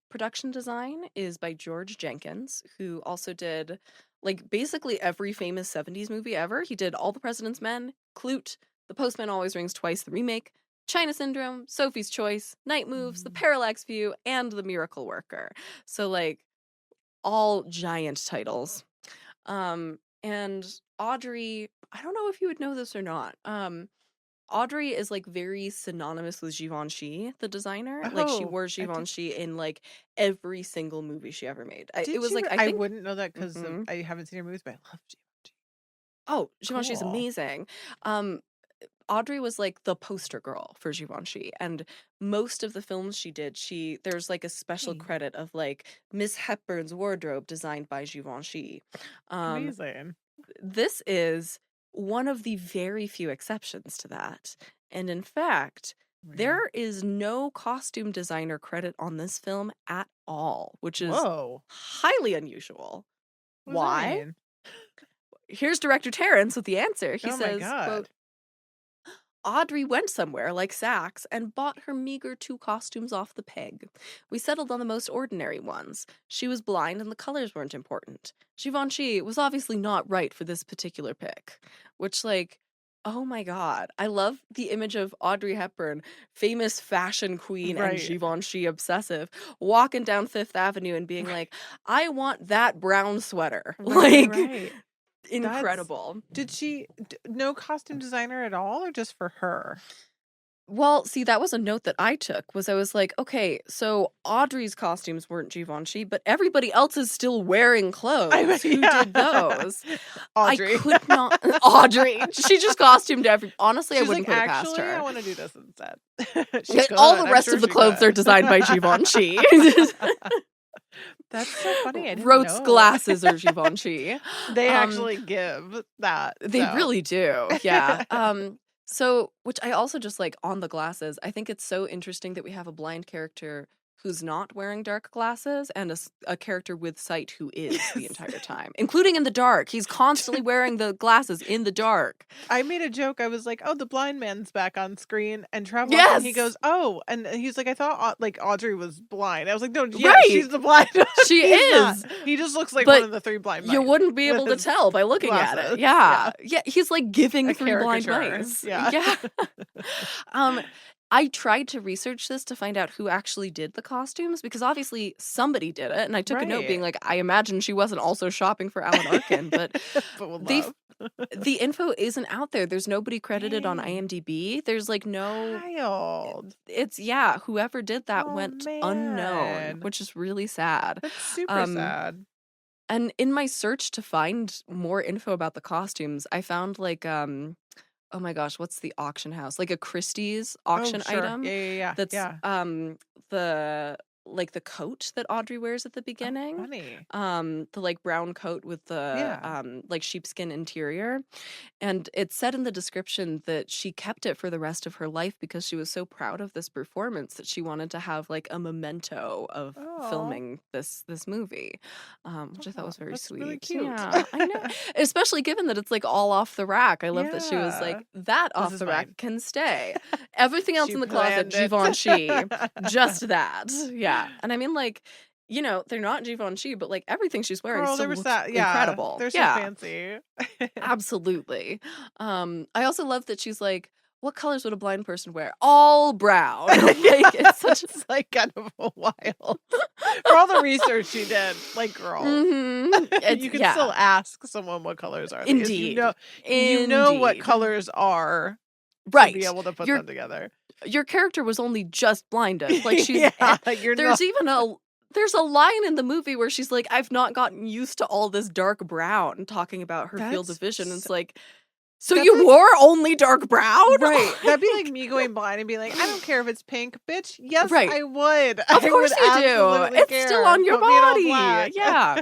Production design is by George Jenkins, who also did like basically every famous 70s movie ever. He did All the President's Men, Clute, The Postman Always Rings Twice, the remake, China Syndrome, Sophie's Choice, Night Moves, The Mhm. Parallax View, and The Miracle Worker. So like all giant titles. And Audrey, I don't know if you would know this or not. Audrey is like very synonymous with Givenchy, the designer. Like she Oh, wore I did Givenchy in like every single movie she ever made. It did was like you I I think wouldn't know that 'cause of mhm. I haven't seen her movies, but I love Givenchy. Oh, Givenchy's Cool. amazing. Um, Audrey was like the poster girl for Givenchy, and most of the films she did, there's like a special Hey, credit of like Miss Hepburn's wardrobe designed by Givenchy. Um, amazing. this is one of the very few exceptions to that. And in fact, Weird. there is no costume designer credit on this film at all, which is Whoa. highly unusual. What does that Why? mean? Here's director Terrence with the answer. He Oh my says, quote, God. Audrey went somewhere like Saks and bought her meager 2 costumes off the peg. We settled on the most ordinary ones. She was blind and the colors weren't important. Givenchy was obviously not right for this particular pick. Which, like, oh my God. I love the image of Audrey Hepburn, famous fashion queen and Right. Givenchy obsessive, walking down Fifth Avenue and being like, I want that brown sweater. Right, Like, right. incredible. Did she no costume designer at all, or just for her? Well, see, that was a note that I took, was I was like, okay, so Audrey's costumes weren't Givenchy, but everybody else is still wearing clothes. Who did those? Audrey. I could not. Audrey. She just costumed every. Honestly, She's I wouldn't like, put it past actually, her. I want to do this instead. All the rest of the clothes are designed by Givenchy. That's so funny. I didn't Rote's know. glasses are Givenchy. They actually give that. They really do. Yeah. So, which I also just like on the glasses, I think it's so interesting that we have a blind character who's not wearing dark glasses and a character with sight who is the entire time, including in the dark. He's constantly wearing the glasses in the dark. I made a joke. I was like, "Oh, the blind man's back on screen," and Trav Yes! and he goes, "Oh," and he's like, "I thought like Audrey was blind." I was like, "No, yeah, Right! she's the blind one." She He's is! not. He just looks like But one of the 3 blind mice. you wouldn't be able to with his tell by looking at glasses. it. Yeah. Yeah, he's like giving A 3 blind caricature. mice. Yeah. Yeah. I tried to research this to find out who actually did the costumes, because obviously somebody did it, and I took a note being Right. like, I imagine she wasn't also shopping for Alan Arkin, but But with they love. the info isn't out there. There's nobody credited on Dang. IMDb. There's like no Wild. it's yeah, whoever did that Oh, went unknown, man. which is really sad. That's super Um sad. and in my search to find more info about the costumes, I found like oh my gosh, what's the auction house? Like a Christie's auction Oh, sure. item Yeah. that's Yeah. the like the coat that Audrey wears at the Oh, beginning. funny. The like brown coat with the Yeah. like sheepskin interior. And it said in the description that she kept it for the rest of her life because she was so proud of this performance that she wanted to have like a memento of Aw. filming this movie, which I thought Aw, was very that's sweet. really cute. Yeah, I know. Especially given that it's like all off the rack. I love that she was Yeah. like, that This off is the rack mine. can stay. Everything else She in the closet, planned it. Givenchy. Just that. Yeah. And I mean, like, you know, they're not Givenchy, but like everything she's wearing Girl, still there was looks that. Yeah. incredible. They're so Yeah, fancy. absolutely. I also love that she's like, what colors would a blind person wear? All brown. Like, it's such It's like kind of a wild. For all the research she did, like, girl, you can still ask someone what colors are these. Indeed. You know what colors are, right, to be able to put them together. Your character was only just blinded. Like she's there's a line in the movie where she's like, I've not gotten used to all this dark brown, talking about her field of vision. And it's like, so you wore only dark brown? Right. That'd be like me going blind and being like, I don't care if it's pink, bitch. Yes, right. I would. Of course you do. It's care. still on your Put me in all body. black. Yeah.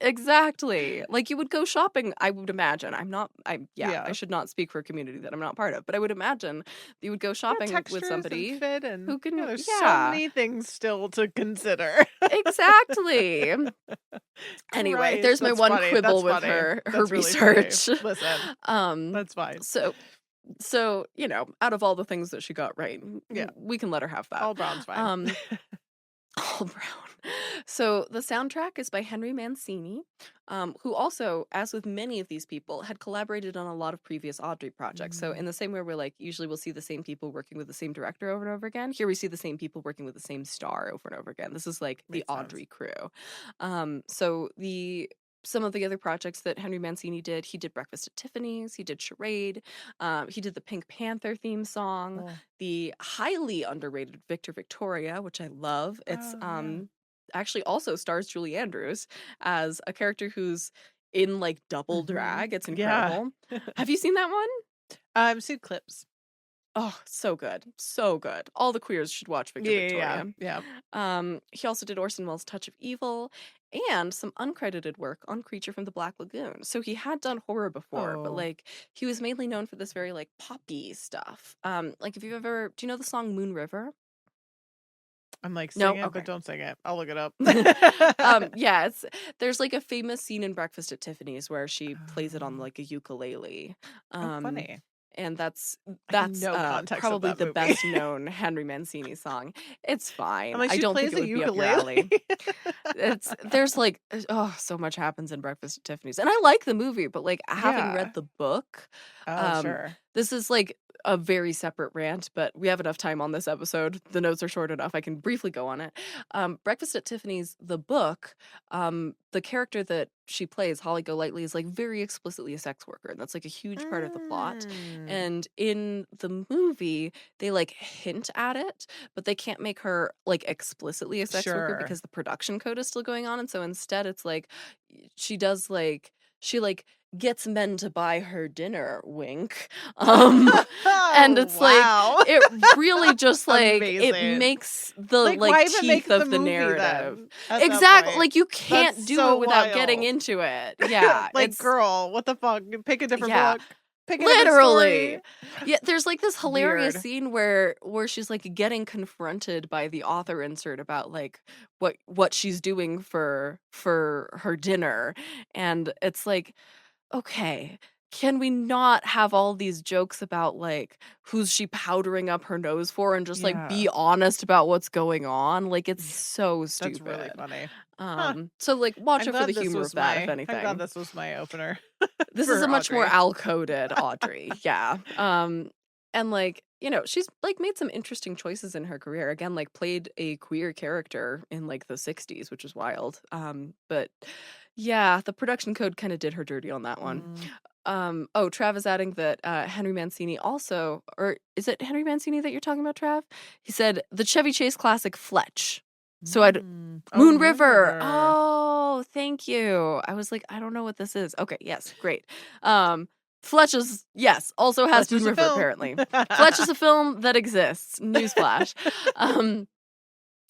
Exactly. Like you would go shopping, I would imagine. I should not speak for a community that I'm not part of, but I would imagine you would go shopping with somebody fit and who can. there's so many things still to consider. Exactly. Anyway, there's my one quibble with her research. Really listen, that's fine. So you know, out of all the things that she got right, we can let her have that. All brown's fine. All brown. So the soundtrack is by Henry Mancini, who also, as with many of these people, had collaborated on a lot of previous Audrey projects. So in the same way where like usually we'll see the same people working with the same director over and over again, here we see the same people working with the same star over and over again. This is like the Audrey crew. So some of the other projects that Henry Mancini did, he did Breakfast at Tiffany's, he did Charade, he did the Pink Panther theme song, the highly underrated Victor Victoria, which I love. It's actually also stars Julie Andrews as a character who's in like double drag. It's incredible. Have you seen that one? I've seen clips. Oh, so good. So good. All the queers should watch Victor Victoria. Yeah. He also did Orson Welles' Touch of Evil and some uncredited work on Creature from the Black Lagoon. So he had done horror before, but like he was mainly known for this very like poppy stuff. Like if you've ever, do you know the song Moon River? I'm like, sing it, but don't sing it. I'll look it up. Yeah, there's like a famous scene in Breakfast at Tiffany's where she plays it on like a ukulele. Funny. And that's no probably the best known Henry Mancini song. It's fine. Like, I don't think it would be up your alley. There's like so much happens in Breakfast at Tiffany's, and I like the movie, but like having read the book, sure. This is like a very separate rant, but we have enough time on this episode. The notes are short enough. I can briefly go on it. Breakfast at Tiffany's, the book, the character that she plays, Holly Golightly, is like very explicitly a sex worker. And that's like a huge part of the plot. And in the movie, they like hint at it, but they can't make her like explicitly a sex worker because the production code is still going on. And so instead it's like she gets men to buy her dinner, wink. And it's like it really just like it makes the like teeth of the narrative. Exactly. Like you can't do it without getting into it. Yeah. Like, girl, what the fuck? Pick a different book. Literally. Yeah, there's like this hilarious scene where she's like getting confronted by the author insert about like what she's doing for her dinner, and it's like, okay, can we not have all these jokes about like who's she powdering up her nose for and just like be honest about what's going on? Like it's so stupid. That's really funny. So like watch it for the humor of that, if anything. I'm glad this was my opener. This is a much more Al-coded Audrey. Yeah. And like, you know, she's like made some interesting choices in her career. Again, like played a queer character in like the 60s, which is wild. But yeah, the production code kind of did her dirty on that one. Trav is adding that Henry Mancini also, or is it Henry Mancini that you're talking about, Trav? He said the Chevy Chase classic Fletch. So Moon River. Oh, thank you. I was like, I don't know what this is. Okay, yes, great. Fletch is, yes, also has Moon River, apparently. Fletch is a film that exists. Newsflash.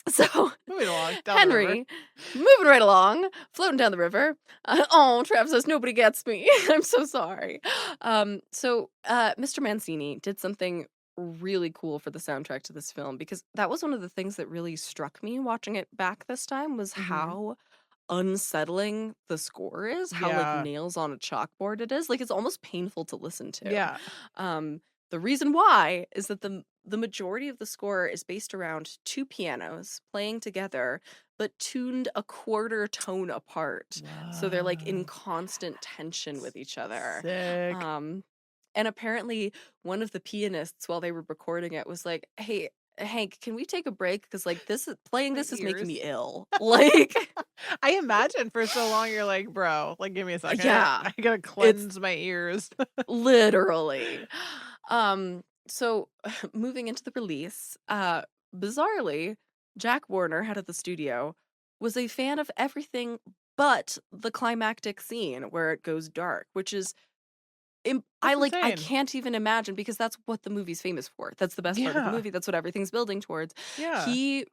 So, moving along, Henry, moving right along, floating down the river. Trav says, nobody gets me. I'm so sorry. Mr. Mancini did something really cool for the soundtrack to this film, because that was one of the things that really struck me watching it back this time, was how unsettling the score is, how like nails on a chalkboard it is. Like it's almost painful to listen to. Yeah. The reason why is that the majority of the score is based around two pianos playing together, but tuned a quarter tone apart. Wow. So they're like in constant tension with each other. Sick. And apparently one of the pianists, while they were recording it, was like, hey, Hank, can we take a break? Because like this is making me ill. Like I imagine for so long you're like, bro, like give me a second. Yeah. I gotta cleanse my ears. Literally. So moving into the release, bizarrely, Jack Warner, head of the studio, was a fan of everything but the climactic scene where it goes dark, which is I can't even imagine, because that's what the movie's famous for. That's the best part of the movie. That's what everything's building towards. Yeah. He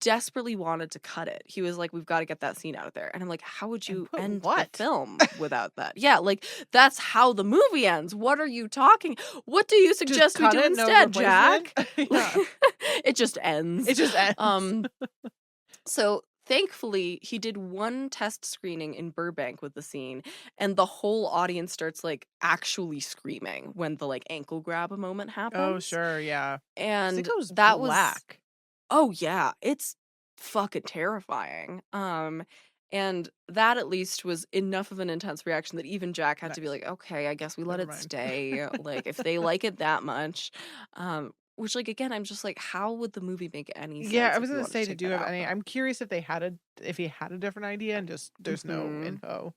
desperately wanted to cut it. He was like, we've got to get that scene out of there. And I'm like, how would you end the film without that? Yeah, like that's how the movie ends. What are you talking? What do you suggest we do instead, Jack? It just ends. It just ends. So thankfully, he did one test screening in Burbank with the scene, and the whole audience starts like actually screaming when the like ankle grab moment happens. Oh, sure, yeah. And that was oh yeah, it's fucking terrifying. And that at least was enough of an intense reaction that even Jack had to be like, okay, I guess we let it stay. Like if they like it that much. Which, like, again, I'm just like, how would the movie make any sense? Yeah, I was gonna say, did you have any? I'm curious if he had a different idea and just there's no info.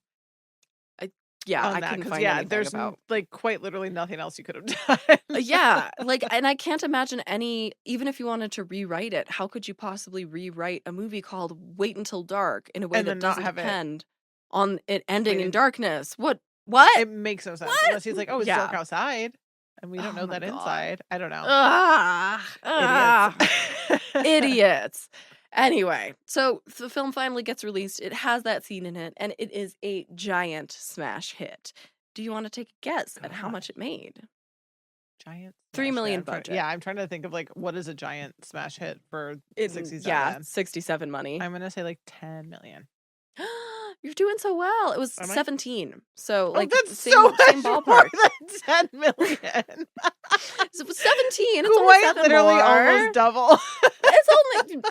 I couldn't find anything there's about like quite literally nothing else you could have done. Yeah, like, and I can't imagine even if you wanted to rewrite it, how could you possibly rewrite a movie called Wait Until Dark in a way that doesn't depend on it ending in Wait. darkness. What? It makes no sense. What? Unless he's like, oh, it's Yeah. dark outside. And we don't Oh know my that God. inside. I don't know. Idiots. Idiots. Anyway, so the film finally gets released. It has that scene in it, and it is a giant smash hit. Do you want to take a guess at how much it made? Giant $3 smash million hit. budget. Yeah, I'm trying to think of like what is a giant smash hit for 67. Yeah, 67 money. I'm gonna say like 10 million. You're doing so well. It was Am I? 17. So like that's same, so much same ballpark. more than 10 million. It was 17. It's Quite only 7 literally more. almost double. It's only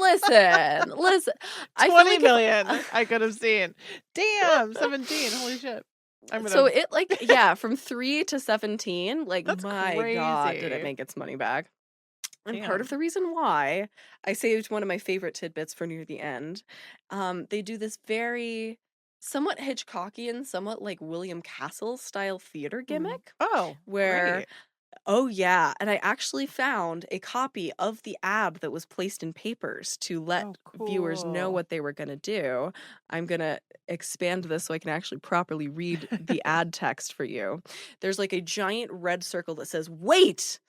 listen. 20 million I could have seen. Damn, 17. Holy shit. So it from 3 to 17, like That's my crazy. God, did it make its money back? And Damn. part of the reason why I saved one of my favorite tidbits for near the end, they do this very somewhat Hitchcockian, somewhat like William Castle style theater gimmick. Oh, where great. Oh yeah, and I actually found a copy of the ad that was placed in papers to let viewers know what they were going to do. I'm going to expand this so I can actually properly read the ad text for you. There's like a giant red circle that says, "Wait!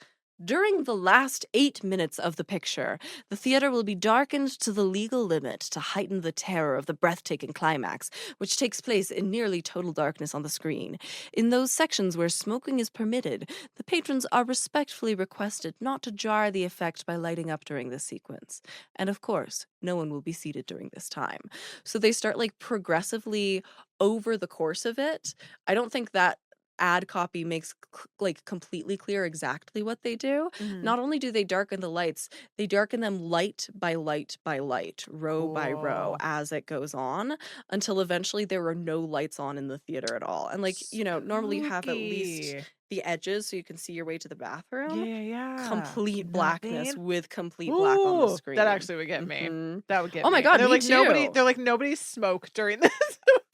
During the last 8 minutes of the picture, the theater will be darkened to the legal limit to heighten the terror of the breathtaking climax, which takes place in nearly total darkness on the screen. In those sections where smoking is permitted, the patrons are respectfully requested not to jar the effect by lighting up during this sequence. And of course, no one will be seated during this time." So they start like progressively over the course of it. I don't think that ad copy makes like completely clear exactly what they do. Not only do they darken the lights, they darken them light by light by light, row by row as it goes on, until eventually there are no lights on in the theater at all. And like, you know, normally you have at least the edges so you can see your way to the bathroom. Yeah. Complete blackness with complete black on the screen. That actually would get me. That would get me. Oh my God, they're me like too. They're like nobody smoke during this.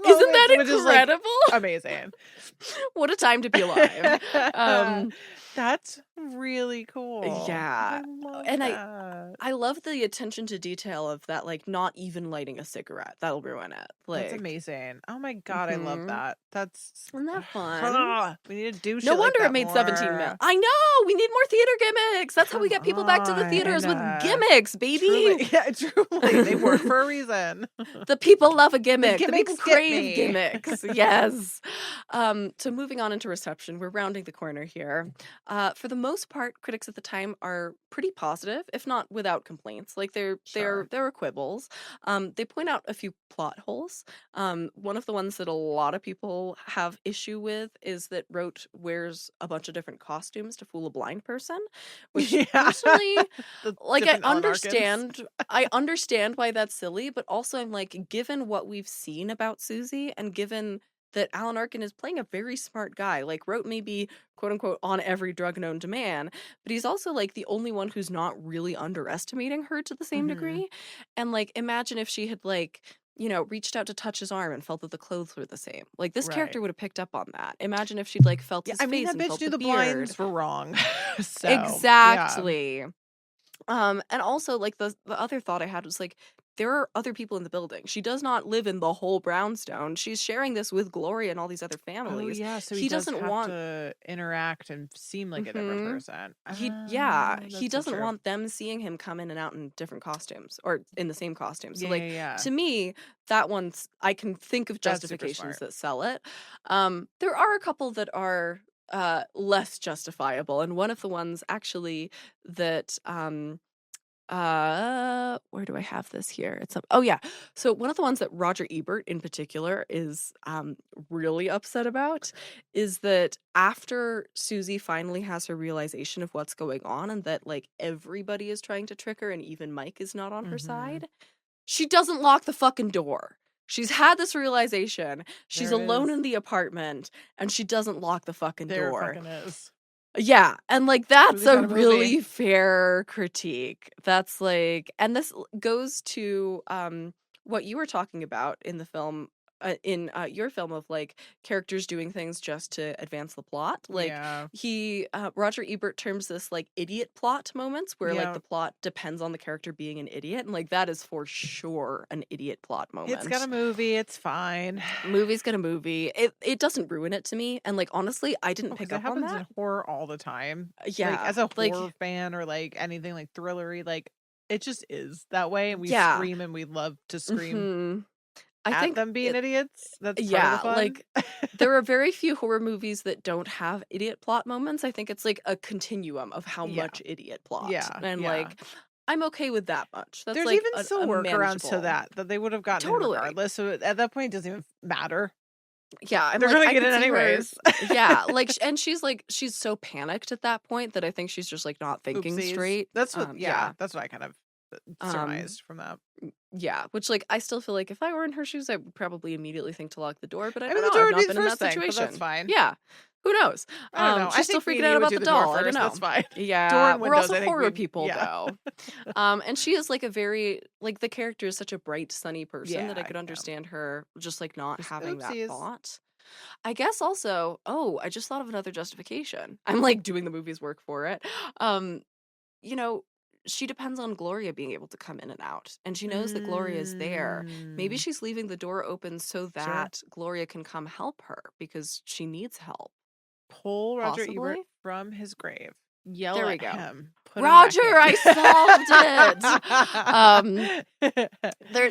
Isn't that incredible? Like, amazing. What a time to be alive. That's really cool. Yeah. And I love the attention to detail of that, like not even lighting a cigarette. That'll ruin it. Like, that's amazing. Oh my God, I love that. Isn't that fun? We need to do shit No wonder like it made more. 17 mil. I know! We need more theater gimmicks. That's how we get people back to the theaters with gimmicks, baby. Truly, yeah, truly. They work for a reason. The people love a gimmick. The people crave me. gimmicks. Yes. So moving on into reception, we're rounding the corner here. For the most part, critics at the time are pretty positive, if not without complaints. Like there are quibbles. They point out a few plot holes. One of the ones that a lot of people have issue with is that Rote wears a bunch of different costumes to fool a blind person, which personally, like I understand why that's silly, but also I'm like, given what we've seen about Susie and given that Alan Arkin is playing a very smart guy. Like, Rote may be, quote unquote, on every drug known to man, but he's also, like, the only one who's not really underestimating her to the same degree. And, like, imagine if she had, like, you know, reached out to touch his arm and felt that the clothes were the same. Like, this character would have picked up on that. Imagine if she'd, like, felt his face and felt the beard. Blinds were wrong. So, exactly. Yeah. And also, like, the other thought I had was, like, there are other people in the building. She does not live in the whole brownstone. She's sharing this with Gloria and all these other families. Oh, yeah, so he doesn't want to interact and seem like a different person. He doesn't want them seeing him come in and out in different costumes or in the same costume. So, to me, that one's, I can think of justifications that sell it. There are a couple that are less justifiable, and one of the ones actually that where do I have this here? So one of the ones that Roger Ebert in particular is really upset about is that after Susie finally has her realization of what's going on and that like everybody is trying to trick her and even Mike is not on her side, she doesn't lock the fucking door. She's had this realization. She's alone in the apartment and she doesn't lock the fucking door. Fucking is. Yeah, and like that's a really fair critique. That's like, and this goes to what you were talking about in the film in your film of like characters doing things just to advance the plot. Like Roger Ebert terms this like idiot plot moments where like the plot depends on the character being an idiot, and like that is for sure an idiot plot moment. It's got a movie, it's fine. Movie's got a movie. It doesn't ruin it to me, and like honestly, I didn't pick up on that. It happens in horror all the time. Yeah, like as a horror fan or like anything like thrillery, like it just is that way, and we scream and we love to scream. I think them being idiots. That's part of the fun. Like there are very few horror movies that don't have idiot plot moments. I think it's like a continuum of how much idiot plot. And like I'm okay with that much. That's There's like even still workarounds to that they would have gotten regardless. So at that point, it doesn't even matter. Yeah, they're gonna get it anyways. Like, and she's so panicked at that point that I think she's just like not thinking straight. That's what. That's what I kind of surmised from that. Yeah, which like I still feel like if I were in her shoes, I would probably immediately think to lock the door. But I don't know. I've not been in that situation. That's fine. Yeah. Who knows? I don't know. She's still freaking out about the doll. I don't know. That's fine. Yeah, we're also horror people though. And she is like a very like the character is such a bright, sunny person that I could understand her just like not having that thought. I guess also, I just thought of another justification. I'm like doing the movie's work for it. You know, she depends on Gloria being able to come in and out, and she knows that Gloria is there. Maybe she's leaving the door open so that Gloria can come help her because she needs help. Pull Roger Ebert from his grave. Yell at him. Roger, I solved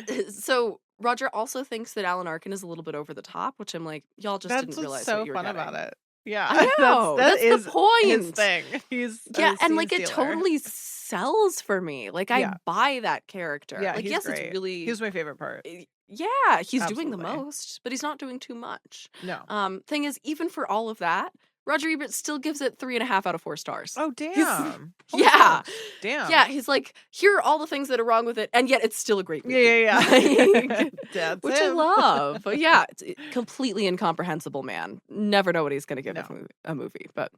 it. So Roger also thinks that Alan Arkin is a little bit over the top, which I'm like, y'all just didn't realize what you were getting. That's so fun about it. Yeah, I know. That's the point. His thing. He's and like it totally sells for me. Like I buy that character. Yeah, like he's great. It's really he's my favorite part. Yeah, he's doing the most, but he's not doing too much. No. Thing is, even for all of that, Roger Ebert still gives it 3.5 out of 4 stars. Oh, damn. Damn. Yeah, he's like, here are all the things that are wrong with it, and yet it's still a great movie. Yeah. Which I love. But yeah, it's completely incomprehensible, man. Never know what he's going to give a movie. But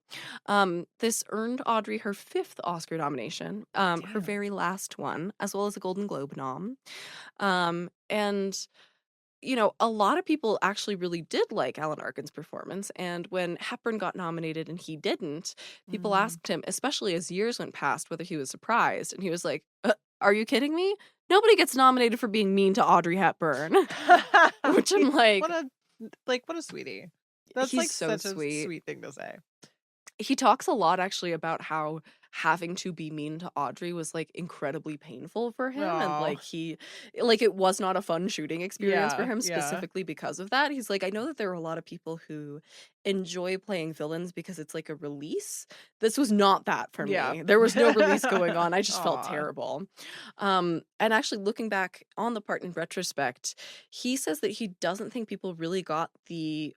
this earned Audrey her 5th Oscar nomination, her very last one, as well as a Golden Globe nom. And you know, a lot of people actually really did like Alan Arkin's performance. And when Hepburn got nominated and he didn't, people asked him, especially as years went past, whether he was surprised. And he was like, are you kidding me? Nobody gets nominated for being mean to Audrey Hepburn. Which I'm like... What a sweetie. That's like so such a sweet thing to say. He talks a lot actually about how having to be mean to Audrey was like incredibly painful for him. And like it was not a fun shooting experience for him specifically because of that. He's like, I know that there are a lot of people who enjoy playing villains because it's like a release. This was not that for me. There was no release going on. I just felt terrible. And actually looking back on the part in retrospect, he says that he doesn't think people really got the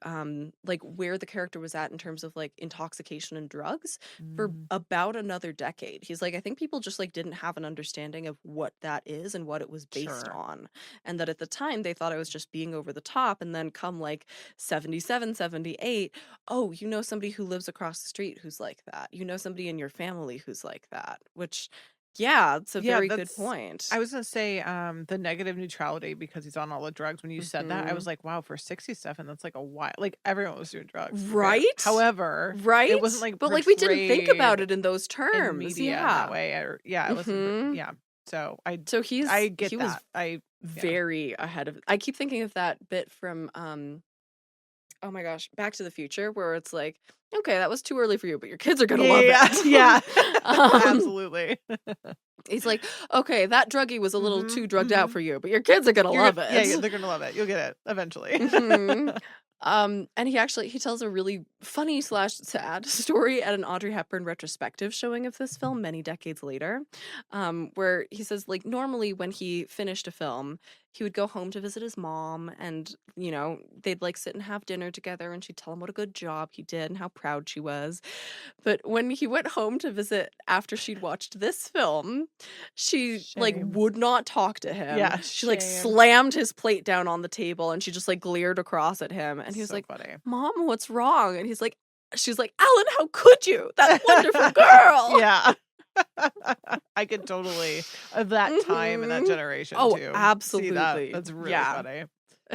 like where the character was at in terms of like intoxication and drugs for about another decade. He's like, I think people just like didn't have an understanding of what that is and what it was based on. And that at the time they thought I was just being over the top, and then come like 77, 78, oh, you know somebody who lives across the street who's like that. You know somebody in your family who's like that, which it's a very good point. I was going to say the negative neutrality because he's on all the drugs. When you said that, I was like, wow, for 67, that's like a while. Like everyone was doing drugs. Right? However, it wasn't like but like we didn't think about it in those terms. In media that way. It wasn't. So I get he that. Was very ahead of. I keep thinking of that bit from oh my gosh, Back to the Future, where it's like, okay, that was too early for you, but your kids are gonna love it. Yeah, absolutely. He's like, okay, that druggie was a little too drugged out for you, but your kids are gonna love it. Yeah, they're gonna love it. You'll get it eventually. And he tells a really funny / sad story at an Audrey Hepburn retrospective showing of this film many decades later, where he says, like, normally when he finished a film, he would go home to visit his mom, and, you know, they'd like sit and have dinner together, and she'd tell him what a good job he did and how proud she was. But when he went home to visit after she'd watched this film, she like would not talk to him. Yeah, she like slammed his plate down on the table, and she just like glared across at him, and he was like, funny. Mom, what's wrong? And she's like, Alan, how could you? That wonderful girl. Yeah. I could totally of that time and that generation too. See Absolutely. that. That's really funny.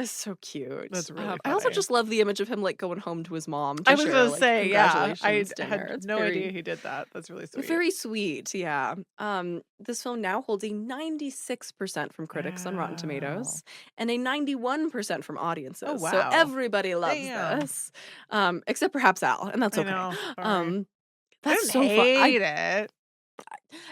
It's so cute. That's really I also funny. just love the image of him, like, going home to his mom I to was share, gonna like, say, yeah, I congratulations dinner. had It's no very idea he did that. That's really sweet. very sweet, yeah. This film now holds a 96% from critics on Rotten Wow. Tomatoes and a 91% from Oh, audiences. So wow. everybody loves Damn. this, except perhaps Al, and that's I okay. know. Sorry. Um, I that's didn't so fun. hate it.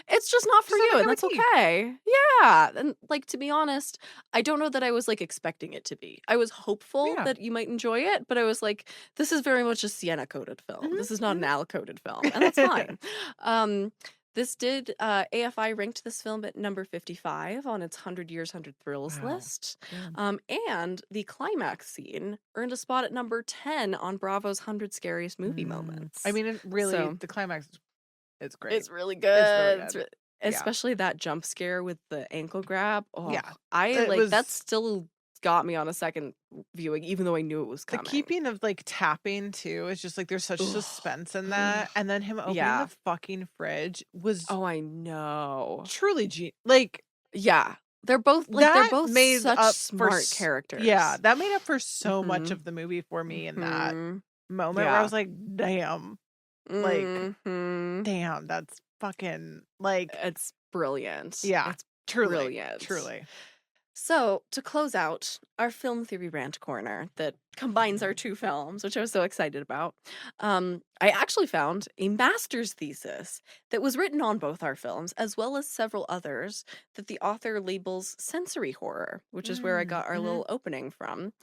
It's just not for Just not you, my and cup of that's tea. okay. Yeah, and, like, to be honest, I don't know that I was, like, expecting it to be. I was hopeful Yeah. that you might enjoy it, but I was like, "This is very much a Siena-coded film. Mhm, This is not an mhm. Al-coded film," and that's fine. Um, this did AFI ranked this film at number 55 on its 100 Years, 100 Thrills Wow. list, Damn. and the climax scene earned a spot at number 10 on Bravo's 100 Scariest Movie I Moments. mean, it really, So the climax is great. it's really It's really good. good. Yeah. Especially that jump scare with the ankle grab. Oh, Yeah. I It like that was still got me on a second viewing, even though I knew it was the coming. keeping of, like, tapping too, is just, like, there's such suspense in that, and then him opening Yeah. the fucking fridge was Oh, I know. truly like, Yeah. They're that both made such up for smart yeah, characters. that made up for so much Mhm. of the movie for me in that Mhm. moment where I Yeah. was like, "Damn." Like, Mhm. damn, that's fucking, like, It's brilliant. yeah, It's truly, brilliant. truly. So, to close out our film theory rant corner that combines our two films, which I was so excited about, I actually found a master's thesis that was written on both our films, as well as several others that the author labels sensory horror, which is where I got our Mhm. little opening from.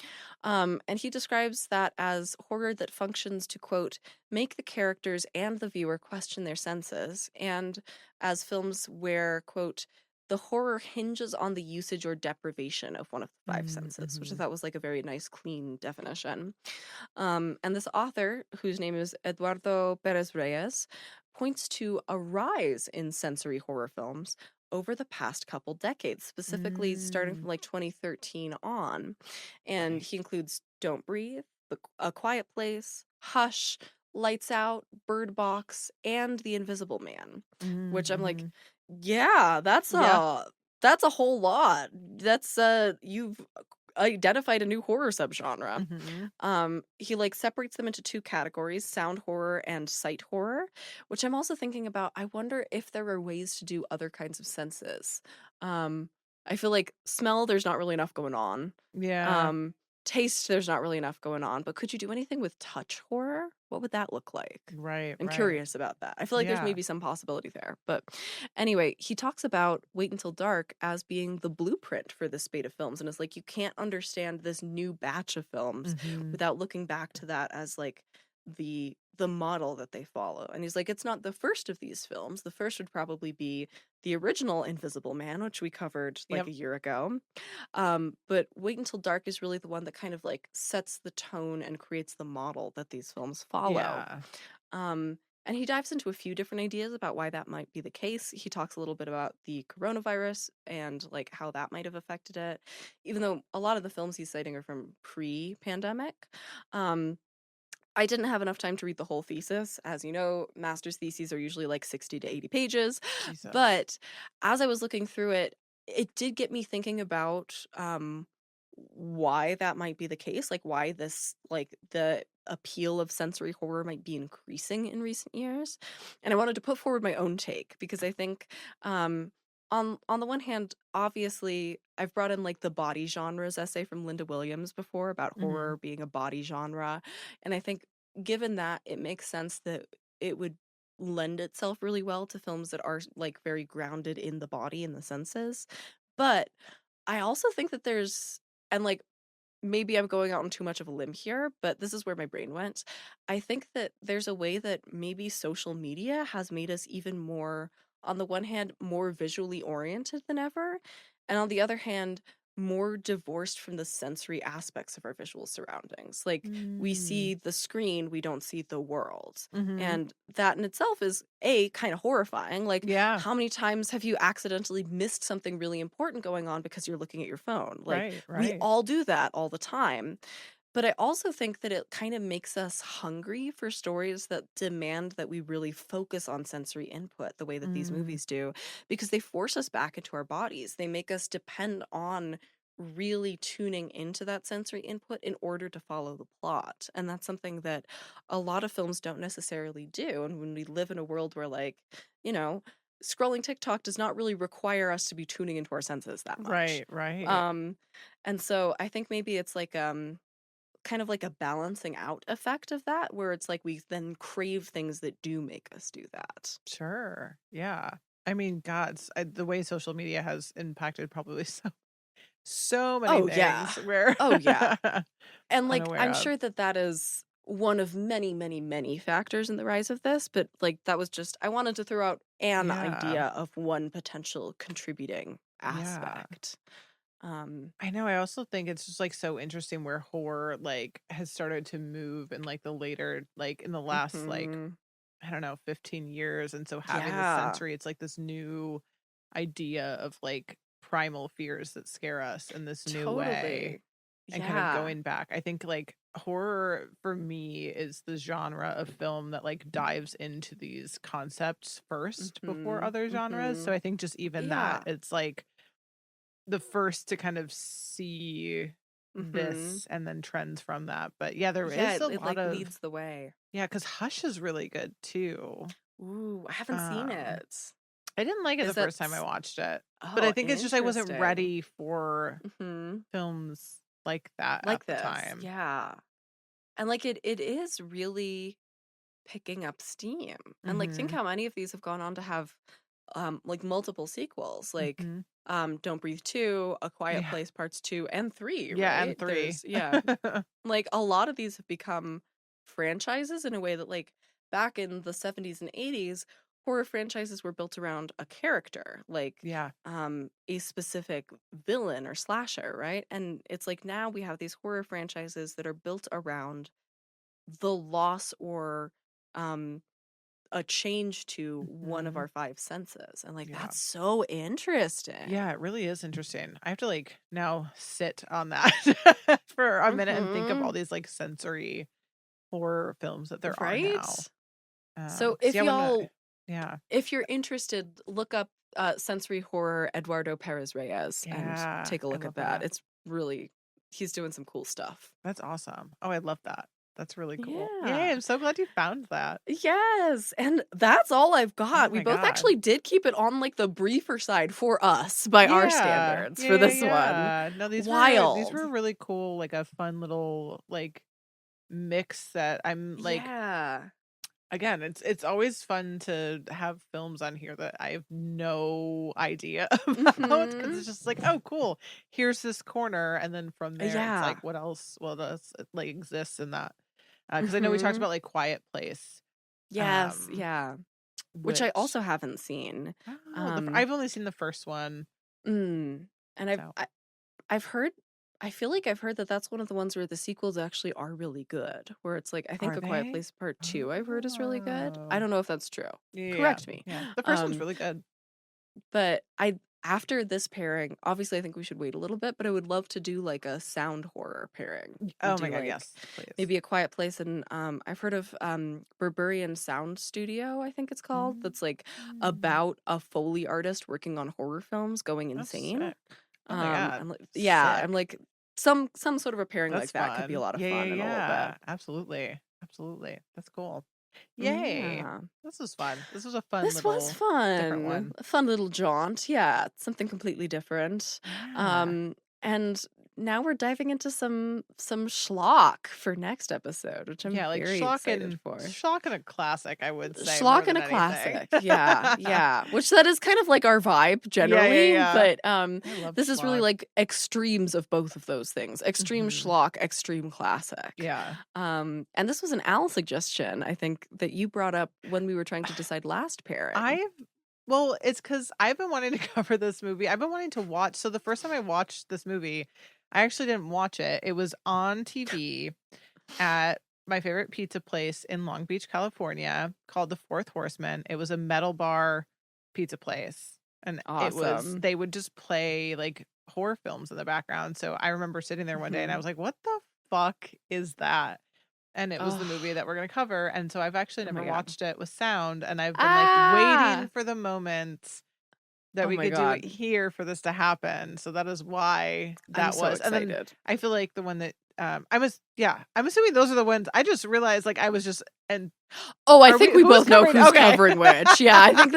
And he describes that as horror that functions to, quote, make the characters and the viewer question their senses, and as films where, quote, the horror hinges on the usage or deprivation of one of the five senses, which I Mhm. thought was like a very nice, clean definition. And this author, whose name is Eduardo Perez Reyes, points to a rise in sensory horror films over the past couple decades, specifically starting Mm. from like 2013 on. And he includes Don't Breathe, A Quiet Place, Hush, Lights Out, Bird Box, and The Invisible Man, which I'm like, Mhm. yeah, Yeah. that's a whole lot. That's you've identified a new horror subgenre. Mhm. He like separates them into two categories, sound horror and sight horror, which I'm also thinking about. I wonder if there are ways to do other kinds of senses. Um, I feel like smell, there's not really enough going on. Yeah. Um, taste, there's not really enough going on, but could you do anything with touch horror? What would that look like? Right, I'm right. curious about that. I feel like there's Yeah. maybe some possibility there. But anyway, he talks about Wait Until Dark as being the blueprint for this spate of films. And it's like you can't understand this new batch of films Mhm. without looking back to that as like the model that they follow. And he's like, it's not the first of these films. The first would probably be the original Invisible Man, which we covered like Yep. a year ago. But Wait Until Dark is really the one that kind of like sets the tone and creates the model that these films follow. Yeah. And he dives into a few different ideas about why that might be the case. He talks a little bit about the coronavirus and like how that might have affected it, even though a lot of the films he's citing are from pre-pandemic. Um, I didn't have enough time to read the whole thesis. As you know, master's theses are usually like 60 to 80 pages. Jesus. But as I was looking through it, it did get me thinking about why that might be the case, like why this, like the appeal of sensory horror might be increasing in recent years. And I wanted to put forward my own take because I think on the one hand, obviously, I've brought in like the body genres essay from Linda Williams before about Mhm. horror being a body genre. And I think given that, it makes sense that it would lend itself really well to films that are like very grounded in the body and the senses. But I also think that there's, and like maybe I'm going out on too much of a limb here, but this is where my brain went. I think that there's a way that maybe social media has made us even more, on the one hand, more visually oriented than ever, and on the other hand, more divorced from the sensory aspects of our visual surroundings. Like, we Mm. see the screen, we don't see the world. Mhm. And that in itself is A, kind of horrifying. Like, Yeah. how many times have you accidentally missed something really important going on because you're looking at your phone? Like, Right, we right. all do that all the time. But I also think that it kind of makes us hungry for stories that demand that we really focus on sensory input the way that these Mm. movies do, because they force us back into our bodies. They make us depend on really tuning into that sensory input in order to follow the plot. And that's something that a lot of films don't necessarily do. And when we live in a world where, like, you know, scrolling TikTok does not really require us to be tuning into our senses that much. Right. And so I think maybe it's like kind of like a balancing out effect of that, where it's like we then crave things that do make us do that. Sure. Yeah. I mean, God, the way social media has impacted probably so many Oh yeah. things we're Oh yeah. And like unaware I'm of. sure that that is one of many, many, many factors in the rise of this, but like that was just I wanted to throw out an Yeah. idea of one potential contributing Yeah. aspect. I know. I also think it's just like so interesting where horror like has started to move in like the later, like in the last like mhm. I don't know, 15 years. And so having this Yeah, sensory, it's like this new idea of like primal fears that scare us in this new way totally. and kind of Yeah. going back. I think like horror for me is the genre of film that like dives into these concepts first before Mhm. other genres. So Mhm. I think just even that, Yeah. it's like the first to kind of see Mhm. this and then trends from that. But yeah, there Yeah, is a it lot like of leads the way. yeah, because Hush is really good too. Ooh, I haven't seen Um, it. I didn't like it the Is that first time I watched it, but I oh, think it's just I wasn't interesting. ready for Mhm. films like that at Like the this. time. Yeah. And like it is really picking up steam. And like think Mhm. how many of these have gone on to have like multiple sequels. Like Mhm. Don't Breathe 2, A Quiet Yeah. Place Parts 2 and 3, Yeah, and right? 3. There's yeah. Like a lot of these have become franchises in a way that like back in the 70s and 80s, horror franchises were built around a character, like Yeah. a specific villain or slasher, right? And it's like now we have these horror franchises that are built around the loss or um a change to one of Mhm. our five senses. And like Yeah. that's so interesting. Yeah, it really is interesting. I have to like now sit on that for a minute and think of all Mhm. these like sensory horror films that there are now. Right? So 'Cause yeah, yeah. if you're interested, look up sensory horror Eduardo Perez Reyes and Yeah, take a I look love at that. that. It's really he's doing some cool stuff. That's awesome. Oh, I love that. That's really cool. Yay, Yeah. I'm so glad you found that. Yes, and that's all I've Oh got. We my both god. actually did keep it on like the briefer side for us by our Yeah. standards Yeah, for yeah, this one. yeah. No, these Wild. were really cool, like a fun little like mix that I'm like Yeah. again, it's always fun to have films on here that I have no idea about because Mhm. it's just like, oh, cool. Here's this corner, and then from there, it's Yeah. like, what else? What else like exists in that? Because I know we talked Mhm. about like Quiet Place, Yes, um, yeah. Which I which also haven't seen. oh, Um I've only seen the first one, mm, and so I've heard I feel like I've heard that that's one of the ones where the sequels actually are really good. Where it's like I think are A Quiet they? Place Part 2 I've heard is really good. I Oh, don't know if that's true. yeah, Correct me. yeah. The first one's Um really good. but I after this pairing, obviously I think we should wait a little bit, but I would love to do like a sound horror pairing and Oh my do god, like yes, please. maybe A Quiet Place and I've heard of Berberian Sound Studio, I think it's called, that's like Mm, about a Foley artist working on horror films going that's insane. sick. Oh my god, I'm like yeah, I'm sick. like some sort of a pairing like That's that could be a fun. lot of Yeah, yeah, fun in a little bit. yeah. Absolutely. Absolutely. That's cool. Yay. Yeah. This was fun. This was a fun This was little different fun. one. A fun little jaunt. Yeah, something completely different. Yeah. Um, and now we're diving into some schlock for next episode, which I'm Yeah, like very excited for. schlock and a classic, I would say, more Schlock than and a anything. classic. Yeah, yeah. Which that is kind of like our vibe Yeah, yeah, generally, yeah. but I love this is really schlock. like extremes of both of those things. Extreme Hmm. schlock, extreme classic. Yeah. And this was an Al suggestion, I think, that you brought up when we were trying to decide last pairing. I've well, it's because I've been wanting to cover this movie. I've been wanting to watch. So the first time I watched this movie, I actually didn't watch it. It was on TV at my favorite pizza place in Long Beach, California, called The Fourth Horseman. It was a metal bar pizza place. And Awesome. they would just play like horror films in the background. So I remember sitting there one day and I Mhm. was like, what the fuck is that? And it was the movie Oh, that we're going to cover. And so I've actually oh never my god. watched it with sound. And I've been like waiting Ah! for the moment that we could do it here for this to happen. So that is why that I'm so was. excited. And then I feel like the one that I'm assuming those are the ones. I just realized like I was just I think we both know who's covering which. Yeah, I think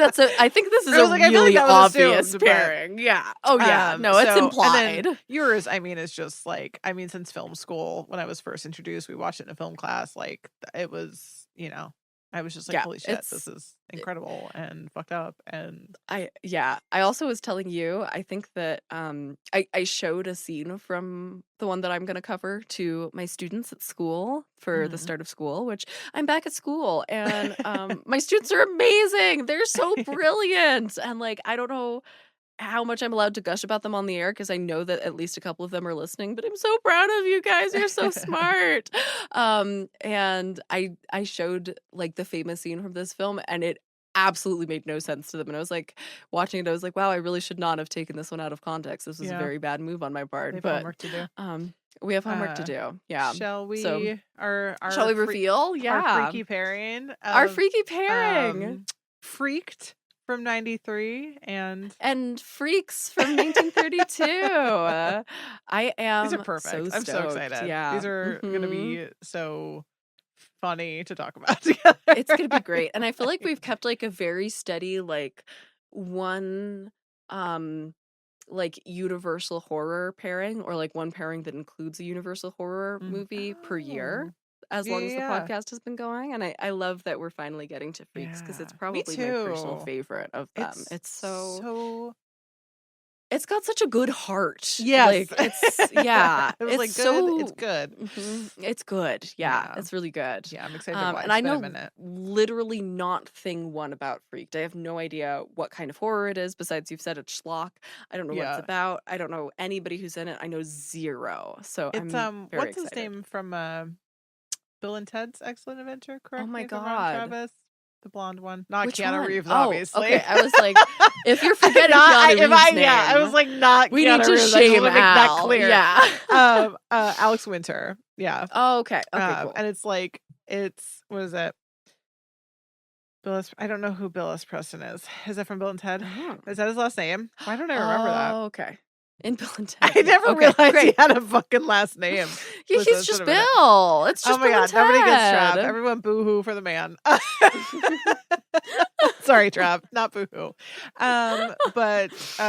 this is a really obvious pairing. Yeah. Oh yeah. No, it's implied. Yours, I mean, is just like, I mean, since film school, when I was first introduced, we watched it in a film class. Like it was, I was just like, holy shit, this is incredible and fucked up. And I also was telling you, I think that I showed a scene from the one that I'm going to cover to my students at school for the start of school, which I'm back at school, and my students are amazing. They're so brilliant. And like, I don't know how much I'm allowed to gush about them on the air because I know that at least a couple of them are listening, but I'm so proud of you guys. You're so smart. And I showed like the famous scene from this film, and it absolutely made no sense to them. And I was like, watching it, I was like, wow, I really should not have taken this one out of context. This was a very bad move on my part. They have homework to do. We have homework to do. Yeah. Shall we? Shall we reveal? Yeah. Our freaky pairing. Our freaky pairing. Freaked from 93 and Freaks from 1932. I am. These are perfect. So I'm so excited. Yeah. These are going to be so funny to talk about together. It's going to be great. And I feel like we've kept like a very steady, like one, like universal horror pairing, or like one pairing that includes a universal horror movie per year, as long as the podcast has been going. And I love that we're finally getting to Freaks because it's probably my personal favorite of them. It's so it's got such a good heart. Yes. Like it's it was it's like good. It's good. It's good. Yeah. It's really good. Yeah, I'm excited to watch. And I know literally not thing one about Freaked. I have no idea what kind of horror it is, besides you've said it's schlock. I don't know what it's about. I don't know anybody who's in it. I know zero. So it's I'm very what's excited. His name from Bill and Ted's Excellent Adventure, correct? Oh my God. Travis? The blonde one. Not Which Keanu one? Reeves, obviously. Okay, I was like, if you're forgetting Keanu Reeves' name, I was like, not we Keanu need to Reeves. shame make that clear. Yeah. Alex Winter. Yeah. Oh, okay. Okay, cool. And it's like, what is it? I don't know who Bill S. Preston is. Is that from Bill and Ted? Is that his last name? Why don't I remember that? Oh, okay. In Bill and Ted. I never realized he had a fucking last name. Yeah, he's just Bill. It's just oh my Bill God, nobody gets Trav. Everyone boo-hoo for the man. Sorry, Trav, not boo-hoo. It's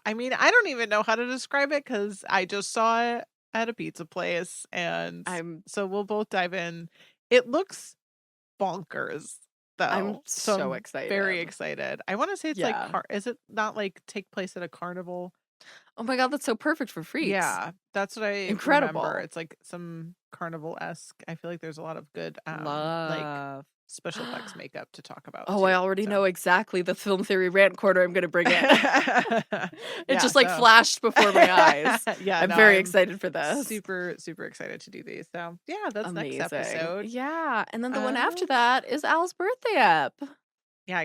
I mean, I don't even know how to describe it because I just saw it at a pizza place, and so we'll both dive in. It looks bonkers. I'm so excited. Very excited. I want to say it's like, is it not like take place at a carnival? Oh my God, that's so perfect for Freaks. Yeah, that's what I remember. It's like some carnival-esque. I feel like there's a lot of good like special effects makeup to talk about. Oh, I already know exactly the film theory rant corner I'm going to bring in. It just flashed before my eyes. I'm very excited for this. Super, super excited to do these. So yeah, that's amazing. Next episode. Yeah, and then the one after that is Al's birthday ep. Yeah, I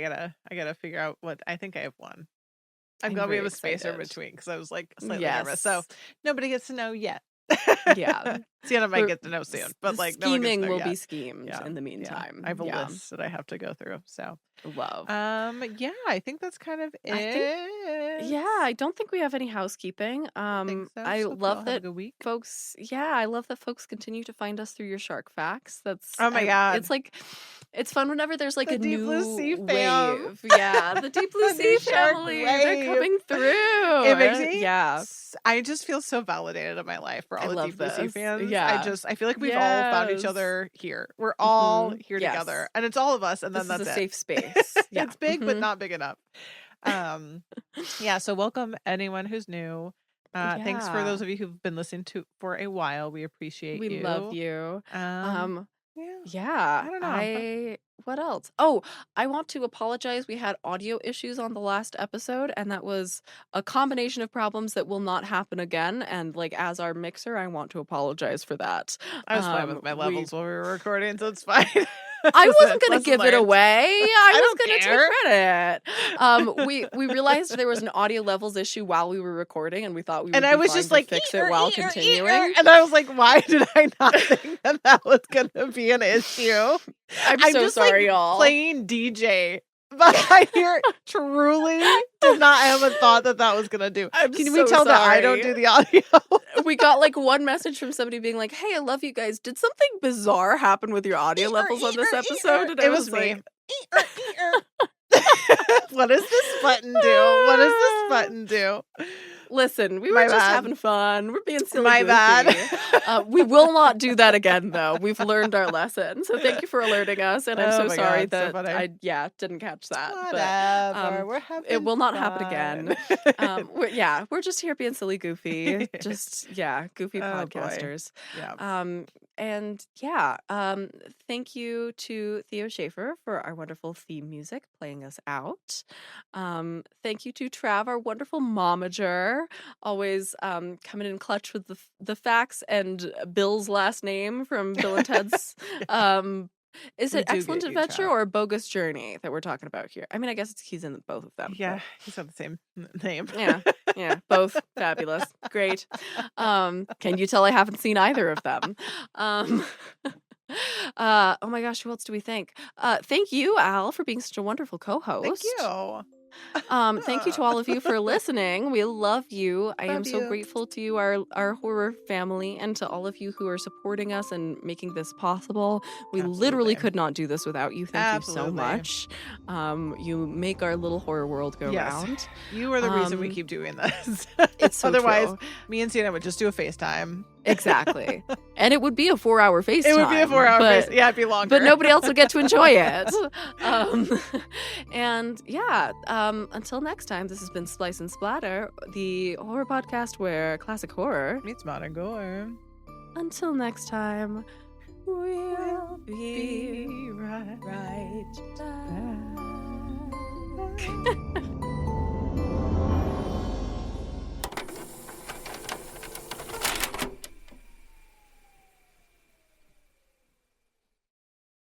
gotta figure out what. I think I have one. I'm glad we have a spacer in between because I was like slightly nervous. So nobody gets to know yet. Yeah. Siena might get to know soon, but like scheming no one will be schemed in the meantime. I have a list that I have to go through. So love. Yeah, I think that's kind of it. I don't think we have any housekeeping. I love that folks. Yeah, I love that folks continue to find us through your shark facts. That's oh my God. It's like. It's fun whenever there's like a new wave. Yeah, the Deep Blue Sea family. They're coming through. It makes me, I just feel so validated in my life for all the Deep Blue Sea fans. Yeah. I feel like we've all found each other here. We're all here together. And it's all of us, and then that's a it. Safe space. Yeah. It's big, but not big enough. So welcome anyone who's new. Thanks for those of you who've been listening to for a while. We appreciate you. We love you. Yeah. I don't know. What else? Oh, I want to apologize. We had audio issues on the last episode, and that was a combination of problems that will not happen again. And like, as our mixer, I want to apologize for that. I was fine with my levels while we were recording, so it's fine. I wasn't going to give it away. I was going to take credit. We realized there was an audio levels issue while we were recording, and we thought we would I was just like fix it while continuing. And I was like, why did I not think that was going to be an issue? I'm so just sorry, like y'all. Playing DJ but I truly did not have a thought that was gonna do. Can we tell that I don't do the audio? We got like one message from somebody being like, "Hey, I love you guys. Did something bizarre happen with your audio levels on this episode?" And it was me. What does this button do? What does this button do? Listen, we were just having fun. We're being silly. My bad. We will not do that again, though. We've learned our lesson. So thank you for alerting us. And I'm so sorry that I didn't catch that. Whatever. We're having it will not fun. happen again. We're just here being silly goofy. Goofy podcasters. Thank you to Theo Schaefer for our wonderful theme music playing us out. Thank you to Trav, our wonderful momager, always coming in clutch with the facts and Bill's last name from Bill and Ted's. Is it Excellent Adventure or Bogus Journey that we're talking about here? I mean, I guess he's in both of them. Yeah, he's got the same name. Yeah, both fabulous. Great. Can you tell I haven't seen either of them? Oh my gosh, who else do we thank? Thank you, Al, for being such a wonderful co-host. Thank you. Thank you to all of you for listening. We love you. I am so grateful to you, our horror family, and to all of you who are supporting us and making this possible. We literally could not do this without you. Thank you so much. You make our little horror world go round. You are the reason we keep doing this. It's so otherwise, true. Me and Siena would just do a FaceTime. Exactly. And it would be a 4-hour FaceTime. It would be a 4-hour FaceTime. Yeah, it'd be longer. But nobody else would get to enjoy it. Until next time, this has been Splice and Splatter, the horror podcast where classic horror meets modern gore. Until next time, we'll be right back.